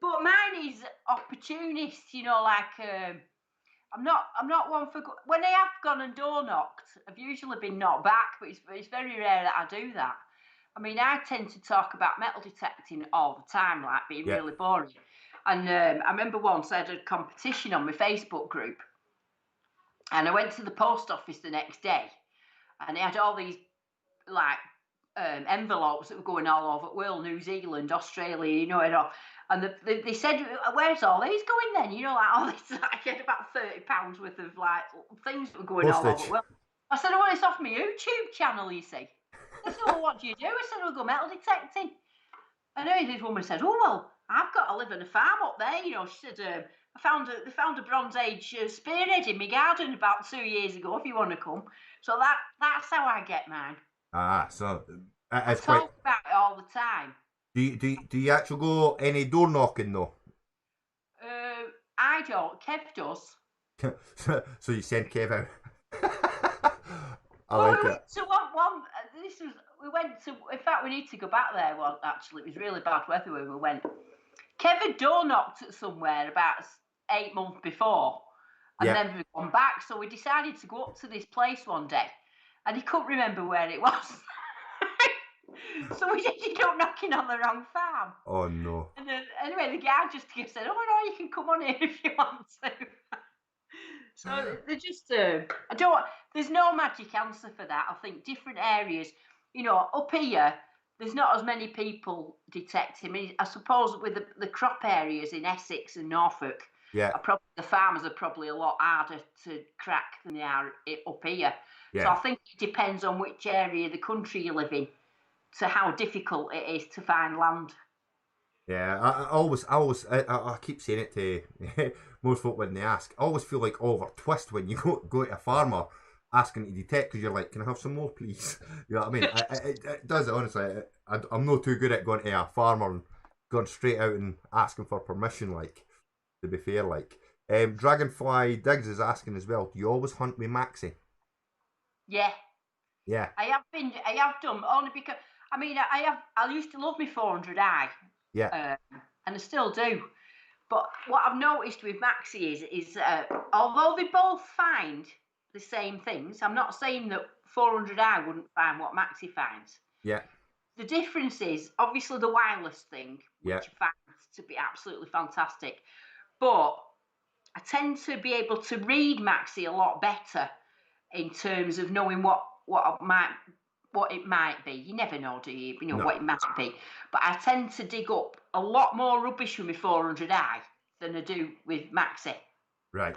[SPEAKER 1] But mine is opportunist, I'm not one for when I have gone and door knocked. I've usually been knocked back, but it's very rare that I do that. I mean, I tend to talk about metal detecting all the time, like being really boring. And I remember once I had a competition on my Facebook group, and I went to the post office the next day, and they had all these like envelopes that were going all over the world, New Zealand, Australia, and they said, where's all these going then? Like all this, I had about £30 worth of like things that were going all over the world. I said, oh, it's off my YouTube channel, you see. They said, well, what do you do? I said, we'll go metal detecting. And then this woman said, oh, well, I've got to live on a farm up there. She said, they found a Bronze Age spearhead in my garden about 2 years ago, if you want to come. So that's how I get mine.
[SPEAKER 2] So
[SPEAKER 1] I talk about it all the time.
[SPEAKER 2] Do you actually go any door knocking though?
[SPEAKER 1] I don't. Kev does.
[SPEAKER 2] So you send Kev out. I
[SPEAKER 1] like
[SPEAKER 2] it.
[SPEAKER 1] So one. We went to. In fact, we need to go back there. One actually, it was really bad weather when we went. Kev had door knocked at somewhere about 8 months before, and never gone back. So we decided to go up to this place one day, and he couldn't remember where it was. So we ended up knocking on the wrong farm.
[SPEAKER 2] Oh no.
[SPEAKER 1] And anyway, the guy just said, oh no, you can come on here if you want to. So they're just, I don't, there's no magic answer for that. I think different areas, you know, up here, there's not as many people detecting. I mean, I suppose with the crop areas in Essex and Norfolk,
[SPEAKER 2] Yeah,
[SPEAKER 1] the farmers are probably a lot harder to crack than they are up here. So I
[SPEAKER 2] yeah.
[SPEAKER 1] think it depends on which area of the country you live in to how difficult it is to find land.
[SPEAKER 2] Yeah, I keep saying it to most folk when they ask. I always feel like Oliver Twist when you go to a farmer asking to detect because you're like, can I have some more, please? You know what I mean? It does, honestly. I'm not too good at going to a farmer and going straight out and asking for permission, like, to be fair, like. Dragonfly Diggs is asking as well, do you always hunt with Maxi?
[SPEAKER 1] Yeah,
[SPEAKER 2] Yeah,
[SPEAKER 1] I have done only because I mean I used to love my 400i,
[SPEAKER 2] yeah,
[SPEAKER 1] and I still do. But what I've noticed with Maxi is although they both find the same things, I'm not saying that 400i wouldn't find what Maxi finds.
[SPEAKER 2] yeah,
[SPEAKER 1] The difference is obviously the wireless thing,
[SPEAKER 2] yeah,
[SPEAKER 1] which I find to be absolutely fantastic. But I tend to be able to read Maxi a lot better in terms of knowing what it might be. You never know, do you? You know
[SPEAKER 2] no,
[SPEAKER 1] what it might be. But I tend to dig up a lot more rubbish with my 400i than I do with Maxi.
[SPEAKER 2] right.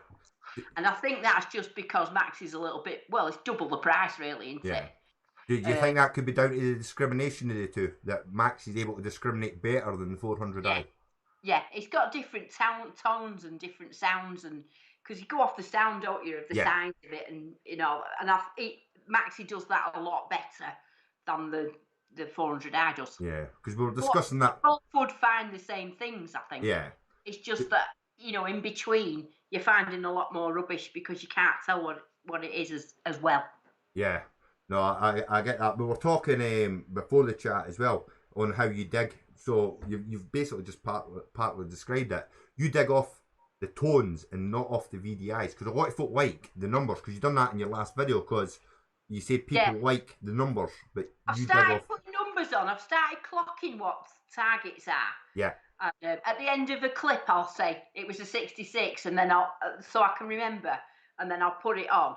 [SPEAKER 1] And I think that's just because Maxi's a little bit, well, it's double the price, really, isn't
[SPEAKER 2] Yeah.
[SPEAKER 1] it?
[SPEAKER 2] Do you think that could be down to the discrimination of the two? That Max is able to discriminate better than the
[SPEAKER 1] Yeah,
[SPEAKER 2] 400i?
[SPEAKER 1] yeah. It's got different tones and different sounds, and because you go off the sound, don't you, of the
[SPEAKER 2] Yeah,
[SPEAKER 1] size of it, and you know, and Maxi does that a lot better than the 400i does.
[SPEAKER 2] yeah. Because we were
[SPEAKER 1] But
[SPEAKER 2] discussing
[SPEAKER 1] you
[SPEAKER 2] that.
[SPEAKER 1] both would find the same things, I think.
[SPEAKER 2] Yeah,
[SPEAKER 1] It's just that, you know, in between, you're finding a lot more rubbish because you can't tell what it is as well.
[SPEAKER 2] yeah. No, I get that. We were talking before the chat as well on how you dig. So you've basically just partly described it. You dig off the tones and not off the VDIs because a lot of folk like the numbers because you've done that in your last video because you said
[SPEAKER 1] Yeah.
[SPEAKER 2] people like the numbers, but
[SPEAKER 1] I've
[SPEAKER 2] you dig
[SPEAKER 1] started
[SPEAKER 2] off.
[SPEAKER 1] putting numbers on. I've started clocking what targets are.
[SPEAKER 2] Yeah,
[SPEAKER 1] And, at the end of a clip, I'll say it was a 66, and then so I can remember, and then I'll put it on.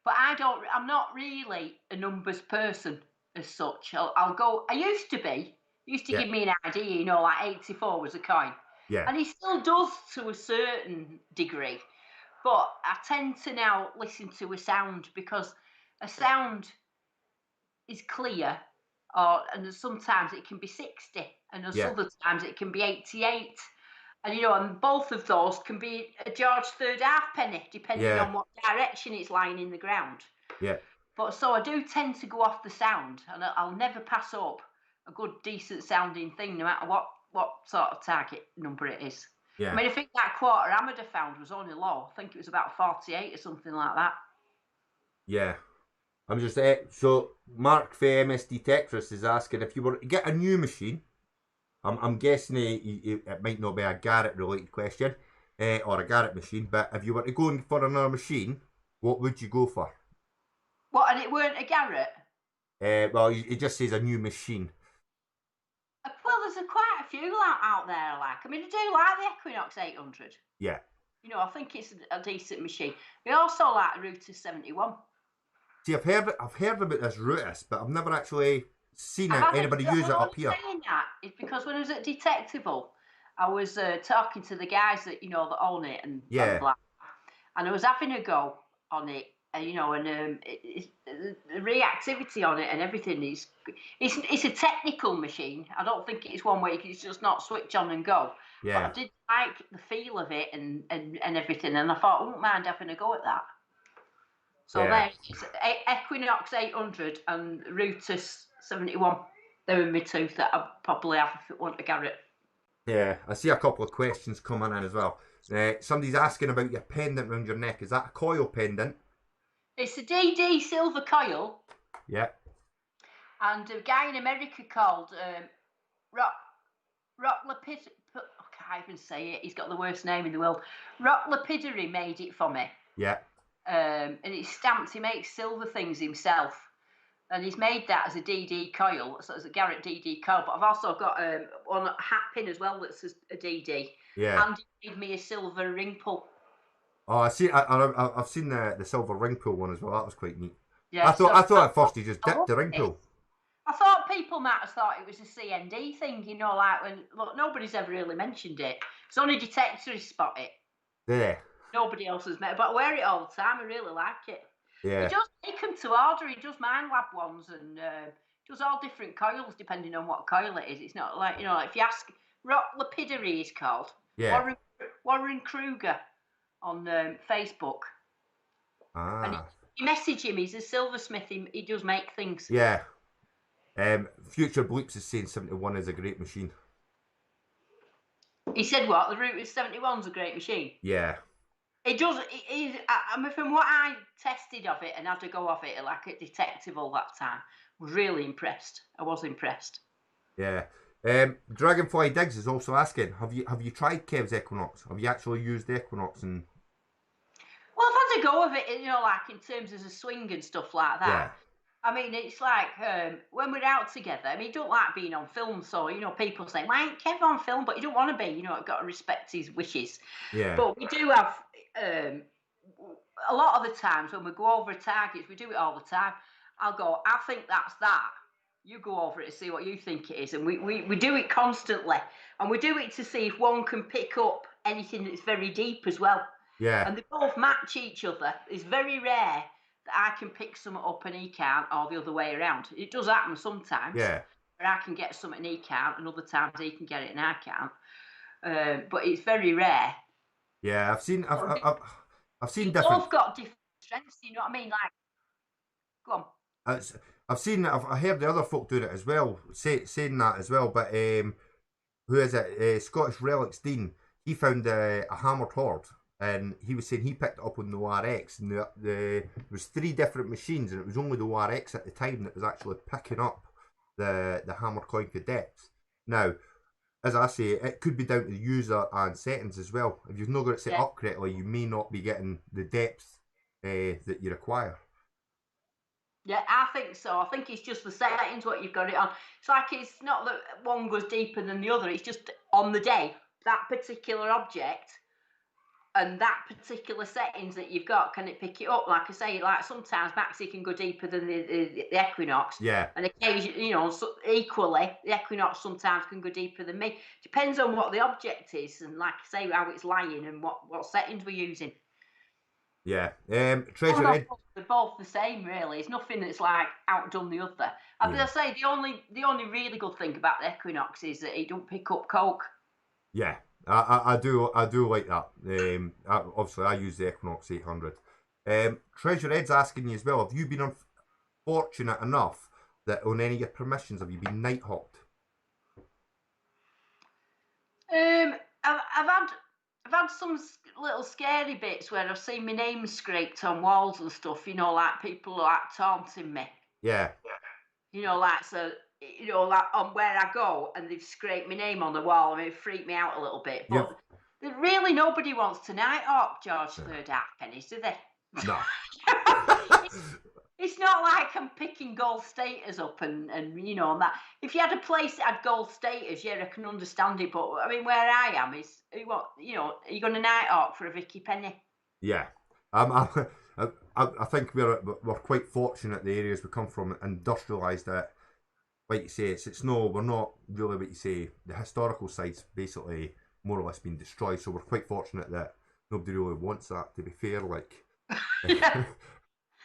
[SPEAKER 1] But I'm not really a numbers person as such. I'll go, I used to be, used to
[SPEAKER 2] yeah,
[SPEAKER 1] give me an idea, you know, like 84 was a coin.
[SPEAKER 2] yeah,
[SPEAKER 1] And he still does to a certain degree. But I tend to now listen to a sound because a sound is clear, and sometimes it can be 60, and
[SPEAKER 2] yeah,
[SPEAKER 1] other times it can be 88. And you know, and both of those can be a George third halfpenny, depending
[SPEAKER 2] yeah,
[SPEAKER 1] on what direction it's lying in the ground.
[SPEAKER 2] yeah.
[SPEAKER 1] But so I do tend to go off the sound, and I'll never pass up a good, decent sounding thing, no matter what sort of target number it is. I
[SPEAKER 2] Yeah,
[SPEAKER 1] mean, I think that quarter hammered I found was only low. I think it was about 48 or something like that.
[SPEAKER 2] yeah. I'm just so Mark for MSD Tetris is asking if you were to get a new machine. I'm guessing it might not be a Garrett related question or a Garrett machine, but if you were to go for another machine, what would you go for?
[SPEAKER 1] What, and it weren't a Garrett?
[SPEAKER 2] Well, it just says a new machine.
[SPEAKER 1] Well, there's quite a few out there I like. I mean, I do like the Equinox 800.
[SPEAKER 2] Yeah.
[SPEAKER 1] You know, I think it's a decent machine. We also like the Router 71.
[SPEAKER 2] See, I've heard about this Rutus, but I've never actually seen anybody use it
[SPEAKER 1] Well,
[SPEAKER 2] up
[SPEAKER 1] I'm
[SPEAKER 2] here.
[SPEAKER 1] saying that is because when I was at Detectable, I was talking to the guys that, you know, that own it and
[SPEAKER 2] Yeah.
[SPEAKER 1] blah, and I was having a go on it, and you know, and the reactivity on it and everything is, it's a technical machine. I don't think it's one where you can just not switch on and go.
[SPEAKER 2] Yeah.
[SPEAKER 1] But I did like the feel of it and everything, and I thought I wouldn't mind having a go at that. So
[SPEAKER 2] Yeah.
[SPEAKER 1] there's Equinox 800 and Rutus 71. They were my two that I probably have if it want a Garrett.
[SPEAKER 2] Yeah, I see a couple of questions coming in as well. Somebody's asking about your pendant around your neck. Is that a coil pendant?
[SPEAKER 1] It's a DD silver coil.
[SPEAKER 2] Yeah.
[SPEAKER 1] And a guy in America called Rock Lapid. I can't even say it. He's got the worst name in the world. Rock Lapidary made it for me.
[SPEAKER 2] Yeah.
[SPEAKER 1] And it's stamped. He makes silver things himself. And he's made that as a DD coil, so it's a Garrett DD coil. But I've also got one hat pin as well that's a DD.
[SPEAKER 2] Yeah.
[SPEAKER 1] And he made me a silver ring pull.
[SPEAKER 2] Oh, I've seen the silver ring pull one as well. That was quite neat.
[SPEAKER 1] Yeah, so
[SPEAKER 2] I thought at first he just
[SPEAKER 1] I
[SPEAKER 2] dipped
[SPEAKER 1] love
[SPEAKER 2] the ring
[SPEAKER 1] it.
[SPEAKER 2] pull.
[SPEAKER 1] I thought people might have thought it was a CND thing, you know, like when look, nobody's ever really mentioned it. It's only detectorists spot it.
[SPEAKER 2] Yeah,
[SPEAKER 1] Nobody else has met, but I wear it all the time. I really like it. He
[SPEAKER 2] yeah,
[SPEAKER 1] does make them to order. He does Mind Lab ones and does all different coils depending on what coil it is. It's not like, you know, if you ask, Rock Lapidery is called,
[SPEAKER 2] yeah.
[SPEAKER 1] Warren Kruger on Facebook. And
[SPEAKER 2] Ah,
[SPEAKER 1] you message him, he's a silversmith, he does make things.
[SPEAKER 2] yeah. Future Bleeps is saying 71 is a great machine.
[SPEAKER 1] He said what? The Root 71's a great machine.
[SPEAKER 2] Yeah,
[SPEAKER 1] It does. I mean, from what I tested of it and had to go off it like a detective all that time, was really impressed. I was impressed.
[SPEAKER 2] yeah. Dragonfly Diggs is also asking, have you tried Kev's Equinox? Have you actually used the Equinox? And
[SPEAKER 1] Well, I've had to go with it, you know, like in terms of the swing and stuff like that.
[SPEAKER 2] yeah,
[SPEAKER 1] I mean, it's like when we're out together. I mean, he don't like being on film, so you know, people say, "Why ain't Kev on film?" But you don't want to be. You know, I've got to respect his wishes.
[SPEAKER 2] yeah,
[SPEAKER 1] But we do have um, a lot of the times when we go over targets, we do it all the time. I'll go, I think that's that. You go over it and see what you think it is. And we do it constantly. And we do it to see if one can pick up anything that's very deep as well.
[SPEAKER 2] yeah,
[SPEAKER 1] And they both match each other. It's very rare that I can pick something up and he can't, or the other way around. It does happen sometimes
[SPEAKER 2] yeah,
[SPEAKER 1] where I can get something and he can't, and other times he can get it and I can't. But it's very rare.
[SPEAKER 2] yeah. I've seen
[SPEAKER 1] They
[SPEAKER 2] different.
[SPEAKER 1] both got different strengths, you know what I mean? Like, go on.
[SPEAKER 2] It's, I heard the other folk doing it as well, saying that as well. But who is it? Scottish Relics Dean. He found a hammered horde, and he was saying he picked it up on the RX, and there was three different machines, and it was only the RX at the time that was actually picking up the hammered coin cadets. Now, as I say, it could be down to the user and settings as well. If you've not got it set
[SPEAKER 1] Yeah.
[SPEAKER 2] up correctly, you may not be getting the depth that you require.
[SPEAKER 1] Yeah, I think so. I think it's just the settings what you've got it on. It's like it's not that one goes deeper than the other. It's just on the day that particular object and that particular settings that you've got. Can it pick it up? Like I say, like sometimes Maxi can go deeper than the Equinox,
[SPEAKER 2] Yeah,
[SPEAKER 1] and occasionally, you know, so equally the Equinox sometimes can go deeper than me. Depends on what the object is, and like I say, how it's lying and what settings we're using.
[SPEAKER 2] yeah.
[SPEAKER 1] Oh,
[SPEAKER 2] Treasure
[SPEAKER 1] no,
[SPEAKER 2] Ed.
[SPEAKER 1] they're both the same, really. It's nothing that's like outdone the other. As I
[SPEAKER 2] Yeah,
[SPEAKER 1] say, the only really good thing about the Equinox is that it don't pick up coke.
[SPEAKER 2] yeah. I do like that. Obviously, I use the Equinox 800. Treasure Ed's asking you as well. Have you been unfortunate enough that on any of your permissions have you been night hawked?
[SPEAKER 1] Um, I've had some little scary bits where I've seen my name scraped on walls and stuff. You know, like people like taunting me.
[SPEAKER 2] Yeah,
[SPEAKER 1] You know, like so. You know, like on where I go, and they've scraped my name on the wall, and it freaked me out a little bit.
[SPEAKER 2] you've
[SPEAKER 1] But really, nobody wants to night hawk George Third Halfpennies, do they?
[SPEAKER 2] no.
[SPEAKER 1] It's not like I'm picking gold status up and you know and that. If you had a place that had gold status, yeah, I can understand it. But I mean, where I am is what you know. Are you going to night hawk for a Vicky Penny?
[SPEAKER 2] Yeah, um, I think we're quite fortunate the areas we come from industrialised that, like you say, it's no, we're not really what you say. The historical sites basically more or less been destroyed, so we're quite fortunate that nobody really wants that. To be fair, like.
[SPEAKER 1] Yeah.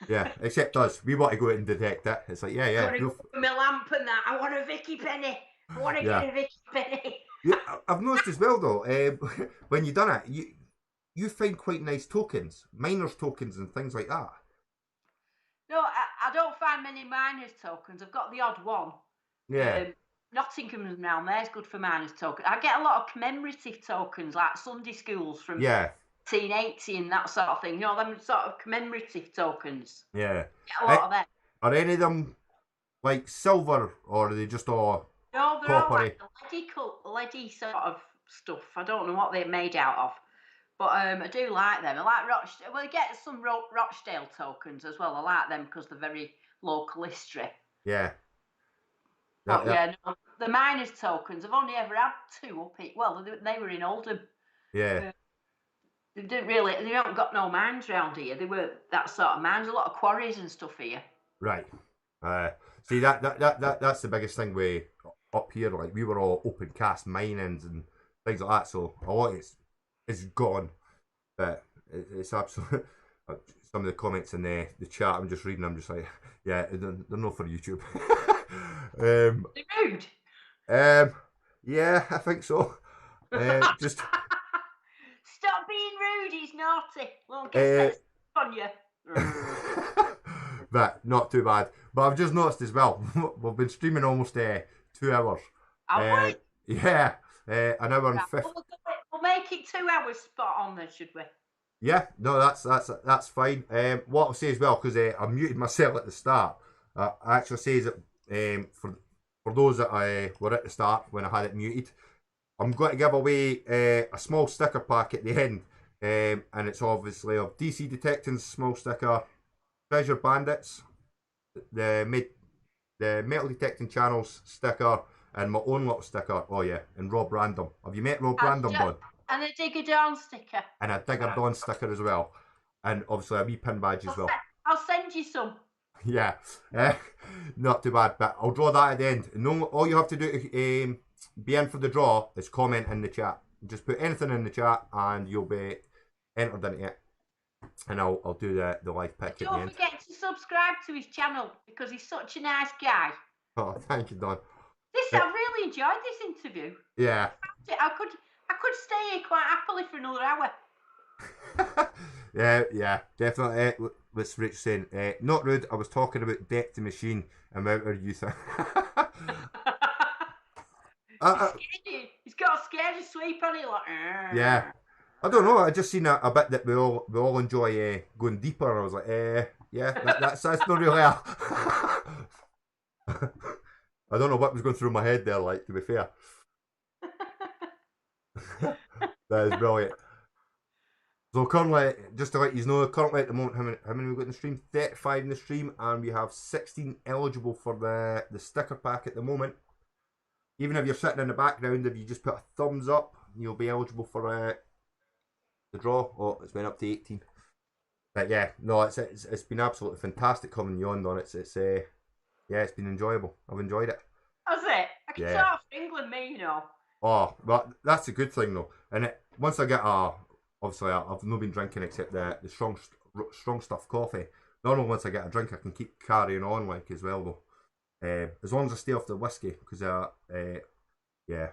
[SPEAKER 2] Yeah, except us. We want to go out and detect it. It's like, yeah,
[SPEAKER 1] I'm
[SPEAKER 2] yeah,
[SPEAKER 1] going to go with my lamp and that. I want a Vicky Penny. I want to
[SPEAKER 2] yeah.
[SPEAKER 1] get a Vicky Penny.
[SPEAKER 2] Yeah, I've noticed as well though, when you done it, you find quite nice tokens, miners tokens and things like that.
[SPEAKER 1] No, I don't find many miners tokens. I've got the odd one.
[SPEAKER 2] Yeah,
[SPEAKER 1] Nottingham's around there's good for miners tokens. I get a lot of commemorative tokens like Sunday schools from
[SPEAKER 2] yeah,
[SPEAKER 1] 1880 and that sort of thing. You know, them sort of commemorative tokens.
[SPEAKER 2] yeah.
[SPEAKER 1] Get a lot of them.
[SPEAKER 2] Are any of them like silver or are they just all
[SPEAKER 1] No, they're all
[SPEAKER 2] coppery?
[SPEAKER 1] like leady sort of stuff. I don't know what they're made out of. But I do like them. I like Rochdale. Well, I get some Rochdale tokens as well. I like them because they're very local history.
[SPEAKER 2] Yeah,
[SPEAKER 1] But
[SPEAKER 2] yeah,
[SPEAKER 1] yeah, no, the miners tokens, I've only ever had two up it. Well, they were in Oldham.
[SPEAKER 2] yeah.
[SPEAKER 1] Uh, They haven't got no mines round here. They were that sort of mines, a lot of quarries and stuff here.
[SPEAKER 2] Right. See that's the biggest thing we up here. Like we were all open cast minings and things like that. So a lot of it's gone. But it's absolute. Some of the comments in the chat, I'm just reading. I'm just like, yeah, they're not for YouTube.
[SPEAKER 1] They're rude.
[SPEAKER 2] Yeah, I think so. Just
[SPEAKER 1] stop being rude. He's naughty. Won't get set on you.
[SPEAKER 2] But not too bad. But I've just noticed as well, we've been streaming almost 2 hours.
[SPEAKER 1] Have we?
[SPEAKER 2] Yeah, an hour and 50.
[SPEAKER 1] We'll make it 2 hours spot on then, should we?
[SPEAKER 2] Yeah, no, that's fine. What I'll say as well, because I muted myself at the start, I actually say that for those that were at the start when I had it muted, I'm going to give away a small sticker pack at the end, and it's obviously of DC Detecting's small sticker, Treasure Bandits, the Metal Detecting Channel's sticker, and my own little sticker. Oh yeah, and Rob Random. Have you met Rob Random, Don?
[SPEAKER 1] And a Diggin sticker.
[SPEAKER 2] And a Digger Dawn sticker as well. And obviously a wee pin badge as well.
[SPEAKER 1] I'll send you some.
[SPEAKER 2] Yeah, not too bad. But I'll draw that at the end. No, all you have to do to be in for the draw is comment in the chat. Just put anything in the chat and you'll be entered into it. And I'll do the live pick at the end.
[SPEAKER 1] Don't forget to subscribe to his channel because he's such a nice guy.
[SPEAKER 2] Oh, thank you, Don.
[SPEAKER 1] I really enjoyed this interview.
[SPEAKER 2] Yeah.
[SPEAKER 1] I could stay here quite happily for another hour.
[SPEAKER 2] yeah, definitely. What's Rich saying? Not rude. I was talking about Deck the Machine and Outer Youth.
[SPEAKER 1] He's got a scary sweep on it, like.
[SPEAKER 2] Yeah. I don't know. I just seen a bit that we all enjoy going deeper. And I was like, yeah, that's not really. I don't know what was going through my head there. Like, to be fair, that is brilliant. So currently, just to let you know, currently at the moment, how many we got in the stream? 35 in the stream, and we have 16 eligible for the sticker pack at the moment. Even if you're sitting in the background, if you just put a thumbs up, you'll be eligible for the draw. Oh, it's went up to 18. But yeah, no, it's been absolutely fantastic coming you on it. Yeah, it's been enjoyable. I've enjoyed it.
[SPEAKER 1] Has it? I can start off England, me, you know.
[SPEAKER 2] Oh, but that's a good thing though. And once I get obviously I've not been drinking except the strong stuff coffee. Normally once I get a drink, I can keep carrying on like as well though. As long as I stay off the whiskey, because yeah,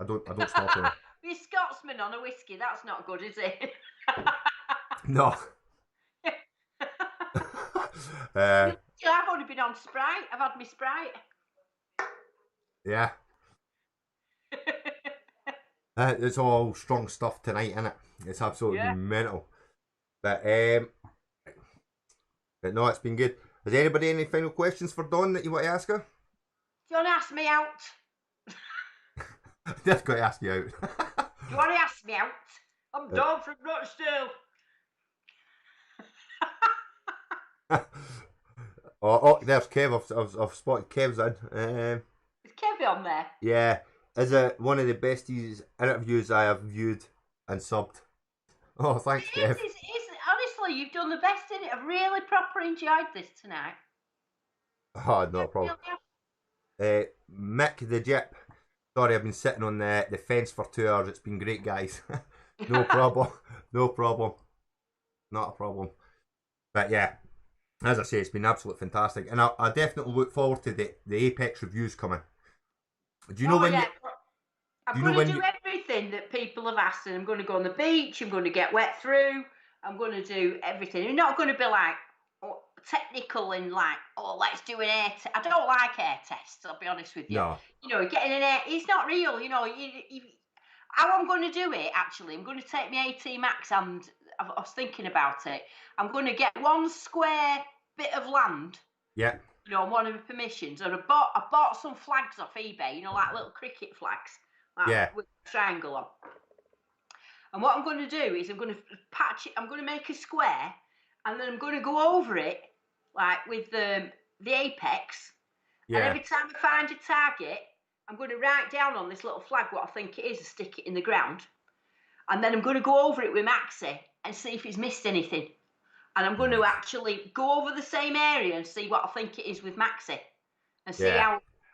[SPEAKER 2] I don't stop it.
[SPEAKER 1] You're Scotsman on a whiskey. That's not good, is it?
[SPEAKER 2] No.
[SPEAKER 1] I've only been on Sprite. I've had my Sprite.
[SPEAKER 2] Yeah. It's all strong stuff tonight, isn't it? It's absolutely mental. But no, it's been good. Has anybody any final questions for Dawn that you want to ask her?
[SPEAKER 1] Do you want to ask me out?
[SPEAKER 2] Just got to ask you out.
[SPEAKER 1] Do you want to ask me out? I'm Dawn from Rochdale.
[SPEAKER 2] Oh, there's Kev. I've spotted Kev's in.
[SPEAKER 1] Is Kev on there?
[SPEAKER 2] Yeah. Is it one of the best interviews I have viewed and subbed? Oh, thanks, Kev.
[SPEAKER 1] Honestly, you've done the best in it. I've really properly enjoyed this tonight.
[SPEAKER 2] Oh, no problem. Mick the Jip. Sorry, I've been sitting on the fence for 2 hours. It's been great, guys. No problem. No problem. Not a problem. But yeah, as I say, it's been absolutely fantastic. And I definitely look forward to the Apex reviews coming. Do you know when
[SPEAKER 1] I'm going to do everything that people have asked, and I'm going to go on the beach, I'm going to get wet through, I'm going to do everything. I'm not going to be like technical and like, let's do an air test. I don't like air tests, I'll be honest with you.
[SPEAKER 2] No.
[SPEAKER 1] You know, getting an air, it's not real, you know. How I'm going to do it, actually, I'm going to take my AT Max, and I was thinking about it. I'm going to get one square bit of land.
[SPEAKER 2] Yeah.
[SPEAKER 1] You know, on one of the permissions, and I bought some flags off eBay, you know, like little cricket flags, like with a triangle on. And what I'm going to do is I'm going to patch it. I'm going to make a square, and then I'm going to go over it, like with the apex. Yeah. And every time I find a target, I'm going to write down on this little flag what I think it is and stick it in the ground. And then I'm going to go over it with Maxi and see if it's missed anything. And I'm going to actually go over the same area and see what I think it is with Maxi, and see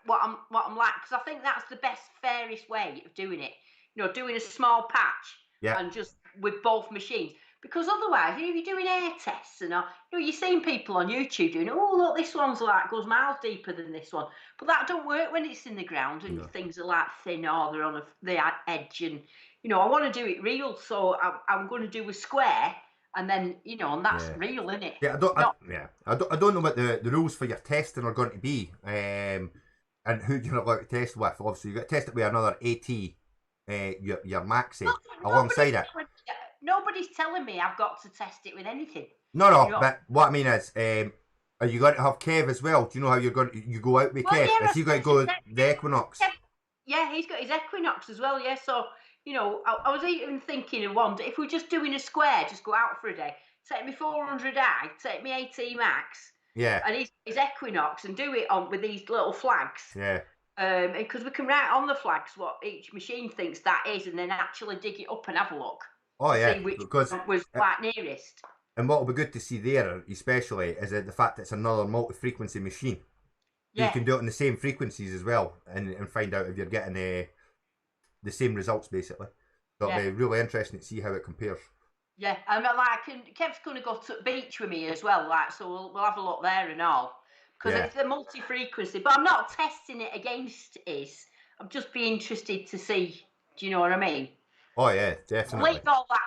[SPEAKER 1] what I'm like, because I think that's the best, fairest way of doing it. Doing a small patch and just with both machines. Because otherwise, if you're doing air tests and you're seeing people on YouTube doing, oh look, this one's like goes miles deeper than this one, but that don't work when it's in the ground and things are like thin or they're on the edge, and I want to do it real, so I'm going to do a square, and then and that's real, isn't it?
[SPEAKER 2] Yeah, I don't know what the rules for your testing are going to be, and who you're allowed to test with. Obviously, you got to test it with another AT, your Maxi alongside it.
[SPEAKER 1] Nobody's telling me I've got to test it with anything.
[SPEAKER 2] No, but what I mean is, are you going to have Kev as well? Do you know how you go out with Kev?
[SPEAKER 1] Yeah,
[SPEAKER 2] is he going to go the Equinox?
[SPEAKER 1] Yeah, he's got his Equinox as well, yeah. So, I was even thinking of one, if we're just doing a square, just go out for a day, take me 400i, take me 80 Max, and his Equinox, and do it on with these little flags.
[SPEAKER 2] Yeah.
[SPEAKER 1] Because we can write on the flags what each machine thinks that is, and then actually dig it up and have a look.
[SPEAKER 2] Oh yeah,
[SPEAKER 1] see which was like nearest.
[SPEAKER 2] And what will be good to see there, especially, is the fact that it's another multi-frequency machine. Yeah. You can do it on the same frequencies as well, and find out if you're getting the same results, basically. So it'll be really interesting to see how it compares.
[SPEAKER 1] Yeah, and Kev's going to go to the beach with me as well, so we'll have a look there and all. Because it's the multi-frequency, but I'm not testing it against his. I'm just be interested to see, do you know what I mean?
[SPEAKER 2] Oh yeah, definitely.
[SPEAKER 1] Leave all that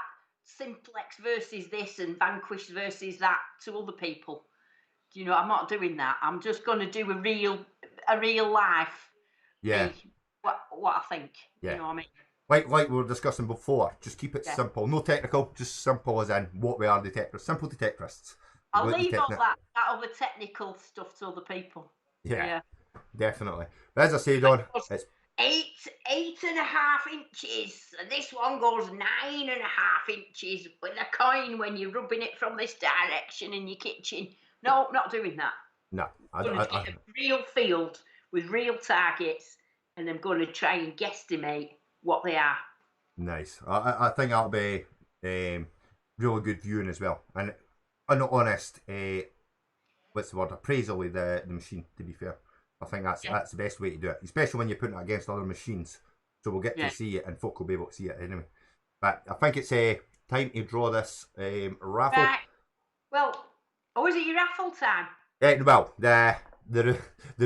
[SPEAKER 1] simplex versus this and vanquish versus that to other people. I'm not doing that. I'm just going to do a real life.
[SPEAKER 2] Yeah.
[SPEAKER 1] What I think.
[SPEAKER 2] Yeah.
[SPEAKER 1] You know what I mean?
[SPEAKER 2] Like we were discussing before, just keep it simple. No technical, just simple as in what we are detectors. Simple detectorists.
[SPEAKER 1] I'll leave all that other technical stuff to other people.
[SPEAKER 2] Yeah. Definitely. But as I say, Don, it's
[SPEAKER 1] 8.5 inches, and this one goes 9.5 inches with a coin when you're rubbing it from this direction in your kitchen. No, not doing that.
[SPEAKER 2] No,
[SPEAKER 1] I'm going to get a real field with real targets, and I'm going to try and guesstimate what they are.
[SPEAKER 2] Nice. I think that'll be really good viewing as well, and an honest, what's the word, appraisal of the machine, to be fair. I think that's the best way to do it, especially when you're putting it against other machines. So we'll get to see it, and folk will be able to see it anyway. But I think it's time to draw this raffle.
[SPEAKER 1] Right. Well, is it your raffle time?
[SPEAKER 2] Well, the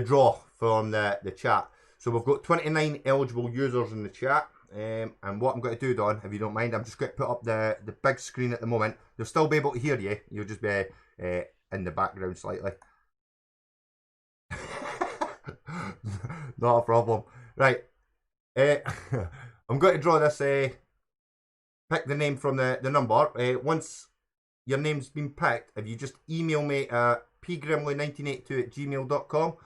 [SPEAKER 2] draw from the chat. So we've got 29 eligible users in the chat. And what I'm going to do, Don, if you don't mind, I'm just going to put up the big screen at the moment. You'll still be able to hear you. You'll just be in the background slightly. Not a problem. Right. I'm going to draw this. Pick the name from the number. Once your name's been picked, if you just email me at pgrimley1982@gmail.com,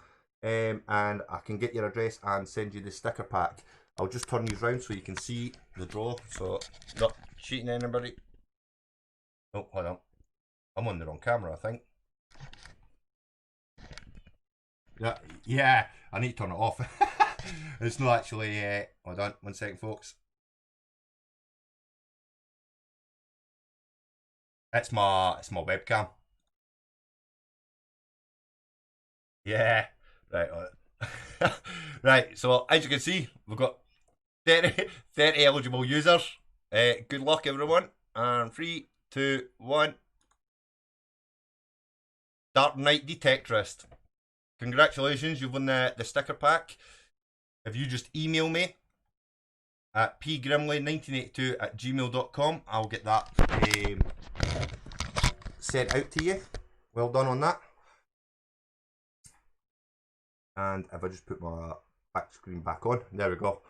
[SPEAKER 2] and I can get your address and send you the sticker pack. I'll just turn these round so you can see the draw. So, not cheating anybody. Oh, hold on. I'm on the wrong camera, I think. Yeah, I need to turn it off. It's not actually, hold on, 1 second, folks. It's my webcam. Yeah, right. Right, so as you can see, we've got 30 eligible users. Good luck, everyone. And 3, 2, 1. Dark Knight Detectorist. Congratulations, you've won the sticker pack. If you just email me at pgrimley1982@gmail.com, I'll get that sent out to you. Well done on that. And if I just put my back screen back on, there we go.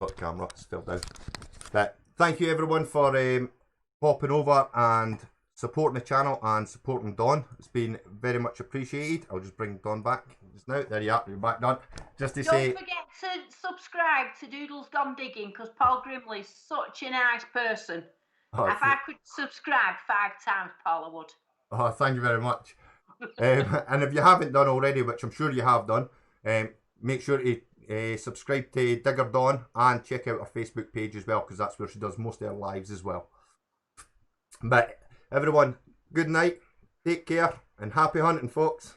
[SPEAKER 2] Got the camera, it's filled down. But thank you everyone for popping over and supporting the channel and supporting Don. It's been very much appreciated. I'll just bring Don back just now. There you are, you're back, Don. Just to say,
[SPEAKER 1] don't forget to subscribe to Doodles Gone Digging, because Paul Grimley is such a nice person. If I could subscribe 5 times, Paul, I would.
[SPEAKER 2] Oh, thank you very much. And if you haven't done already, which I'm sure you have done, make sure to subscribe to Digger Dawn and check out our Facebook page as well, because that's where she does most of her lives as well. But everyone, good night, take care, and happy hunting, folks.